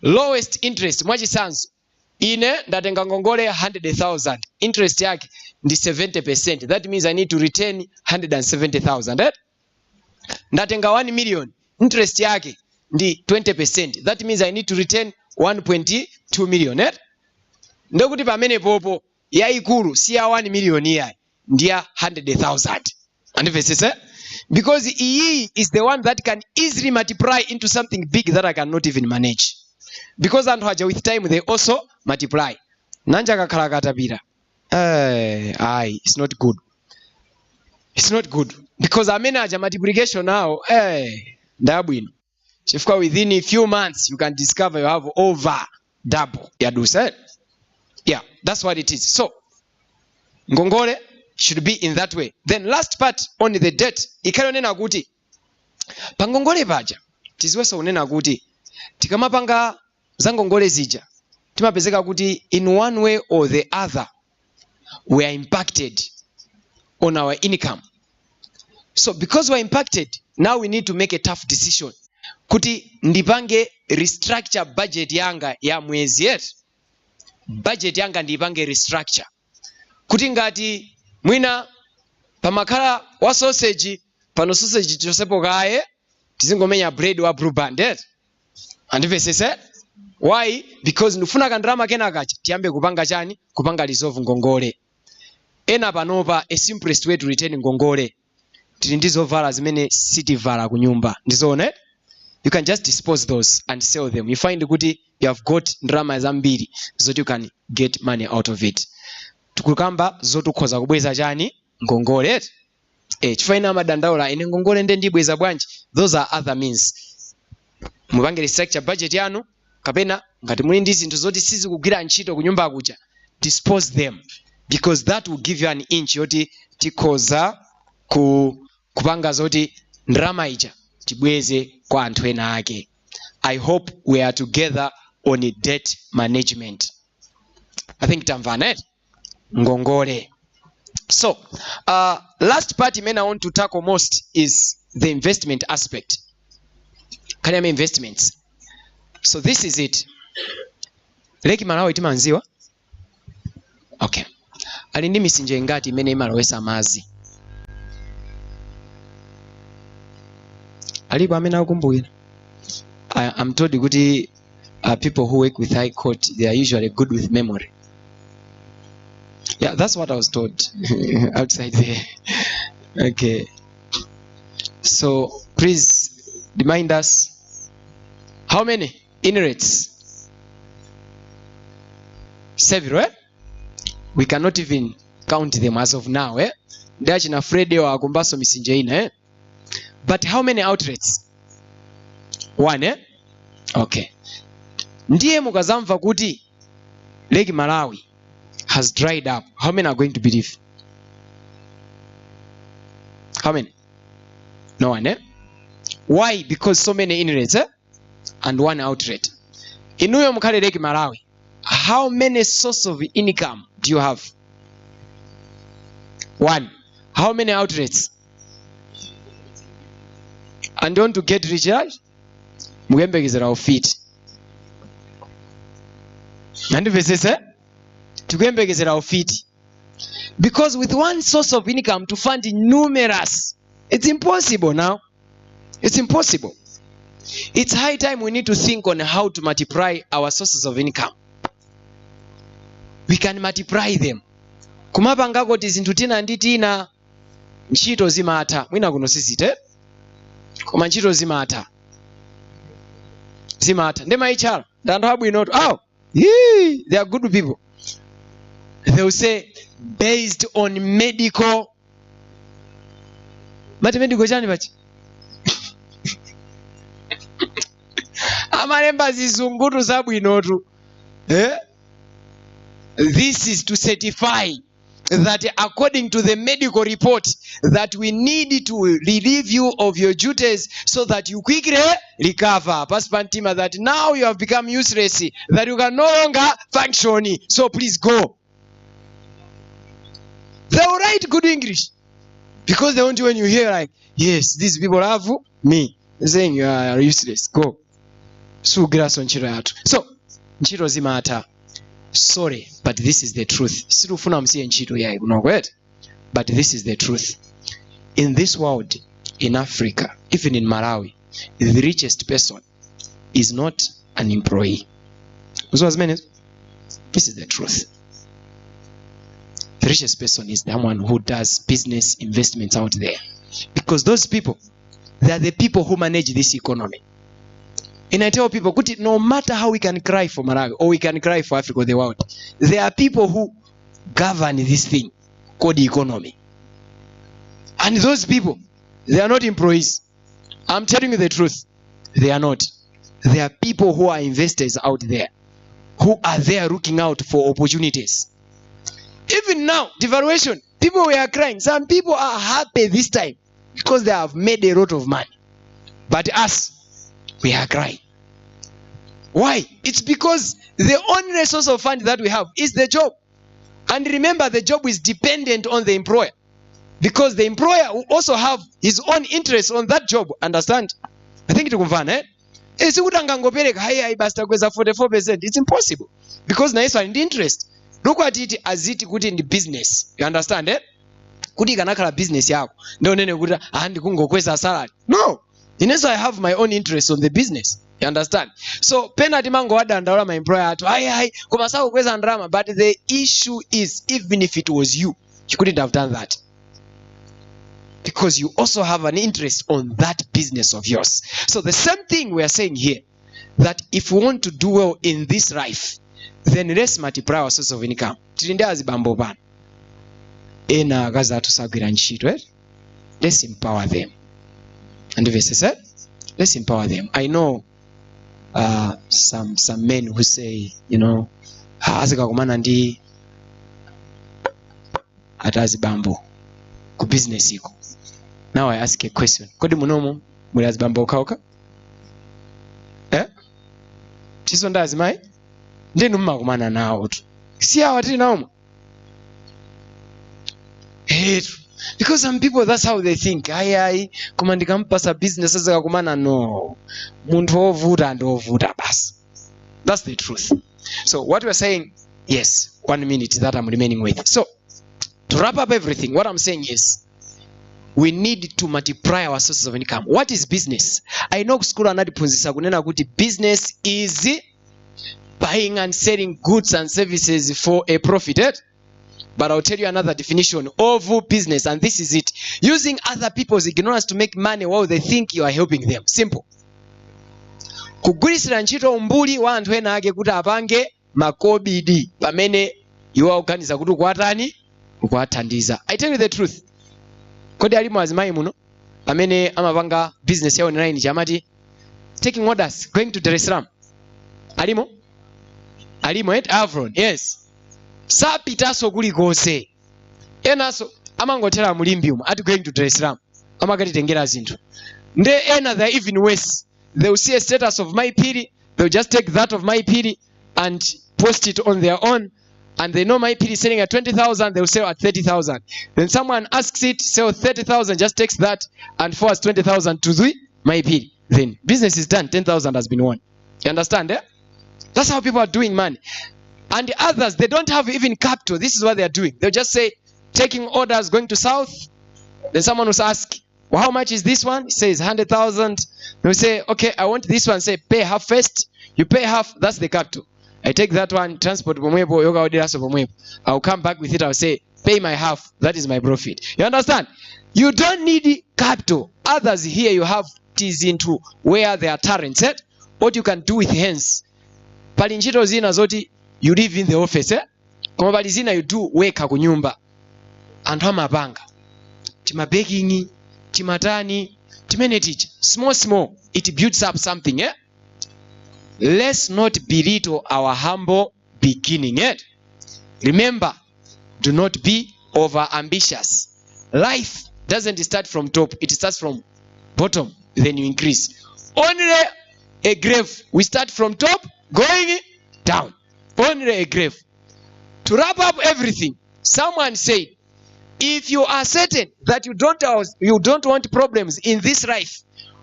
Lowest interest. Mwachisanzo. Ine ndatenga ngongole 100,000. Interest yake ndi 70%. That means I need to return 170,000. Right? Ndatenga 1 million, interest yake ndi 20%. That means I need to return 1.2 million. Right? Ndokuti pamene popo yaikulu si ya 1 million yayi ndi ya 100,000. Andipesese? Because E is the one that can easily multiply into something big that I cannot even manage. Because anthu aja with time they also multiply. Nanja kakhala katapira. It's not good. It's not good. Because amene aja multiplication now, ndabwino. Chifukwa within a few months you can discover you have over double. Yaduse? Yeah, that's what it is. So, ngongole should be in that way. Then last part on the debt. Ikalo nena kuti. Pangongole paja. Tiziweso unena kuti. Tikamapanga za ngongole zija. Timapezeka kuti in one way or the other we are impacted on our income. So because we are impacted, now we need to make a tough decision. Kuti ndipange restructure budget yanga ya mwezi yetu. Budget yanga ndipange restructure. Kuti ngati mwina pamakhala wa sausage, pano sausage chosepo kaye, tizingomenya bread wa blue band. Andipesese? Why? Because nufuna kandrama kena kacha, tiyambe kupanga chani? Kupanga resolve ngongole. Ena panopa, a simplest way to retain ngongole. Tili ndizo vala zimene city vala kunyumba. Ndizoone? You can just dispose those and sell them. You find kuti you have got ndrama zambiri, so you can get money out of it. Tukukamba zotu khoza kubweza chani? Ngongole. Chifaina madandaula ine ngongole nde ndibweza bwanji. Those are other means. Mupange restructure budget yanu, kapena ngati muli ndi zinthu zoti sizikugwira ntchito kunyumba kuja, dispose them, because that will give you an inch yoti tikhoza kupanga zoti ndrama ija tibweze kwa anthu ena ake. I hope we are together on a debt management. I think tamvana ngongole. So last part I want to tackle most is the investment aspect. Kanyama investments. So this is it. Leki Malawi timanziwa? Okay. Alindi misinje ngati imene imalowesa mazi. Alipo amene akumbukira. I'm told kuti people who work with high court, they are usually good with memory. Yeah, that's what I was told outside there. Okay. So please remind us, how many inrates? Several, eh? We cannot even count them as of now. Eh? Ndachina Freddy wa kumbaso misinje ina. Eh? But how many outlets? One, eh? Okay. Ndiye mukazamva kuti Lake Malawi has dried up. How many are going to believe? How many? No one, eh? Why? Because so many inlets, eh? And one outlet. Inuyo mukale Lake Malawi, how many sources of income do you have? One. How many outlets? And you want to get rich, right? Mugembe gizera feet. And if it's to get feet. Because with one source of income to fund numerous, it's impossible now. It's impossible. It's high time we need to think on how to multiply our sources of income. We can multiply them. Kumapa ngako tizintu tina ndi tina ntchito zimata. Mwina kuno sizite. Koma ntchito zimata. Zimata. Ndema HR. Ndandu habu inoto. Oh! Yeah, they are good people. They will say based on medical. Medical chani bachi. Amalemba zizungutu sabu inotu. This is to certify that according to the medical report that we need to relieve you of your duties so that you quickly recover. Paspantima, that now you have become useless, that you can no longer function. So please go. They will write good English because they want you when you hear like, yes, these people have me saying you are useless. Go. So nchiro zimata. Sorry, but this is the truth. Sirufuna msiye nchito yai, but this is the truth. In this world, in Africa, even in Malawi, the richest person is not an employee. This is the truth. The richest person is the one who does business investments out there. Because those people, they are the people who manage this economy. And I tell people, no matter how we can cry for Malawi or we can cry for Africa or the world, there are people who govern this thing called the economy. And those people, they are not employees. I'm telling you the truth. They are not. There are people who are investors out there, who are there looking out for opportunities. Even now, devaluation, people were crying. Some people are happy this time because they have made a lot of money. But us, we are crying. Why? It's because the only source of fund that we have is the job. And remember, the job is dependent on the employer. Because the employer will also have his own interest on that job. Understand? I think it will fun, eh? It's 44%. It's impossible. Because now it's an interest. Look at it as it good in the business. You understand, eh? Kuti kanakala business yako. Ndio nene kuta andi kungokweza salary. No. Instead I have my own interest on the business. You understand? So penalty mango wadandaula my employer to kumasako kweza ndrama, but the issue is, even if it was you couldn't have done that. Because you also have an interest on that business of yours. So the same thing we are saying here, that if we want to do well in this life, then let's multiply our source of income. Let's empower them. And the verse said, let's empower them. I know some men who say, you know, atazi bambo ku business iko. Now I ask a question. Kodi munomo mulazi bambo kauka? Chiso ndazi mai? Ndenu mmakumana nawo tu. Si awati nawo. Because some people, that's how they think. Kumandika mpasa business aza kumana, no. Muntu ovuta ndo ovuta bas. That's the truth. So what we're saying, yes, 1 minute that I'm remaining with. So to wrap up everything, what I'm saying is, we need to multiply our sources of income. What is business? I know school anadipunzisa kunena kuti business is buying and selling goods and services for a profit. But I'll tell you another definition of business, and this is it. Using other people's ignorance to make money while they think you are helping them. Simple. Kugulisira ntchito umbuli wa anthu ena ake kuti apange makobidi pamene iwo akuganiza kuti kuwatani kuwathandiza. I tell you the truth. Kodi alimo azimayi muno amene amapanga business ya online chamati taking orders going to Dar es Salaam. Alimo Avron, yes. Sapitaso kulikose. Enaso amangotera mulimbi umu ati going to Dar es Salaam. Amakatitengera zinthu. Nde ena they're even worse. They will see a status of my pity. They will just take that of my pity and post it on their own. And they know my pity is selling at 20,000, they will sell at 30,000. Then someone asks it, sell 30,000, just takes that and forwards 20,000 to the my pity. Then business is done, 10,000 has been won. You understand, eh? That's how people are doing money. And the others, they don't have even capital. This is what they are doing. They'll just say, taking orders, going to south. Then someone will ask, well, how much is this one? He says 100,000. They'll say, okay, I want this one. Say, pay half first. You pay half, that's the capital. I take that one, transport pomwepo, yoga odiraso pomwepo. I'll come back with it. I'll say, pay my half. That is my profit. You understand? You don't need capital. Others here, you have teas into where there are talents. What you can do with hands. Palinchito zina zoti, you live in the office. Kama bali zina you do weka kunyumba. And hamabanga. Tima baking, timatani, timene teach. Small. It builds up something. Let's not belittle our humble beginning. Remember, do not be over ambitious. Life doesn't start from top, it starts from bottom, then you increase. Only a grave, we start from top going down. Only a grave. To wrap up everything, someone said, if you are certain that you don't want problems in this life,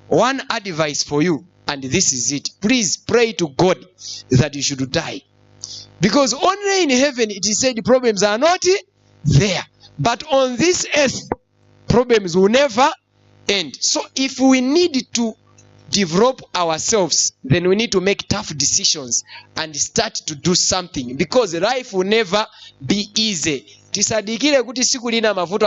one advice for you, and this is it. Please pray to God that you should die Because only in heaven it is said problems are not there. But on this earth, problems will never end. So if we need to develop ourselves, then we need to make tough decisions and start to do something, because life will never be easy. Tisadikire kuti siku lina mavuto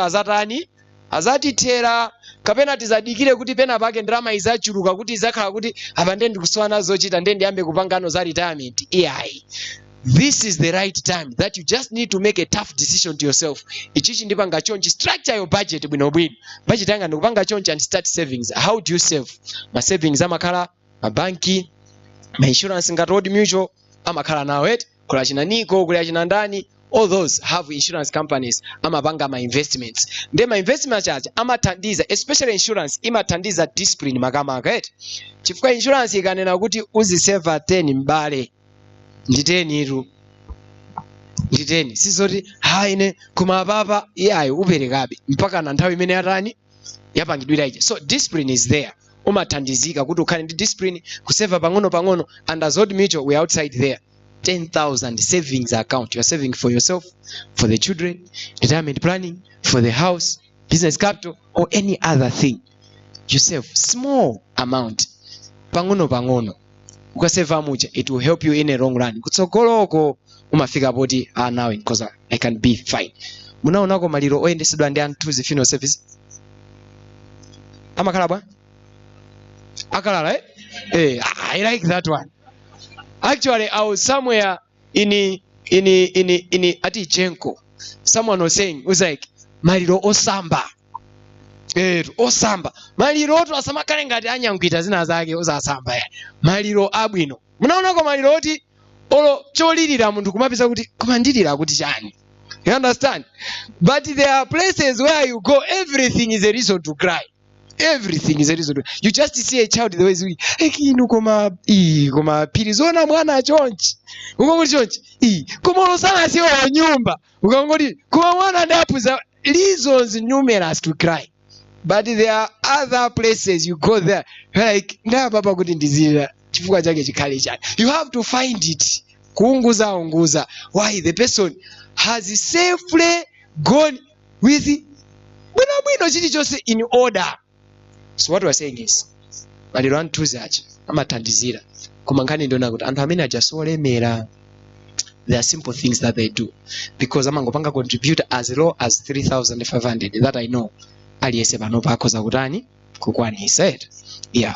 azatithera, kapena tisadikire kuti pena pake ndrama izachuluka kuti izakhala kuti apa ndiye ndikusowana zochita ndiye ndiyambe kupangano za retirement. This is the right time that you just need to make a tough decision to yourself. Ichichi ndipanga chonchi, structure your budget bwino bwino. Budget yanga ndikupanga chonchi and start savings. How do you save? Ma savings amakhala mabanki, ma insurance ngati road mutual amakhala nawo kula chinaniko kula chinandani. All those have insurance companies amapanga ma investments. Nde ma investments acha amathandiza, especially insurance imathandiza discipline makamaka chifukwa insurance ikanena kuti uziseva 10 mbale nditeni iru nditeni sizoti haine kuma papa iyayo uperekabe mpaka na nthawi imene atani yapangidwira ije. So discipline is there. Umathandizika kuti ukhale ndi discipline kuseva pang'ono pang'ono. Under Zod Mutual we outside there 10,000 savings account. You are saving for yourself, for the children, retirement planning, for the house, business capital, or any other thing. You save small amount pang'ono pang'ono. Ukaseva mucha, it will help you in a long run. Kutsogoloko umafika poti now because I can be fine. Munaonako maliro oyendesedwa ndi anthu funeral service amakhala bwa akalala I like that one. Actually, I was somewhere in ati Chenko. Someone was saying, was like maliro osamba. Osamba maliro otu asamakale ngati anyankwita zina zake osasamba maliro abwino. Munaonako maliro oti olo cholirira munthu kumapeza kuti kumandilira kuti chani. You understand? But there are places where you go, everything is a reason to cry. Everything is a reason to cry. You just see a child the way is ekinu koma pirizona mwana chonchi ukongoti chonchi koma olosana siwo wa nyumba ukongoti koma mwana ndapuza. Reasons numerous to cry. But there are other places you go there like ndapapa kuti ndizira chifukwa chake chikhale chani. You have to find it. Kuunguza why the person has safely gone with bwino chilichonse in order. So what we are saying is maliro anthuzi acha amathandizira koma nkhani ndiona kuti anthu amene ajasolemera. There are simple things that they do because amangopanga contribute as low as 3,500 that I know. Aliyese panopa akhoza kutani kukwanisa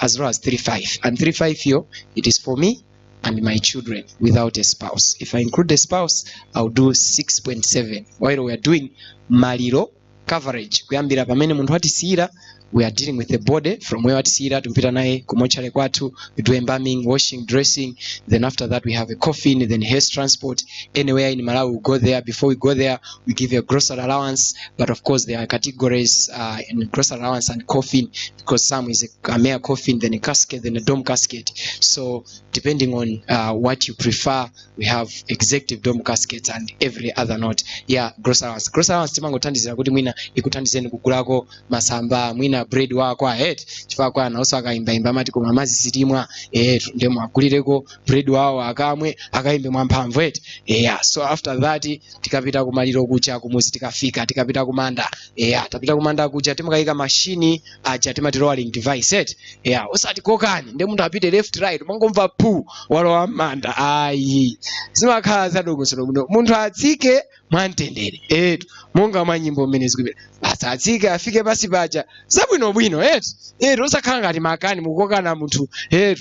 as low as 3,500 and 3,500 here it is for me and my children without a spouse. If I include the spouse I'll do 6.7 while we are doing maliro coverage kuyambira pamene munthu atisira. We are dealing with the body from where watisira tumpita naye kumochale kwatu. We do embalming, washing, dressing. Then after that we have a coffin, then hair transport. Anywhere in Malawi we go there. Before we go there we give a grocery allowance. But of course there are categories in grocery allowance and coffin, because some is a mere coffin, then a casket, then a dome casket. So depending on what you prefer, we have executive dome caskets and every other note. Grocery allowance. Grocery allowance timango thandizira kuti mwina ikuthandizeni kugulako masamba, mwina bread wako chifukwa kwa naoso akaimba mati koma mazi sitimwa ndemo agulireko bread wawo akamwe akaimbe mwamphamvu so after that tikapita kumaliro kucha kumuzi tikafika tikapita kumanda tapita kumanda kucha timakayika machine acha timati rolling device osati kokani nde munthu apite left right mangomva pu walowa manda zimakhala zadogosodo muno munthu atsike mwamtendere monga mwa nyimbo mmene zikupita basi atsike afike pasi paja zabwinobwino osakhala ngati makani mukokana munthu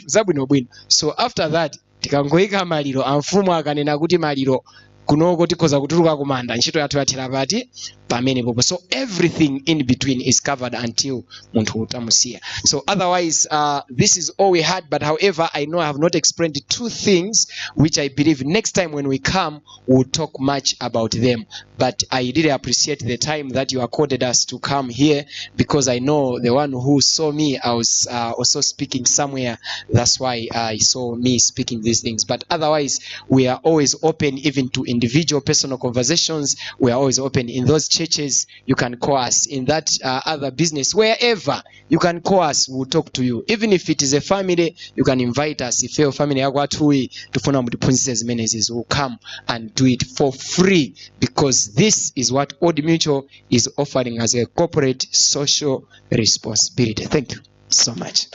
zabwinobwino. So after that tikangoyika maliro amfumu akanena kuti maliro kunoko tikhoza kutuluka kumanda ntchito yathu yathera pati pamene popo. So everything in between is covered until munthu utamusiya. So otherwise this is all we had, but however I know I have not explained 2 things which I believe next time when we come we'll talk much about them. But I really appreciate the time that you accorded us to come here, because I know the one who saw me, I was also speaking somewhere. That's why I saw me speaking these things. But otherwise we are always open even to individual personal conversations. We are always open in those churches, you can call us. In that other business, wherever, you can call us, we'll talk to you. Even if it is a family, you can invite us. If your family to phone the princess menaces, will come and do it for free, because this is what Old Mutual is offering as a corporate social responsibility. Thank you so much.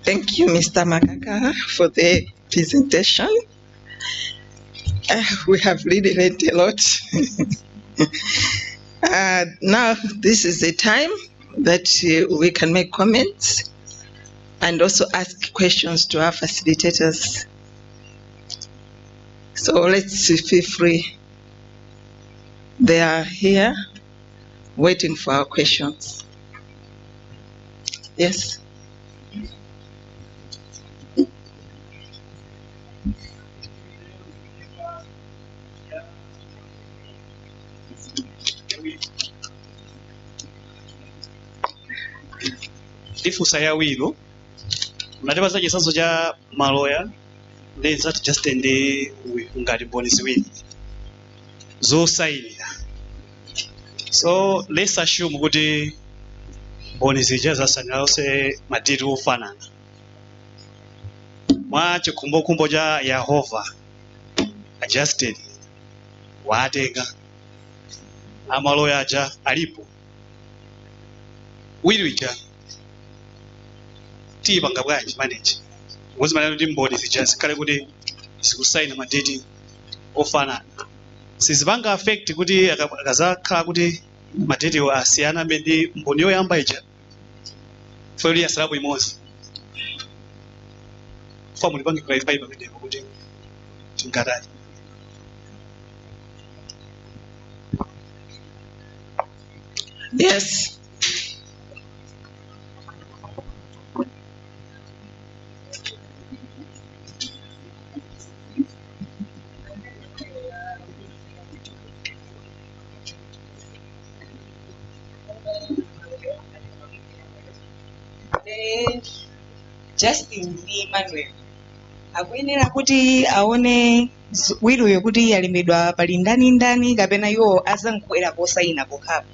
Thank you, Mr. Makaka, for the presentation. We have really learned a lot. Now, this is the time that we can make comments and also ask questions to our facilitators. So let's feel free. They are here waiting for our questions. Yes. Ifusa ya wiro mnatipaza chisanzo cha maloya ndezati just ende ngati mboni ziwiri zosayinira. So let's assume kuti mboni zija zasayinira onse madeti ofanana mwa chikhumbokhumbo cha Yehova adjusted watenga amaloya aja alipo wirija tipanga bwanji manage ngozi maneno ndi mboni zija zikhale kuti zikusayina madeti ofanana sizipanga affect kuti akazakhala kuti madeti asiyana ndi mboni yoyamba ija foli ya salabu imodzi fomu lipange clarify pamenepo kuti tingatani. Yes. Justin Emmanuel akuyenera kuti aone wiruyo kuti yalembedwa pali ndani kapena iwo azankukwera posayina pokhapo,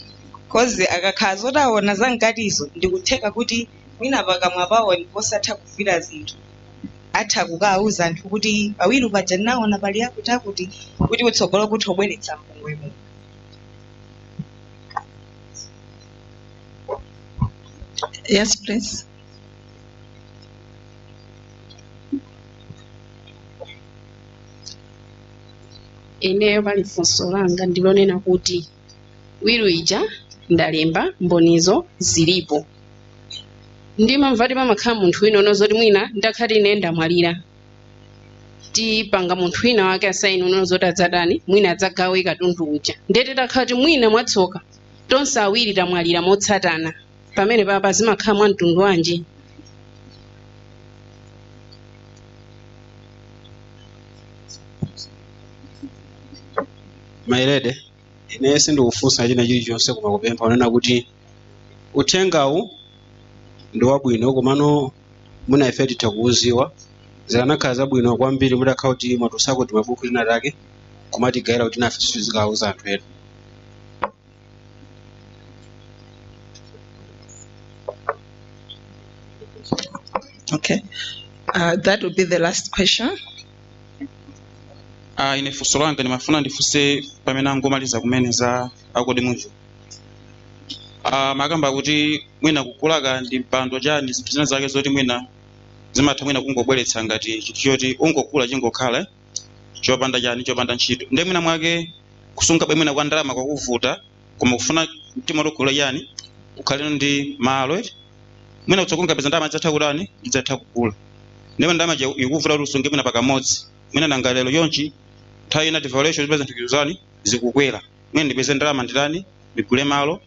cause akakhala zotaona zamkatizo ndikutheka kuti mwina pakamwa pawo posatha kugwira zinthu atha kukawuza anthu kuti pawiru paja naona pali akuti kuti utsogolo kuti obweretsa mpungwemo. Yes, please. Ineyo pali funso langa ndilonena kuti wiru ija ndalemba mbonizo zilipo ndimamva pamakhala munthu wina unozoti mwina ndakhati ine ndamwalira tipanga munthu wina wake asayini unozoti adzadani mwina adzagawe katundu uja ndete takhati mwina mwatsoka tonse awiri tamwalira motsatana pamene papa zimakhala mwa mtundu wanji. Mailede ine sindikufunsa china chilichonse koma kupempha unena kuti uthengawu ndi wabwino komano muna ife titha kuuziwa zikanakhala zabwino kwambiri mutakhala kuti mwatusako kuti mabuku lina lake kumatigayira kuti nafe sizikawuza anthu ena. Okay. That would be the last question. Ine funso langa ndimafuna ndifunse pamene angomaliza kumene za akodi munthu. Makamba kuti mwina kukulaka ndi mpando chani zinthu zina zake zoti mwina zimatha mwina kungobweretsa ngati chinthu choti ungokula chingokhala chopanda chani chopanda ntchito. Ndi mwina mwake kusunga bwe mwina kwa ndalama kwakuvuta koma kufuna mtima lokula yani ukhaleno ndi malo mwina kutsokonga peza ndalama zatha kulani idzatha kukula. Ndipo ndalama ikuvuta kuti usunge mwina pakamodzi mwina nanga lero yonchi nthawi ina devaluation zipeza nthikizani zikukwera mwina ndipeze ndalama ndilani ndigule malo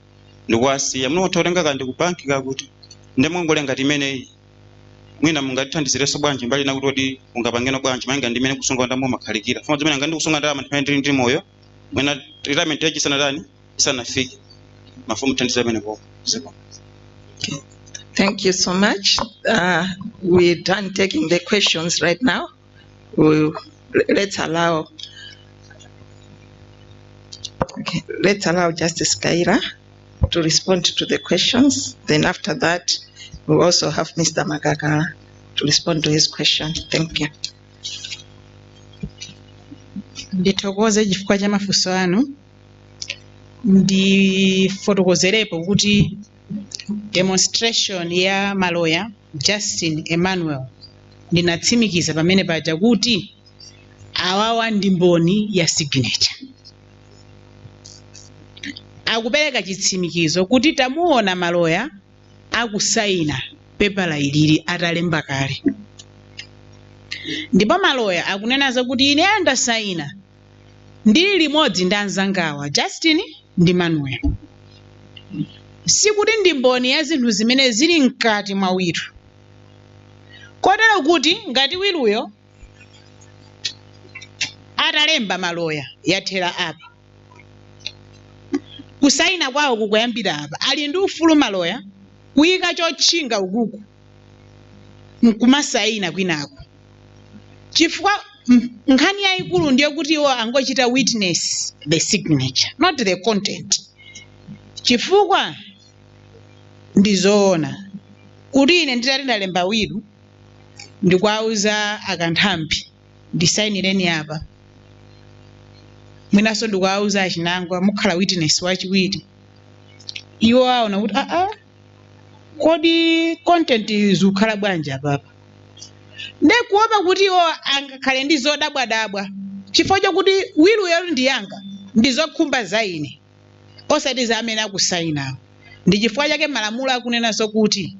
ndikuwasiya mwina utha kutenga kandi ku banki kakuti ndemwe ngolenga timene iyi mwina mungatithandizireso bwanji mbali na kuti ungapangeno bwanji mainga ndimene kusunga ndamo makhalikira funa zimene ngandi kusunga ndama ndimene ndi moyo mwina retirement yake isanafike mafumu thandiza bene boko ziko. Thank you so much. We're done taking the questions right now. Let's allow Justice Kaira to respond to the questions. Then after that, we'll also have Mr. Magagala to respond to his question. Thank you. Nditokoze chifukwa cha mafunso anu. Ndifotokozerepo kuti demonstration ya maloya Justin Emmanuel ndinatsimikiza pamene paja kuti awawa ndi mboni ya signature. Akupereka chitsimikizo kuti tamuona maloya akusaina pepala ilili atalemba kale. Ndipo maloya akunenazo kuti ine andasaina ndili limodzi ndi anzangawa Justin ndi Manuel. Sikuti ndi mboni ya zinthu zimene zili mkati mwa wiru. Kotero kuti ngati wiruyo atalemba maloya yathera apa. Kusaina kwawo kukuyambira apa. Ali ndi ufulu maloya kuyika chotchinga ukuku nkumasaina kwinako. Chifukwa nkhani yayikulu ndiyo kuti iwo angochita witness the signature, not the content. Chifukwa ndizoona kuti ine nditati ndalemba wiru ndikwauza akanthambi ndisainireni apa. Mwinaso ndikwauza achinangwa mukhala witness wachiwiri. Iwo aona kuti kodi content zikukhala bwanji apapa. Ndekuopa kuti iwo angakhale ndi zodabwadabwa chifukwa chokuti wiruyo ndi yanga ndizokhumba za ine osati za amene akusaina. Ndi chifukwa chake malamulo akunenanso kuti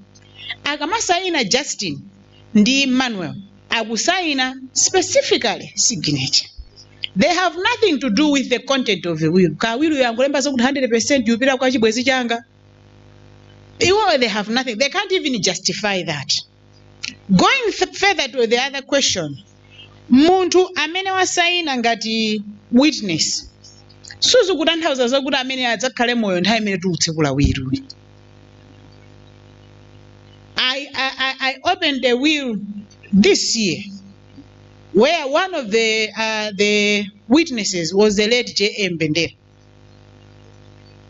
akamasaina Justin ndi Manuel akusaina specifically signature. They have nothing to do with the content of the will. Ka will yangolemba so kuti 100% yupita kwa chibwezi changa. They have nothing. They can't even justify that. Going further to the other question, muntu amene wasaina ngati witness suzu kutanthauza zokuti amene adzakhale moyo nthawi imene tikutsekula wiru. I opened the will this year where one of the witnesses was the late J.M. Bendera.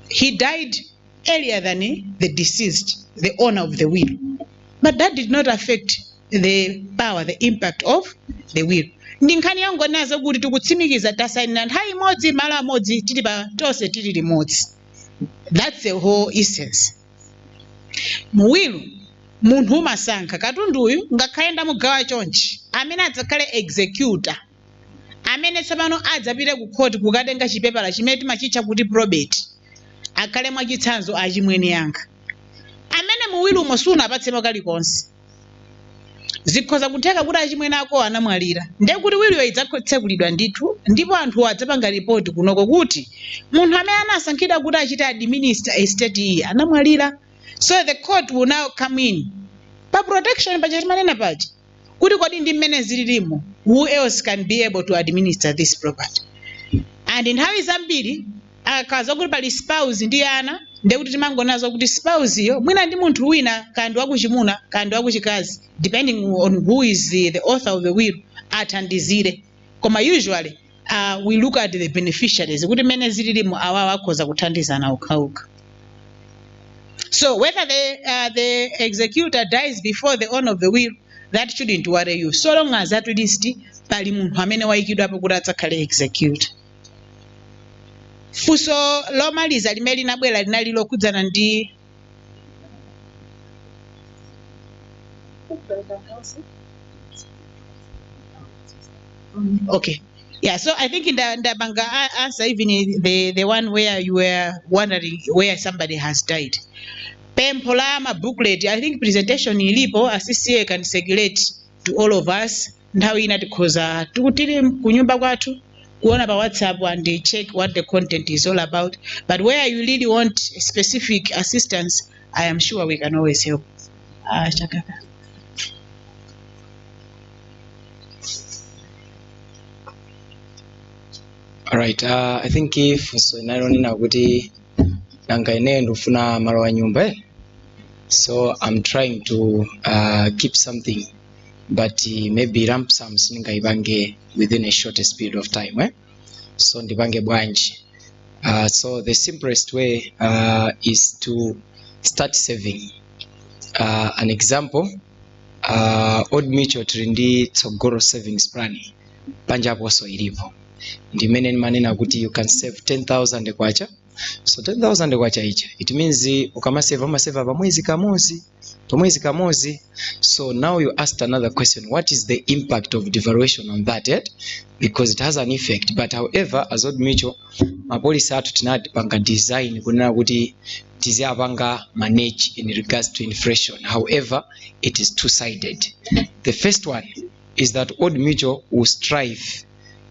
He died earlier than the deceased, the owner of the will. But that did not affect the power, the impact of the will. Ndinkani yangu nazo kuti tikutsimikiza tasaina nthawi imodzi malo amodzi tili pa tonse tili limodzi. That's the whole essence. Muwilu munthu umasankha katundu uyu ngakhale ndamugawa chonchi amene adzakhale executor amene tsopano adzapite ku court kukatenga chipepala chimene timachitcha kuti probate akhale mwachitsanzo achimwene yanga amene muwilu umo sunapatsemo kalikonse. Zikhoza kutheka kuti achimwene ako anamwalira ndiye kuti wiluyo idzatsekulidwa ndithu ndipo anthu adzapanga ripoti kunoko kuti munthu amene anasankhidwa kuti achite administer estate iyi anamwalira. So the court will now come in pa protection pa chatimanena pachi kuti kodi ndi mmene zililimo who else can be able to administer this property. And nthawi zambiri akaza kuti pali spouse ndi ana ndiye kuti timangonazo kuti spouse iyo mwina ndi munthu wina kandi wakuchimuna kandi wakuchikazi depending on who is the author of the will athandizire. Koma usually we look at the beneficiaries kuti mmene zililimo awawa akhoza kuthandizana okhaokha. So whether the executor dies before the owner of the will, that shouldn't worry you. So long as at least pali munthu amene wayikidwapo kuti adzakhale execute. Funso lomaliza limene linabwera linali lokhudzana ndi okay. Yeah, so I think in the banga answer, even the one where you were wondering where somebody has died. Pempolama booklet, I think presentation ilipo, CCA can circulate to all of us. Nthawi ina tikhoza tikutiri kunyumba kwathu kuona pa WhatsApp and they check what the content is all about. But where you really want specific assistance, I am sure we can always help. Chakaka. Right. I think if so naronena kuti nanga ineyo ndofuna malo wa nyumba. So I'm trying to keep something, but maybe ramp some sininga ibange within a shortest period of time. So ndibange bwanji. So the simplest way is to start saving. An example, Old Mutual Trindi Tsogoro savings plan. Panja also ilipo. Ndimene manena kuti you can save 10,000 kwacha. So 10,000 kwacha icha. It means ukama save pamwezi kamozi. So now you asked another question. What is the impact of devaluation on that? Because it has an effect. But however, as Old Mutual, my policy atu tinati panga design kunena kuti tizia panga manage in regards to inflation. However, it is two-sided. The first one is that Old Mutual will strive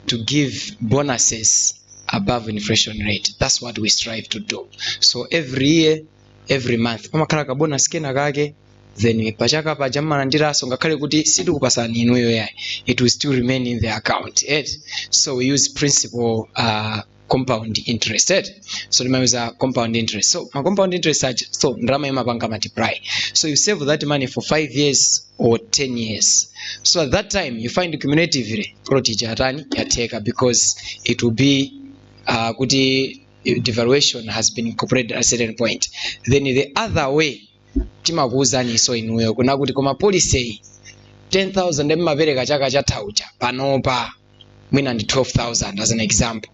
to give bonuses above inflation rate. That's what we strive to do. So every year, every month, pamakhala ka bonus kena kake, then pachaka pajama nandira songa kale kuti sidu kupasa ninuyo ya, it will still remain in the account. So we use principal compound interest. So remember compound interest. So my compound interest so ndrama yema banka multiply. So you save that money for 5 years or 10 years. So at that time you find cumulatively yateka because it will be kuti devaluation has been incorporated at a certain point. Then the other way timakuuza ni so inuyo kuna kuti koma policy 10,000 emapereka chaka chataucha panopa mwina ndi 12,000 as an example.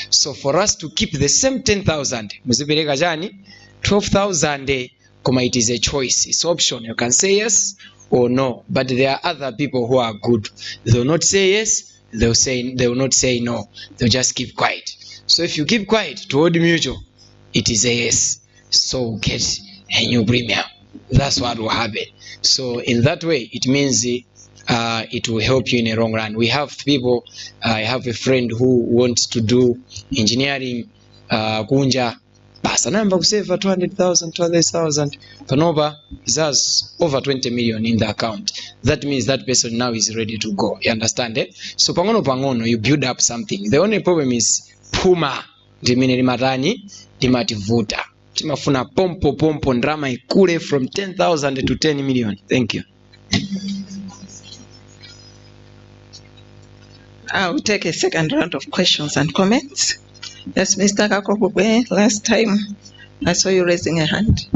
So for us to keep the same 10,000 muzipereka chani 12,000 koma it is a choice, it's option. You can say yes or no, but there are other people who are good. They will not say yes, they will not say no, they'll just keep quiet. So if you keep quiet to Old Mutual, it is a yes, so get a new premium. That's what will happen. So in that way it means it will help you in the long run. We have people, I have a friend who wants to do engineering kunja basa namba kusave 200,000 panoba has over 20 million in the account. That means that person now is ready to go. You understand it? So pangono you build up something. The only problem is puma ndimene limatani limativuta timafuna pompo ndrama ikule from 10,000 to 10 million. Thank you. I will take a second round of questions and comments. Yes, Mr. Kakobwe, last time I saw you raising a hand.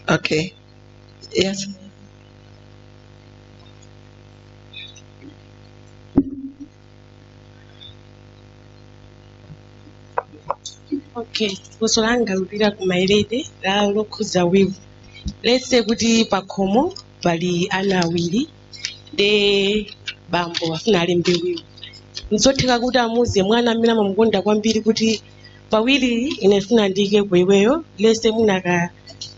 Okay. Yes. Okay, kusolanga lupira kumailede la lokuza wivu. Let's say kuti pakomo pali ana awiri de bambo afuna alembe wivu. Nzotheka kuti amuze mwana amene amamukonda kwambiri kuti pawiri ine funa ndike kweweyo, let's say munaka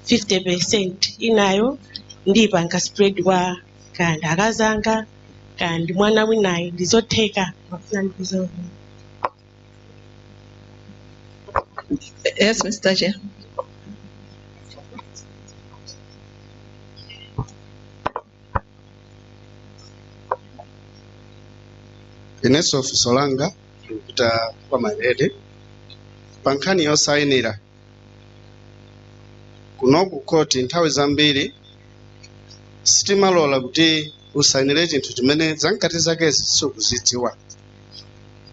50% inayo ndipanga spread kwa kanda akazanga kandi mwana winayo ndizotheka mafuna ndizo. Yes, Mr. Chair. Ineso Solanga kuta kwa mailede pankani yosainira kunoku koti nthawi zambiri sitimalola kuti usainire chinthu chimene zankati zake sizikuzidziwa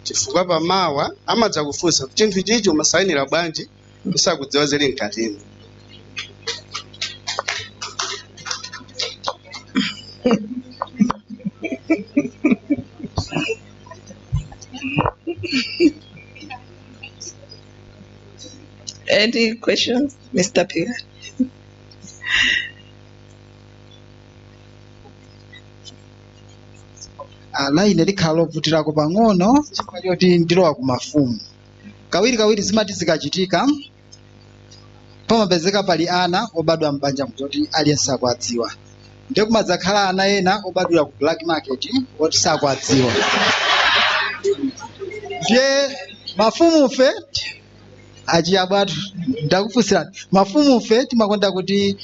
chifukwa pamawa amadza kufunsa kuti chinthu chichi umasainira bwanji usakudziwa zili mkatini. Any questions, Mr. Pia? Line likhala lovutirako pang'ono chifukwa choti ndilowa ku mafumu. Kawiri zimati zikachitika pamapezeka pali ana obadwa m'banja kuti aliyense akudziwa. Ndiye kumadzakhala ana ena obadwira ku black market oti sakudziwa. Ndiye mafumufe achiyabwatu ndakufunsirani mafumufe timakonda kuti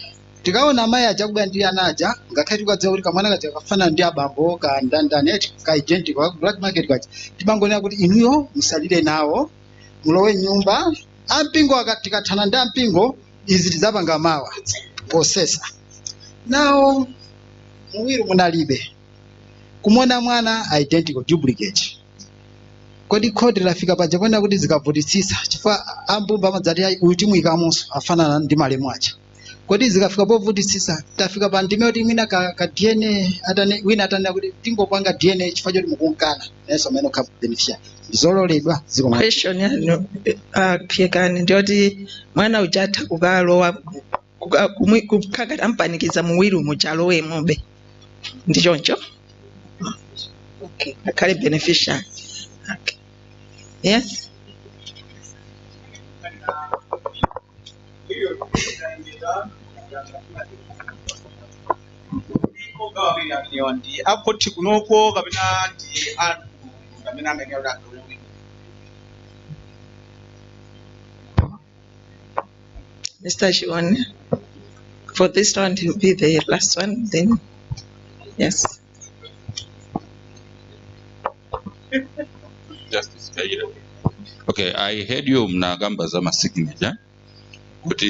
tikaona amayi aja kubwera ndi ana aja ngakhale tikadziwa kuti kamwana kaja kafana ndi abambo ka ndandani ka identical ka black market kaja timangonena kuti inuyo musalire nawo mulowe nyumba ampingo tikathana ndi ampingo izi tidzapanga mawa posesa nawo muwiru munalibe kumona mwana identical duplicate kodi khoti lafika paja ponena kuti zikavutitsitsa chifukwa ambumba amadzati uyu timuyikamonso afanana ndi malemu aja kodi zikafika povutitsitsa tafika pa ndime kuti mwina ka DNA wina atanena kuti tingopanga DNA chifukwa choti mukunkana nayenso amene okha beneficiary zololedwa ziko question yanu phekani ndiyoti mwana uchatha kukalowa kukhakati ampanikiza muwiru muchalowe mobe ndichoncho. Okay, akhale beneficiary. Okay. Yes. apoti kunoko kapena ndi anthu kapena amene akadolowe. Mr. Shiwan, for this one will be the last one, then yes. Justice Kairo. Okay, I heard you mnagamba zama signature. But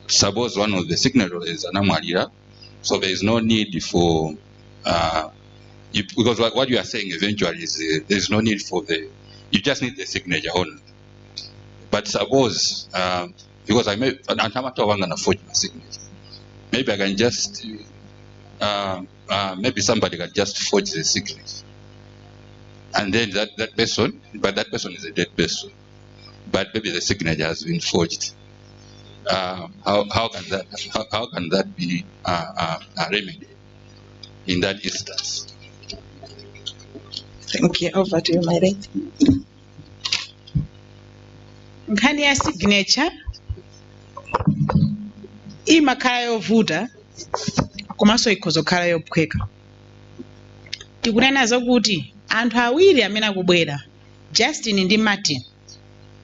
suppose one of the signatories is Anamwalira, so there is no need for because what you are saying eventually is there is no need for you just need the signature only. But suppose because I may I'm not gonna forge my signature, maybe I can just maybe somebody can just forge the signature, and then that person is a dead person, but maybe the signature has been forged. How can that be remedied in that instance? Thank you. Over to you, my lady. Nkhani ya signature imakhala yovuta komanso ikhozokhala yophweka. Tikunena kuti anthu awiri amene akubwera, Justin ndi Martin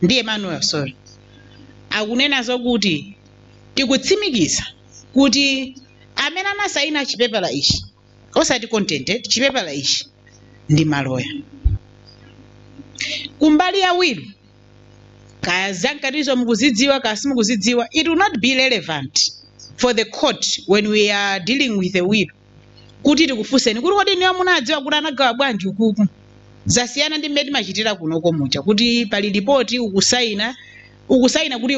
ndi Emmanuel, sorry, akunena kuti tikutsimikiza kuti amene anasayina chipepala ichi osati contented chipepala ichi ndi maloya. Kumbali awiri kaya zankatizo mukuzidziwa kaya simukuzidziwa, it will not be relevant for the court when we are dealing with a will kuti tikufunseni kuti kodi niyo munadziwa kuti anagawa bwanji ukuku. Zasiyana ndi mmene timachitira kunoko mucha kuti pali ripoti ukusayina kuti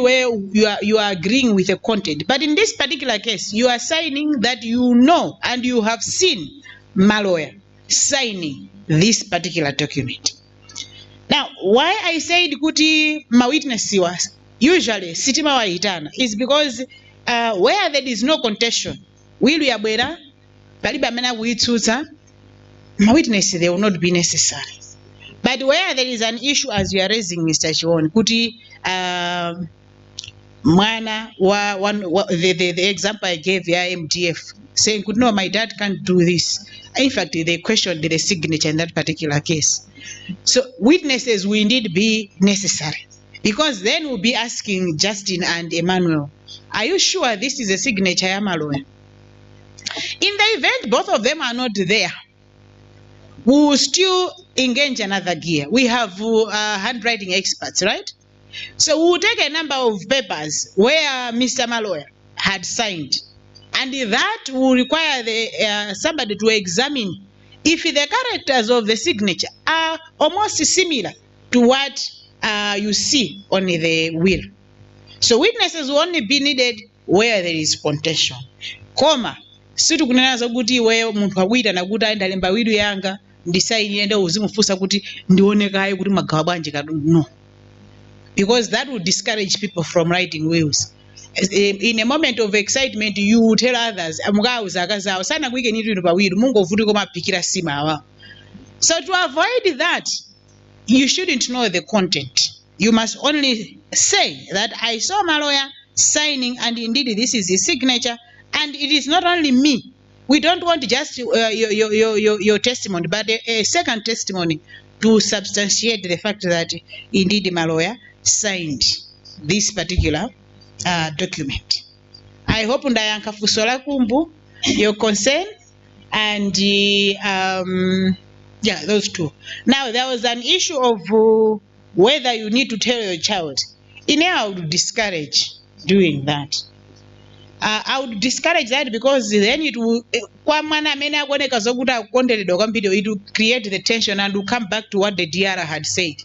you are agreeing with the content, but in this particular case you are signing that you know and you have seen maloya signing this particular document. Now why I said kuti ma witness was usually sitima waitana is because where there is no contention will yabwera palibe amene akuitsutsa ma witness they will not be necessary. But where there is an issue as you are raising, Mr. Chiwon, kuti mwana the example I gave the MDF saying, no, my dad can't do this. In fact, they questioned the signature in that particular case. So witnesses will indeed be necessary, because then we'll be asking Justin and Emmanuel, are you sure this is a signature, Yamaloe? In the event both of them are not there, we will still engage another gear. We have handwriting experts, right? So we will take a number of papers where Mr. Maloya had signed, and that will require somebody to examine if the characters of the signature are almost similar to what you see on the will. So witnesses will only be needed where there is contention. Koma, situ kunena zokuti wewe muntu awita na kuti aenda lemba wiru yanga ndisaini enda uzimufusa kuti ndionekaye kuti magawa bwanji kadu, no. Because that would discourage people from writing wills. In a moment of excitement, you will tell others, sana kuike nitu pa wiru, mungu vuti koma pikira sima awa. So to avoid that, you shouldn't know the content. You must only say that I saw my lawyer signing, and indeed this is his signature, and it is not only me. We don't want just your testimony, but a second testimony to substantiate the fact that indeed my lawyer signed this particular document. I hope ndayankha funso la kumbu, your concern, and yeah, those two. Now there was an issue of whether you need to tell your child. I would discourage doing that. I would discourage that because then it will it will create the tension and will come back to what the DR had said.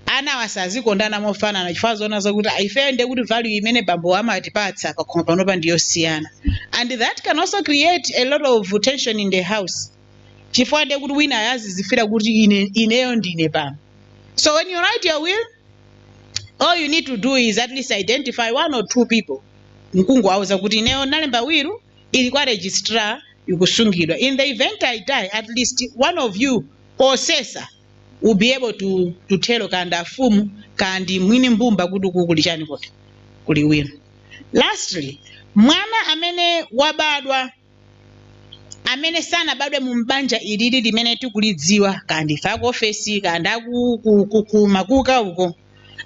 Ana wasazikondana mofana na chifukwa zona zokuti aifende kuti value imene bambo amatipatsa pakoma panopa ndiyosiyana. And that can also create a lot of tension in the house. Chifukwa de kuti wina yazizifira kuti ineyo ndine pano. So when you write your will, all you need to do is at least identify one or two people. Nkungwauza kuti ineyo nalemba will ilikuwa registrar yukusungidwa. In the event I die, at least one of you possessor will be able to tell kanda fumu kandi mwini mbumba kuti kukulichani kote kuli will. Lastly, mwana amene wabadwa amene sana badwe mumbanja ilili limene tikulidziwa kandi fako ofesi kanda kumakuka uko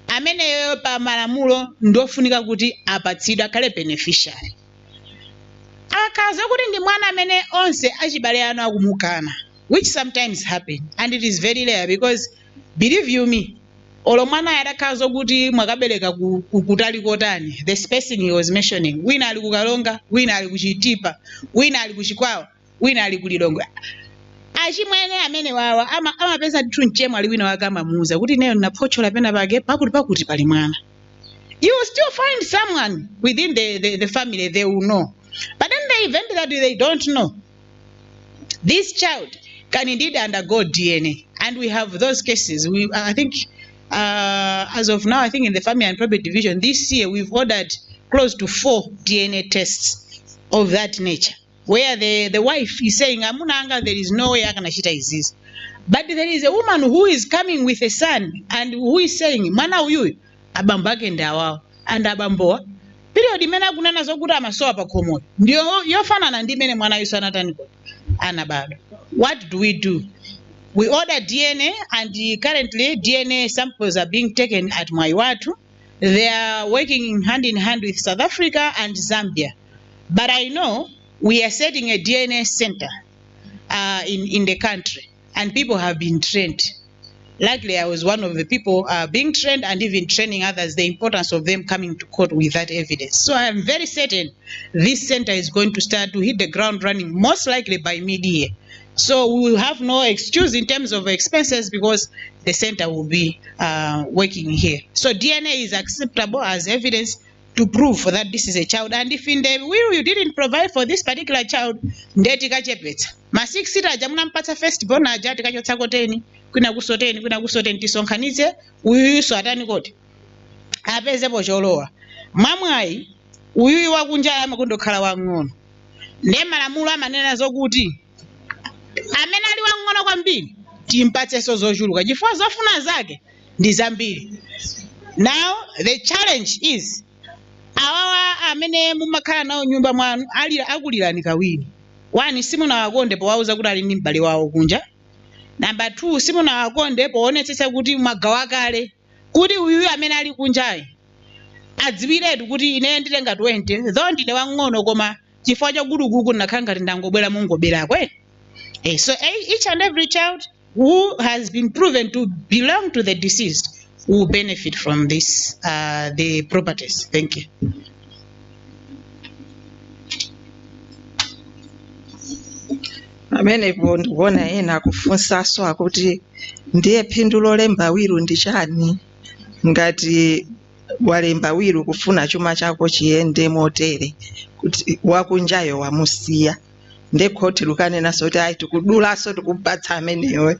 amene pa malamulo ndofunika kuti apatsidwa kale beneficiary. Akaza kuti ndi mwana amene onse achibale anu akumukana, which sometimes happen and it is very rare because believe you me, olo mwana yadakazo kuti mwakabereka kutali kotani, the spacing he was mentioning, wina ali kukalonga, wina ali kuchitipa, wina ali kuchikwawa, wina ali kulilongo. Achimwene amene wawa amapeza ndithu mchemo ali wina wakamamuza kuti neyo naphochola pena pake pakuti pali mwana. You will still find someone within the family they will know. But in the event that they don't know, this child can indeed undergo DNA. And we have those cases. I think as of now, I think in the Family and Probate Division this year we've ordered close to 4 DNA tests of that nature, where the wife is saying, Amunanga, there is no way I can ashita is this. But there is a woman who is coming with a son and who is saying, Mana uyu, abambake ndawao, and abamboa. Period imena kunana zokuti amasowa pakomo. Ndiyo yofanana ndimene mwana yusu anataniko. Anabado. What do we do? We order DNA and currently DNA samples are being taken at Maiwatu. They are working hand in hand with South Africa and Zambia. But I know we are setting a DNA center in the country and people have been trained. Luckily, I was one of the people being trained and even training others, the importance of them coming to court with that evidence. So I am very certain this center is going to start to hit the ground running, most likely by mid-year. So we will have no excuse in terms of expenses because the center will be working here. So DNA is acceptable as evidence to prove that this is a child. And if in the will you didn't provide for this particular child, ndeti kachepetsa. Masikisita jamuna mpata first born ajati kachotsa koteni, kuna kusoteni tisonkanize, uyuyu atani kote. Apeze pocholowa. Mamwai, uyuyu wakunja amakundokhala wang'ono. Nde malamulo amanena zokuti amene ali wang'ono kwambiri timpatse zochuluka chifukwa zofuna zake ndi zambiri. Now the challenge is awawa amene mumakhala nawo nyumba mwanu akulirani kawiri. 1, simunawakonde powauza kuti ali ndi m'bale wawo kunja. Number 2, simunawakonde poonetsetsa kuti mwagawa kale kuti uyu amene ali kunjayi adziwiretu kuti ine nditenga 20 though ndine wang'ono koma chifukwa chakulukuku ndakhala ngati ndangobwera mungobwera kwene. So each and every child who has been proven to belong to the deceased will benefit from this, the properties. Thank you. Amene ndikuona yena kufunsaso akuti ndiye phindu lolemba wiru ndi chani ngati walemba wiru kufuna chuma chako chiyende motere kuti wakunjayo wamusiya nde khoti lukanena kuti ayi tikudulaso tikupatsa ameneyo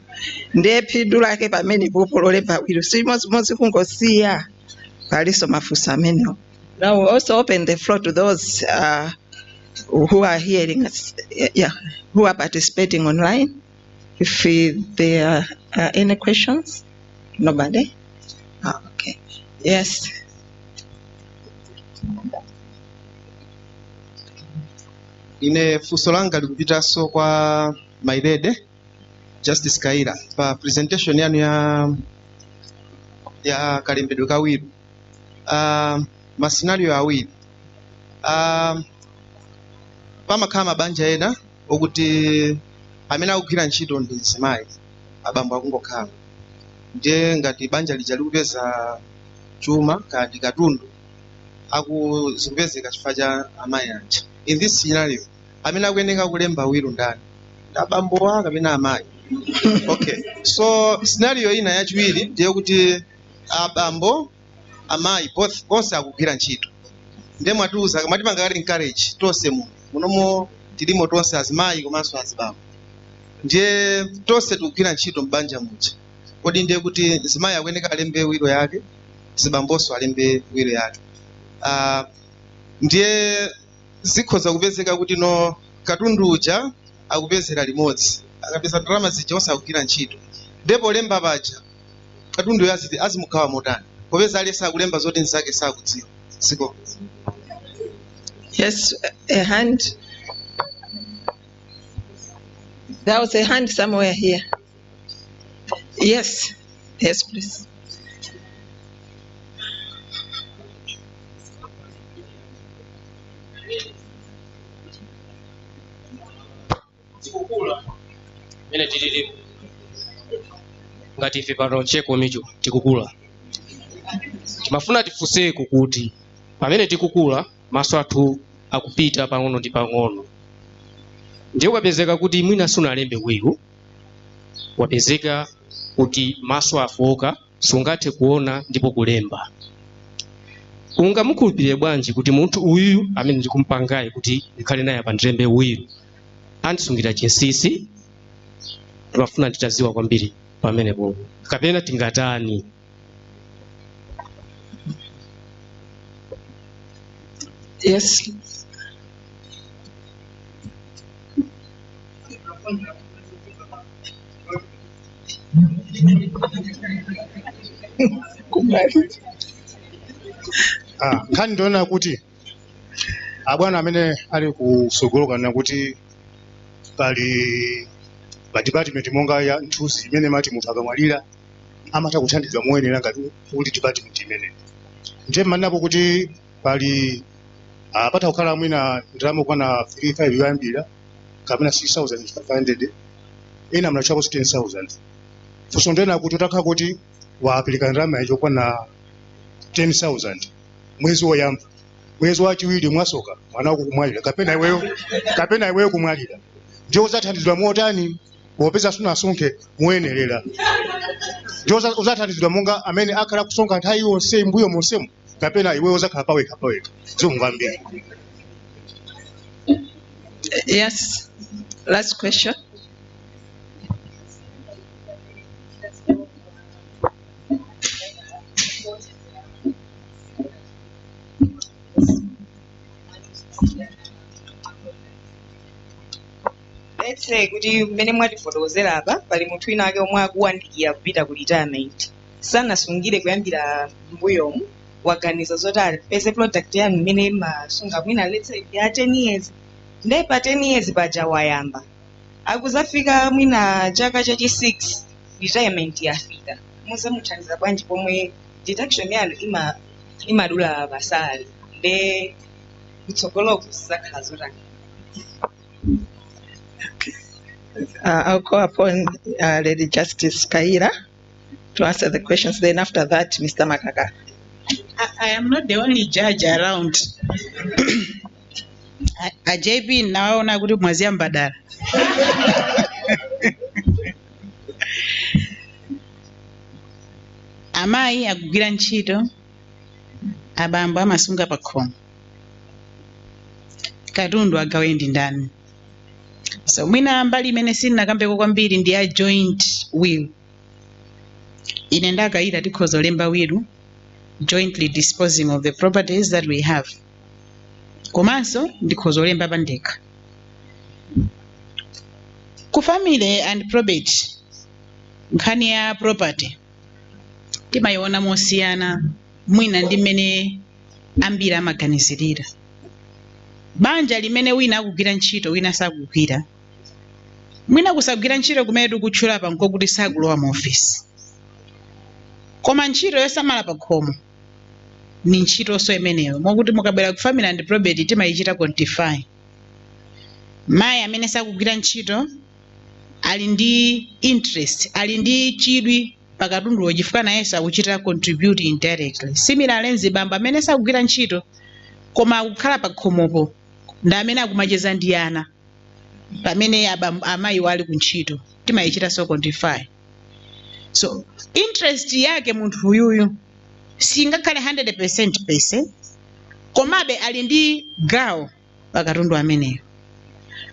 nde phindu lake pamene popo lolemba wiru simodzi kungosiya paliso mafunso ameneyo. Now we also open the floor to those who are hearing us, who are participating online. If there are any questions, nobody. Okay. Yes. Ine funso langa likupitaso kwa Mailede Justice Kaira pa presentation yanu ya kalembedwe kawiru. Mascenario awiri. pamakhala mabanja ena okuti amene akugwira ntchito ndi mzimayi, abambo akungokhala. Ndiye ngati banja lija likupeza chuma kandi katundu zikupezeka chifukwa cha amayi anja. In this scenario, amene akuyeneka kulemba will ndani? Ndi abambowa kapena amayi? Okay, so scenario ina yachiwiri ndiye kuti abambo amayi bonse akugwira ntchito. Ndiye mwatiuza mwatipanga ngati encourage tonse munomo tilimo tonse azimayi komanso azibambo. Ndiye tonse tikugwira ntchito mbanja muja. Kodi ndiye kuti mzimayi akuyeneka alembe wilo yake, zibambonso alembe wilo yake. Ndiye zikhoza kupezeka kuti no katundu uja akupezera limodzi, akapeza ndalama zija onse akugwira ntchito. Ndipo lemba paja katundu azimukhawa motani, popeza aliyense akulemba zoti nzake sakudziwa. Siko. Yes, a hand. There was a hand somewhere here. Yes, yes, please. Tikukula mene tililimu ngati ife pano chekomicho tikukula, timafuna tifunseko kuti pamene tikukula maso athu akupita pang'ono ndi pang'ono. Ndiye ukapezeka kuti mwina sunalembe will, wapezeka kuti maso afoka sungathe kuona ndipo kulemba. Ungamukhulupirire bwanji kuti munthu uyu amene ndikumpangayi kuti ndikhale naye apa ndilembe will andisungira chinsinsi? Timafuna titaziwa kwambiri pamenepo kapena tingatani. Yes. Nkhani ndiona kuti abwana amene ali kusogolo kana kuti pali pa department monga ya nthuzi imene mati munthu akamwalira amata kuthandizwa moyenera ngati uli department imene. Ndiye manapo kuti pali apata kukhala mwina ndalama kwana 35 yoyambira kapena 6,500 ena mnachapo 10,000. Funso ndena kuti utakhala kuti waapilika ndalama yacho kwana 10,000 mwezi woyamba, mwezi wachiwiri mwasoka mwana wako kumwalira kapena iweyo kumwalira, ndiyo uzathandizidwa motani? Popeza sunasonkhe moyenerera, ndiyo uzathandizidwa monga amene akhala kusonkha nthawi yonse mbuyo monsemo kapena iweyo uzakhala pawekha. Zomungambiri. Yes. Last question. Let's say kuti mmene mwatifotokozera apa pali munthu wina ake omwe akuwandikira kupita ku retirement, sanasungire kuyambira mbuyomu, waganiza zoti alipeze product yanu mmene masunga mwina let's say ya 10 years, ndiye pa 10 years paja wayamba akuzafika mwina chaka chachi 6 retirement yafika, muzamuthandiza bwanji pomwe deduction yanu imadula basali nde kutsogolo kusakhala zotani? I'll call upon Lady Justice Kaira to answer the questions. Then after that, Mr. Makaka. I am not the only judge around. A JP naona kuti mwazia mbadala. Amayi akugwira ntchito, abambo amasunga pa khomo, katundu agawe ndi ndani. So mwina mbali imene sindinakambeko kwambiri ndi ya joint will. Ine ndakayira tikhoza lemba will jointly disposing of the properties that we have. Komanso ndikhoza lemba pandekha. Ku family and probate, nkhani ya property timayiona mosiyana mwina ndi mmene ambiri amaganizirira. Banja limene wina akugwira ntchito wina sakugwira, mwina kusagwira ntchito kumene tikutchula pa nkokuti sakulowa mu ofisi, koma ntchito yosamala pa khomo ni ntchito so imeneyo mwakuti mukabwera ku family and probate timayichita quantify. Mayi amene sakugwira ntchito ali ndi interest, ali ndi chidwi pakatunduwo chifukwa nayenso akuchita contribute indirectly. Similarly mzibambo amene sakugwira ntchito koma akukhala pa khomopo ndi amene akumacheza ndi ana pamene amayi wali ku ntchito timayichita so quantify. So interest yake munthu uyuyu singakhale 100% pese komabe ali ndi gawo pakatundu ameneyo.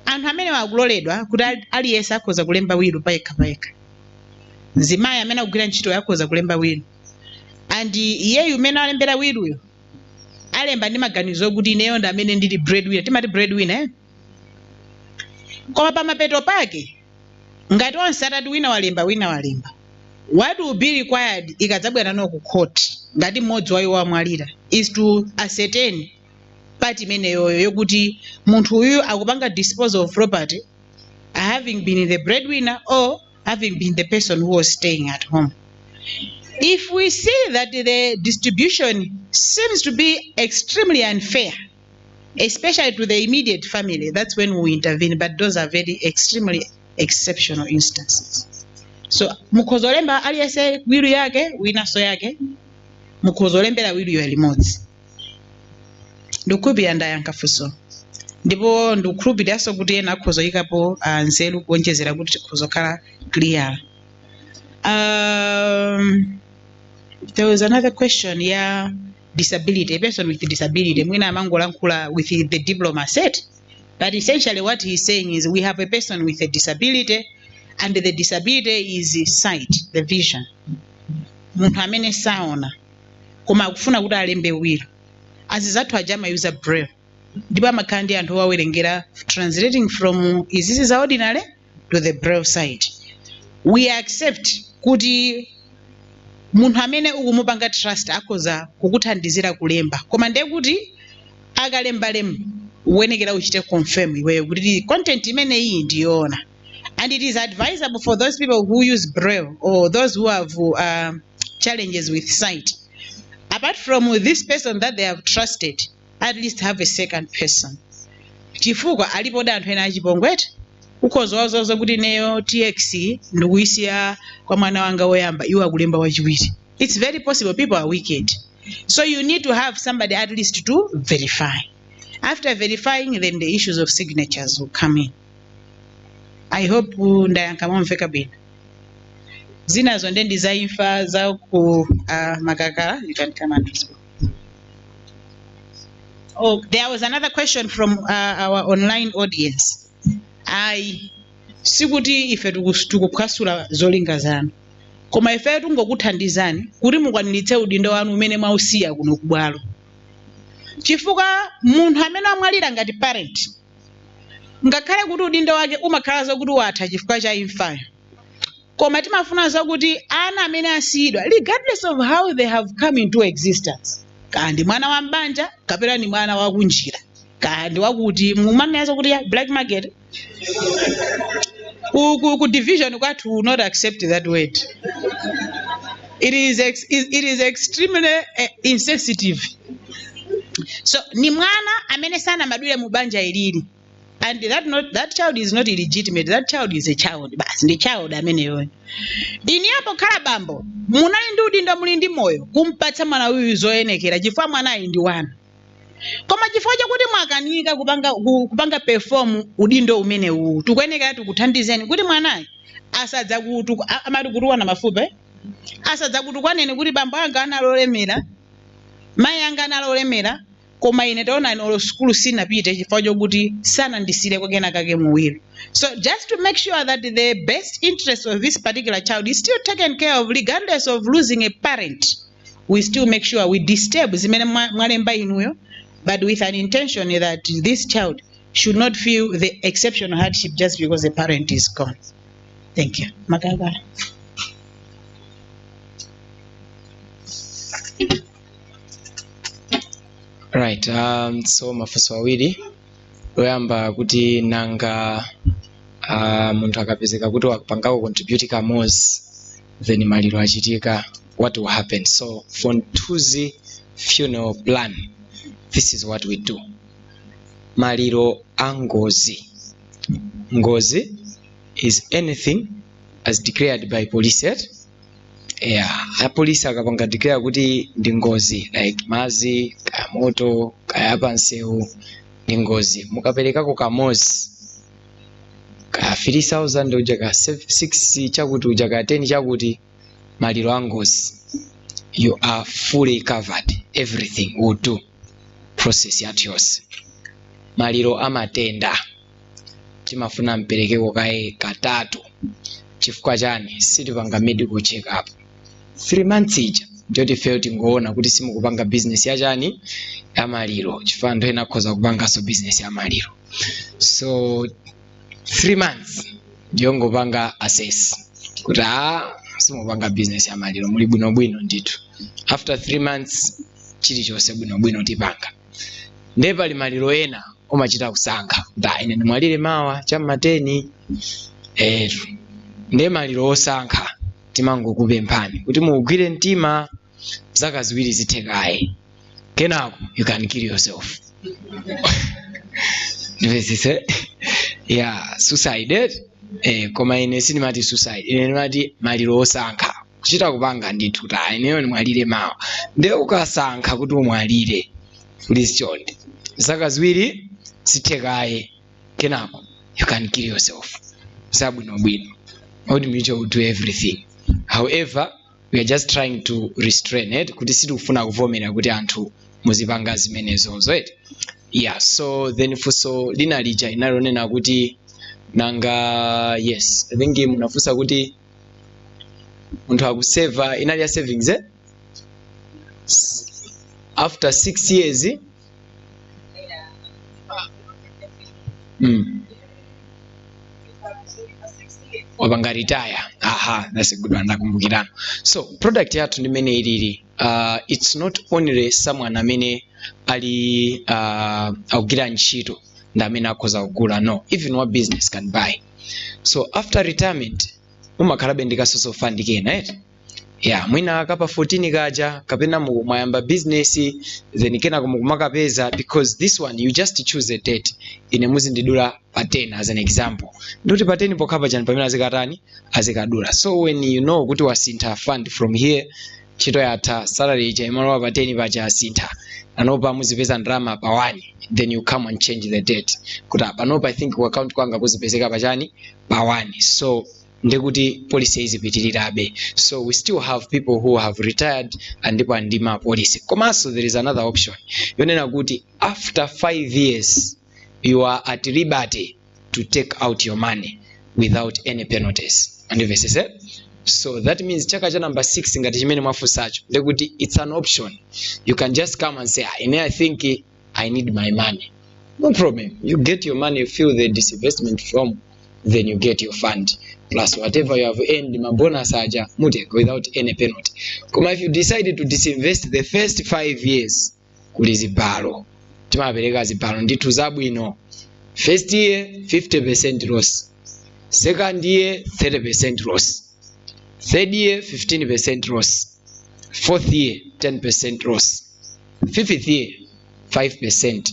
Anthu amene wakuloledwa kuti aliyense akhoza kulemba wilu payekha. Mzimayi amene akugwira ntchito akhoza kulemba wilu. And iyeyu umene alembera wiluyo alemba ndi maganizo kuti ineyo ndi amene ndili breadwinner. Timati breadwinner. Koma pamapeto pake ngati onse atati wina walemba. What will be required ikadzabwera no ku court ngati mmodzi wayo wamwalira is to ascertain part imeneyo yokuti munthu uyu akupanga dispose of property having been the breadwinner or having been the person who was staying at home. If we see that the distribution seems to be extremely unfair, especially to the immediate family, that's when we intervene, but those are very extremely exceptional instances. So mukhozolemba aliyese wilu yake winaso yake mukhozolembera wilu yo limodzi. Ndikukhulupirira ndayankha funso ndipo ndikukhulupiriranso kuti ena akhozoyikapo nzeru kuonjezera kuti tikhozokhala clear. There was another question, yeah, disability, a person with disability. Mwina amangolankhula with the diploma set, but essentially what he's saying is we have a person with a disability, and the disability is sight, the vision. Munthu amene saona koma akufuna kuti alembe wilu. Azizathu ajama use braille. Ndipo amakhala ndi anthu owawerengera translating from is this ordinary to the braille side. We accept kuti munthu amene ukumupanga trust akhoza kukuthandizira kulemba koma ndiye kuti akalemba uyenekera uchite confirm iweyo kuti content imene iyi ndiyoona. And it is advisable for those people who use braille or those who have challenges with sight, apart from this person that they have trusted, at least have a second person. Chifukwa alipo anthu ena achipongwete ukhozowazozo kuti neyo TX ndikuyisiya kwa mwana wanga woyamba iwo akulemba wachiwiri. It's very possible people are wicked. So you need to have somebody at least to verify. After verifying, then the issues of signatures will come in. I hope ndayankha momveka bwino. Zinazo ndendi za imfa za ku makakala, you can come and respond. Oh, there was another question from our online audience. Sikuti ife tikukasula zolinga zanu. Koma ife tungokuthandizani kuti mukwaniritse udindo wanu umene mwausiya kuno kubwalo. Chifukwa munthu amene amwalira ngati parent ngakhale kuti udindo wake umakhala kuti watha chifukwa cha imfayo. Koma timafuna kuti ana amene asiyidwa regardless of how they have come into existence, kandi mwana wa mbanja kapena ni mwana wa kunjira kandi wakuti mumanezo kuti black market ku division kwathu will not accept that word. It is extremely insensitive. So ni mwana amene sana madule mubanja ilili, and that child is not illegitimate. That child is a child. Basi ndi child amene yoyo. Ini hapo kala bambo munali ndi udindo muli ndi moyo kumpatsa mwana uyu zoyenekera chifukwa mwana ayi ndi wanu. Koma chifukwa chakuti mwakanika kupanga perform udindo umene uwu tikuyenekera tikuthandizeni kuti mwanayi asadza kuti amati kuti wana mafupa asadza kuti kwanene kuti bambo anga analolemera mayi anga analolemera koma ine taona ino school sinapite chifukwa chokuti sanandisire kwakena kake muwiro. So just to make sure that the best interest of this particular child is still taken care of regardless of losing a parent, we still make sure we disturb zimene mwalemba inuyo, but with an intention that this child should not feel the exceptional hardship just because the parent is gone. Thank you. Magaga. Right, so mafunso awiri oyamba kuti nanga munthu akapezeka kuti wakupangako contribute kamozi then maliro achitika, what will happen? So for nthuzi funeral plan, this is what we do. Maliro angozi. Ngozi is anything as declared by police. A police akapanga declare kuti ndi ngozi, like mazi, kaya moto, kaya pansewu, ndi ngozi. Mukaperekako kamozi, ka 3,000 uja ka 6 chakuti uja ka 10 chakuti, maliro angozi. You are fully covered. Everything will do. Process yatu yose. Maliro amatenda. Timafuna mperekeko kae katatu. Chifukwa chani sitipanga medical check up. 3 months ija njoti felt ngoona kuti simukupanga business ya chani ya maliro. Chifukwa ndo ena khoza kupanga so business ya maliro. So 3 months ndio ngopanga assess. Kuti simupanga business ya maliro muli bwino nditu. After 3 months chilichonse bwino tipanga. Nde pali maliro ena umachita kusankha. Ine ndimwalire mawa chammateni. Nde maliro osankha timangokupemphani kuti mugwire mtima zaka ziwiri zithekaye. Kenako you can kill yourself. Yeah, suicide. Koma ine sinimati suicide. Ine nimati maliro osankha. Kuchita kupanga ndithu ineyo ndimwalire mawa. Nde ukasankha kuti umwalire please chonde zaka ziwiri zithekaye. Kenako you can kill yourself. Bwino. Old mutual will do everything. However, we are just trying to restrain it. Kuti sitifuna kuvomera kuti anthu muzipanga zimenezo. Yeah, so then fuso lina lija inalonena kuti nanga yes, I think munafusa kuti munthu akuseva inali ya savings after 6 years. Wapanga retire. Aha, that's a good one. Nakumbukirana. So product yatu ndi mene ilili. It's not only someone amene ali akugira ntchito nda amene akhoza kugula. No, even what business can buy. So after retirement umakhalabe ndi kasoso fund kena yeah, mwina kapa 14 kaja kapena mwayamba business then kena kumakapeza, because this one you just choose a date. Ine muzi ndidula pa 10 as an example. Nduti pa 10 pokhapa chani pamene azikatani azikadula. So when you know kuti wasintha fund from here chito yatha salary ija imalowa pa 10 paja asintha anopa muzipeza ndrama pa 1, then you come and change the date. Kuti panopa I think ku account kwanga kuzipezeka pa chani pa 1. So ndekuti policy izipitirirabe. So we still have people who have retired and ndipo andima policy. Komanso there is another option. Yonena kuti after 5 years you are at liberty to take out your money without any penalties. And if said, so that means chaka cha number 6 ngati chimene mwafusacho ndekuti it's an option. You can just come and say, I think I need my money. No problem. You get your money, fill the disinvestment form, then you get your fund. Plus whatever you have earned, my bonus aja muteka without any penalty. Koma if you decided to disinvest the first 5 years, kuli zibalo. Timapereka zibalo nditu zabwino. First year 50% loss. Second year 30% loss. Third year 15% loss. Fourth year 10% loss. Fifth year 5%.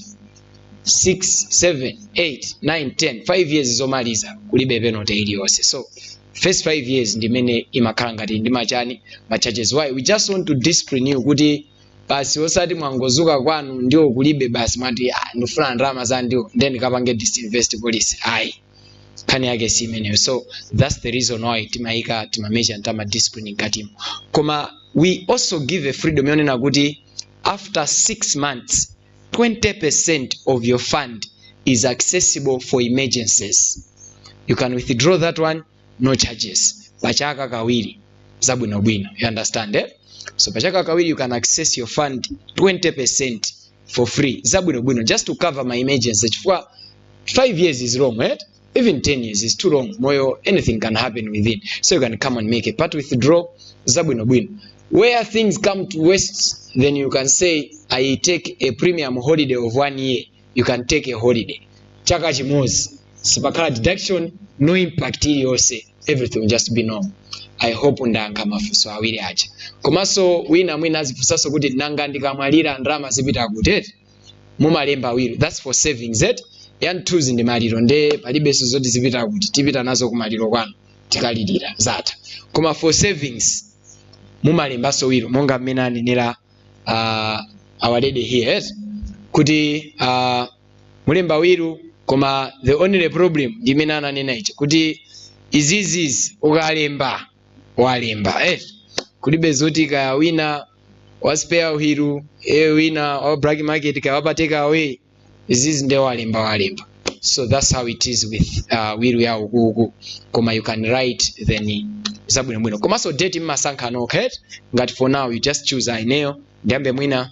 6, 7, 8, 9, 10, 5 years izomaliza kulibe penalty iliyonse. So first 5 years ndimene imakhala ngati ndi machani ma charges. Why we just want to discipline you kuti basi osati mwangozuka kwanu ndio kulibe basi mati ndifuna ndrama za ndio then kapange disinvest policy. Kani yake si imeneyo. So that's the reason why timaika timameasure ntama discipline ngati. Koma we also give a freedom yonena kuti after 6 months 20% of your fund is accessible for emergencies. You can withdraw that one, no charges. Pachaka kawiri, zabwino. You understand eh? So pachaka kawiri you can access your fund 20% for free. Zabwino, just to cover my emergency. For 5 years is wrong, right? Even 10 years is too long. Moyo, anything can happen within. So you can come and make a part withdraw. Zabwino. Where things come to waste, then you can say, I take a premium holiday of 1 year. You can take a holiday. Chaka chimozi. Sipakala deduction, no impact iliyose. Everything will just be normal. I hope ndayankha mafunso awiri aja. Komanso wina mwina azifunsanso kuti nanga ndikamwalira ndalama zipita kuti mumalemba will. That's for savings ya nthuzi ndi maliro nde palibenso zoti zipita kuti tipita nazo kumaliro kwanu tikalirira zatha. Koma for savings mumalembanso will monga mmene anenera our lady here kuti mulemba will. Koma the only problem ndi mmene ananena ichi kuti izizi ukalemba walemba kulibe zoti ka wina wa spare uhiru wina wa black market ka wapateka away izizi nde walemba. So that's how it is with will ya ukuku. Koma you can write then zabwino mwino. Koma so date masankha no ngati for now you just choose Eneo ndiyambe mwina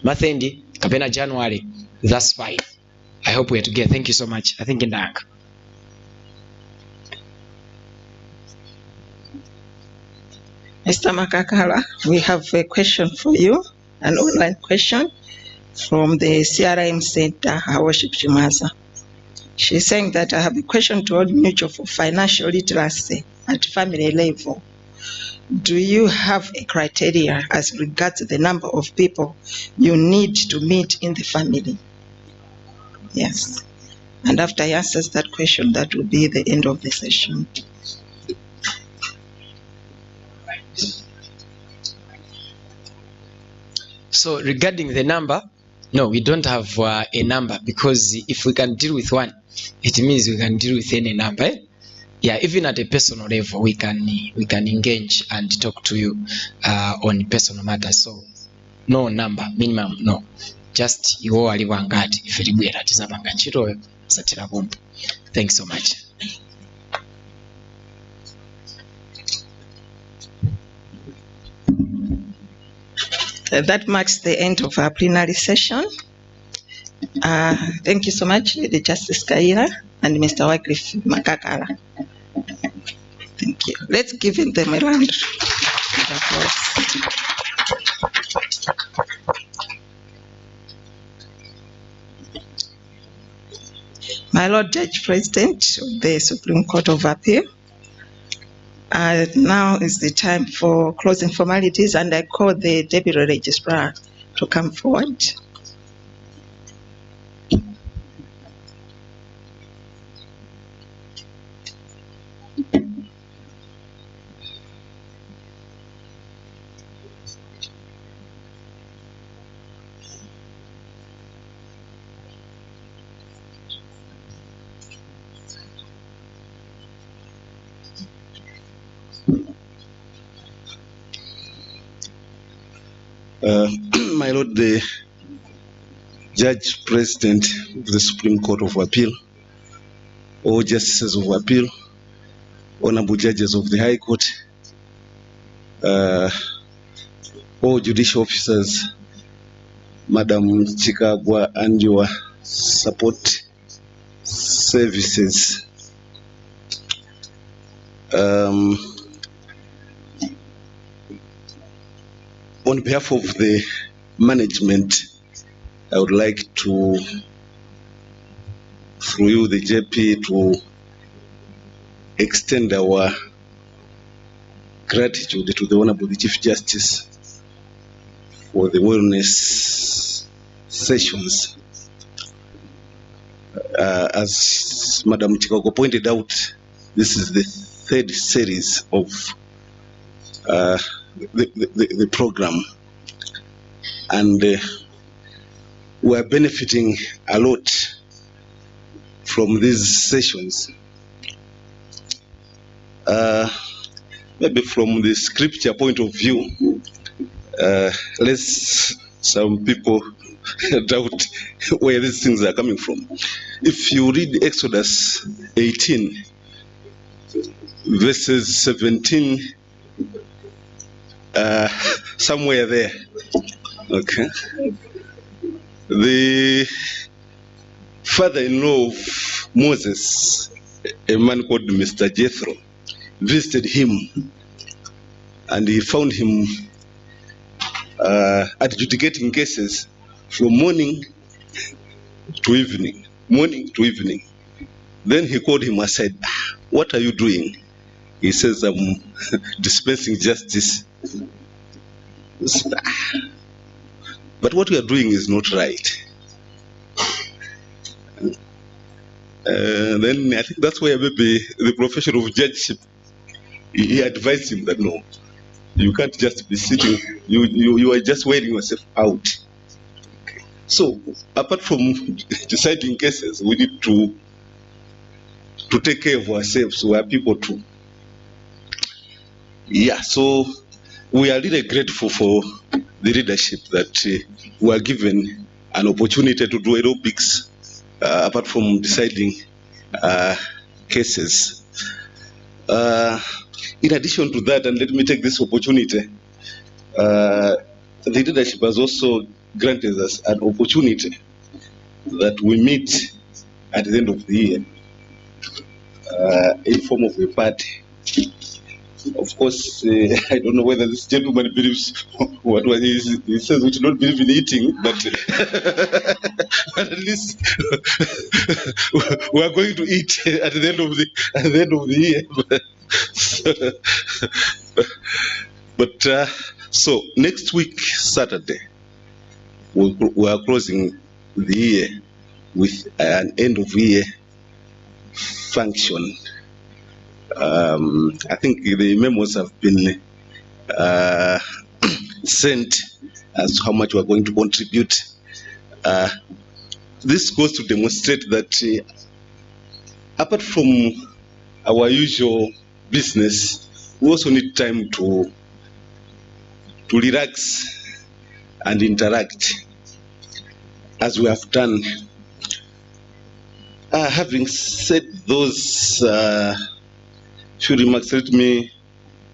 Mathendi kapena January, that's fine. I hope we are together. Thank you so much. I think in dark. Mr. Makakala, we have a question for you, an online question from the CRM Center, Her Worship Chimaza. She's saying that I have a question to Old Mutual for financial literacy at family level. Do you have a criteria as regards the number of people you need to meet in the family? Yes. And after he answers that question, that will be the end of the session. So regarding the number, no, we don't have a number, because if we can deal with one, it means we can deal with any number. Yeah, even at a personal level, we can engage and talk to you on personal matters. So no number, minimum, no. Just you ali wangati if libwera tizapanga ntchitoyo satira pompo. Thanks so much. That marks the end of our plenary session. Thank you so much, Lady Justice Kaira and Mr. Wycliffe Makakala. Thank you. Let's give them a round of applause. My Lord Judge President of the Supreme Court of Appeal, now is the time for closing formalities, and I call the Deputy Registrar to come forward. My Lord, the Judge President of the Supreme Court of Appeal, all Justices of Appeal, Honorable Judges of the High Court, all Judicial Officers, Madam Chikagwa and your support services. On behalf of the management, I would like to, through you, the JP, to extend our gratitude to the Honorable Chief Justice for the wellness sessions. As Madam Chikoko pointed out, this is the third series of the program, and we are benefiting a lot from these sessions. Maybe from the scripture point of view, some people doubt where these things are coming from. If you read Exodus 18, verses 17, somewhere there, okay, the father-in-law of Moses, a man called Mr. Jethro, visited him, and he found him adjudicating cases from morning to evening, Then he called him and said, "What are you doing? He says, I'm dispensing justice. But what we are doing is not right. Then I think that's where maybe the profession of judgeship, he advised him that no, you can't just be sitting, you are just wearing yourself out. So apart from deciding cases, we need to take care of ourselves. We are people too. Yeah, so we are really grateful for the leadership that we are given an opportunity to do aerobics apart from deciding cases. In addition to that, and let me take this opportunity, the leadership has also granted us an opportunity that we meet at the end of the year in form of a party. Of course, I don't know whether this gentleman believes what he says. We do not believe in eating, but, but at least we are going to eat at the end of the year. But so next week, Saturday, we are closing the year with an end of year function. I think the memos have been sent as to how much we are going to contribute. This goes to demonstrate that apart from our usual business, we also need time to relax and interact as we have done. Having said those few remarks, let me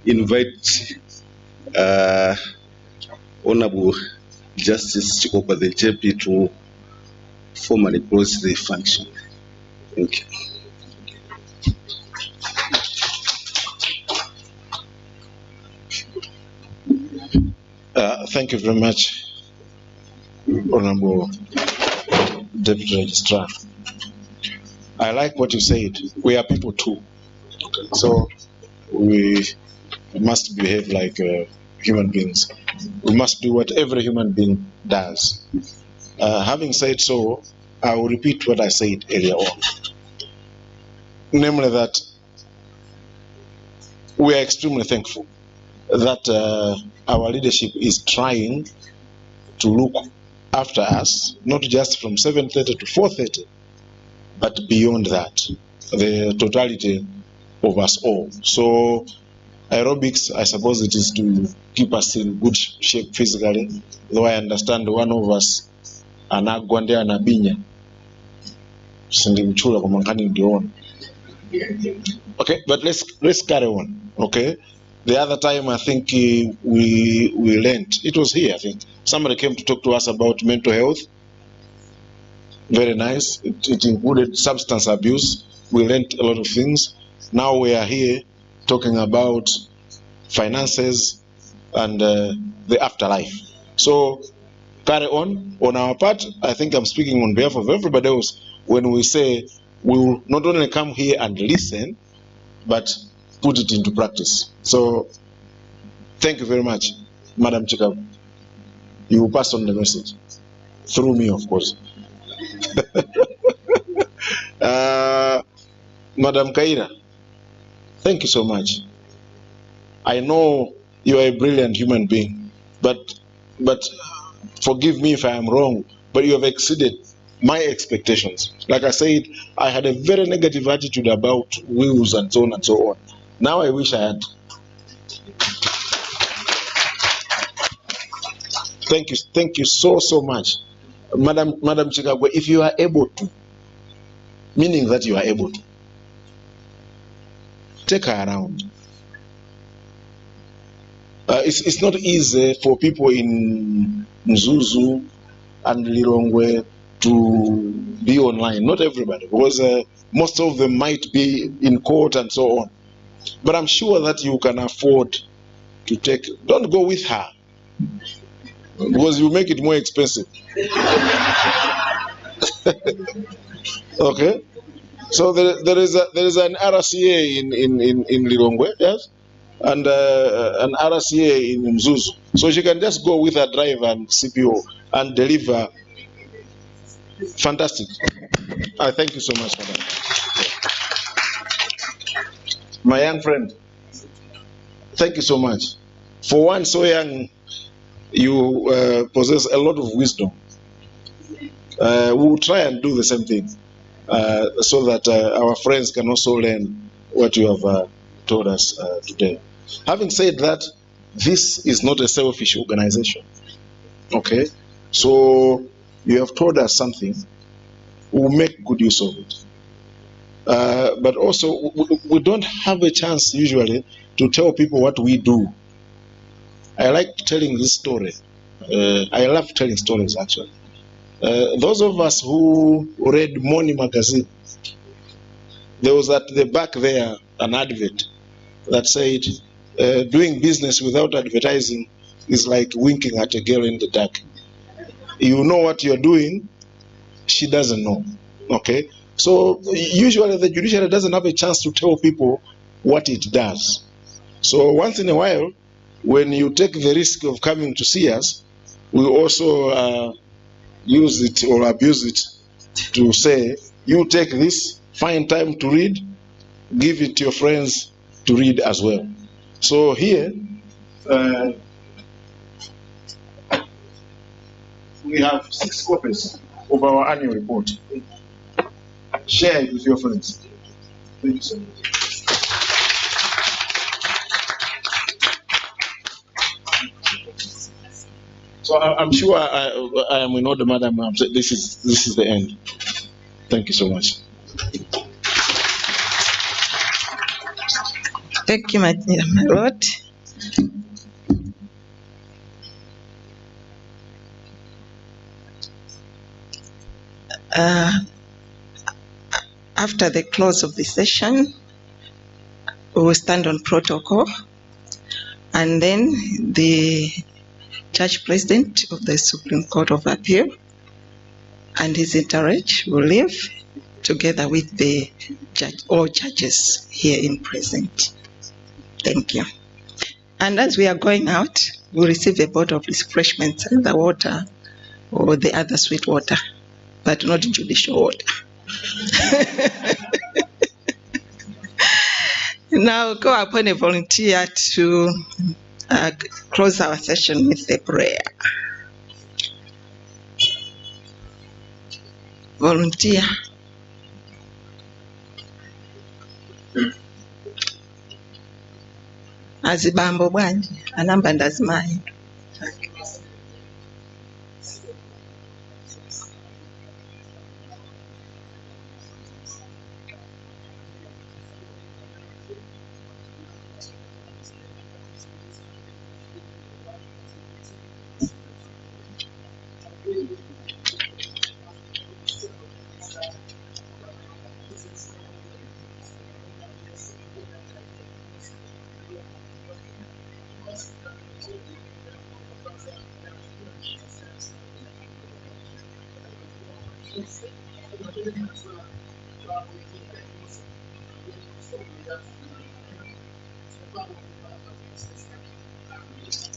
invite Honorable Justice Chikopa, the JP, to formally close the function. Thank you. Thank you very much, Honorable Deputy Registrar. I like what you said. We are people too. So we must behave like human beings. We must do what every human being does. Having said so, I will repeat what I said earlier on. Namely that we are extremely thankful that our leadership is trying to look after us, not just from 7:30 to 4:30, but beyond that, the totality of us all. So aerobics, I suppose it is to keep us in good shape physically, though I understand one of us anagwande anabinya sindimchula kwa mankani ndiona. Okay, but let's carry on. Okay, the other time I think we learned, it was here, I think somebody came to talk to us about mental health. Very nice. It included substance abuse. We learned a lot of things. Now we are here talking about finances and the afterlife. So carry on our part. I think I'm speaking on behalf of everybody else when we say we will not only come here and listen, but put it into practice. So thank you very much, Madam Chikabu. You will pass on the message through me, of course. Madam Kaira, thank you so much. I know you are a brilliant human being, but forgive me if I am wrong, but you have exceeded my expectations. Like I said, I had a very negative attitude about wills and so on and so on. Now I wish I had. Thank you so much. Madam Chikagwe, if you are able to, meaning that you are able to, take her around. It's not easy for people in Mzuzu and Lilongwe to be online. Not everybody, because most of them might be in court and so on. But I'm sure that you can afford to take. Don't go with her, because you make it more expensive. Okay? So there is an RCA in Lilongwe, yes, and an RCA in Mzuzu. So she can just go with her driver and CPO and deliver. Fantastic. I thank you so much for that. My young friend, thank you so much. For one so young, you possess a lot of wisdom. We will try and do the same thing so that our friends can also learn what you have told us today. Having said that, this is not a selfish organization. Okay? So you have told us something. We will make good use of it. But also, we don't have a chance usually to tell people what we do. I like telling this story. I love telling stories, actually. Those of us who read Morning Magazine, there was at the back there an advert that said, doing business without advertising is like winking at a girl in the dark. You know what you're doing, she doesn't know. Okay? So usually the judiciary doesn't have a chance to tell people what it does. So once in a while, when you take the risk of coming to see us, we also use it or abuse it to say, you take this, find time to read, give it to your friends to read as well. So here, we have 6 copies of our annual report. Share it with your friends. Thank you so much. So I'm sure I am in order, Madam. This is the end. Thank you so much. Thank you, my Lord. After the close of the session, we will stand on protocol, and then the Judge President of the Supreme Court of Appeal and his entourage will leave together with the all judges here in present. Thank you. And as we are going out, we'll receive a bottle of refreshments and the water or the other sweet water, but not judicial water. Now go upon a volunteer to close our session with a prayer. Volunteer. Azibambo bwanji anamba ndazimanyi.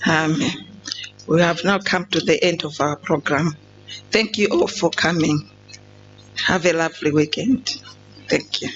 Amen. We have now come to the end of our program. Thank you all for coming. Have a lovely weekend. Thank you.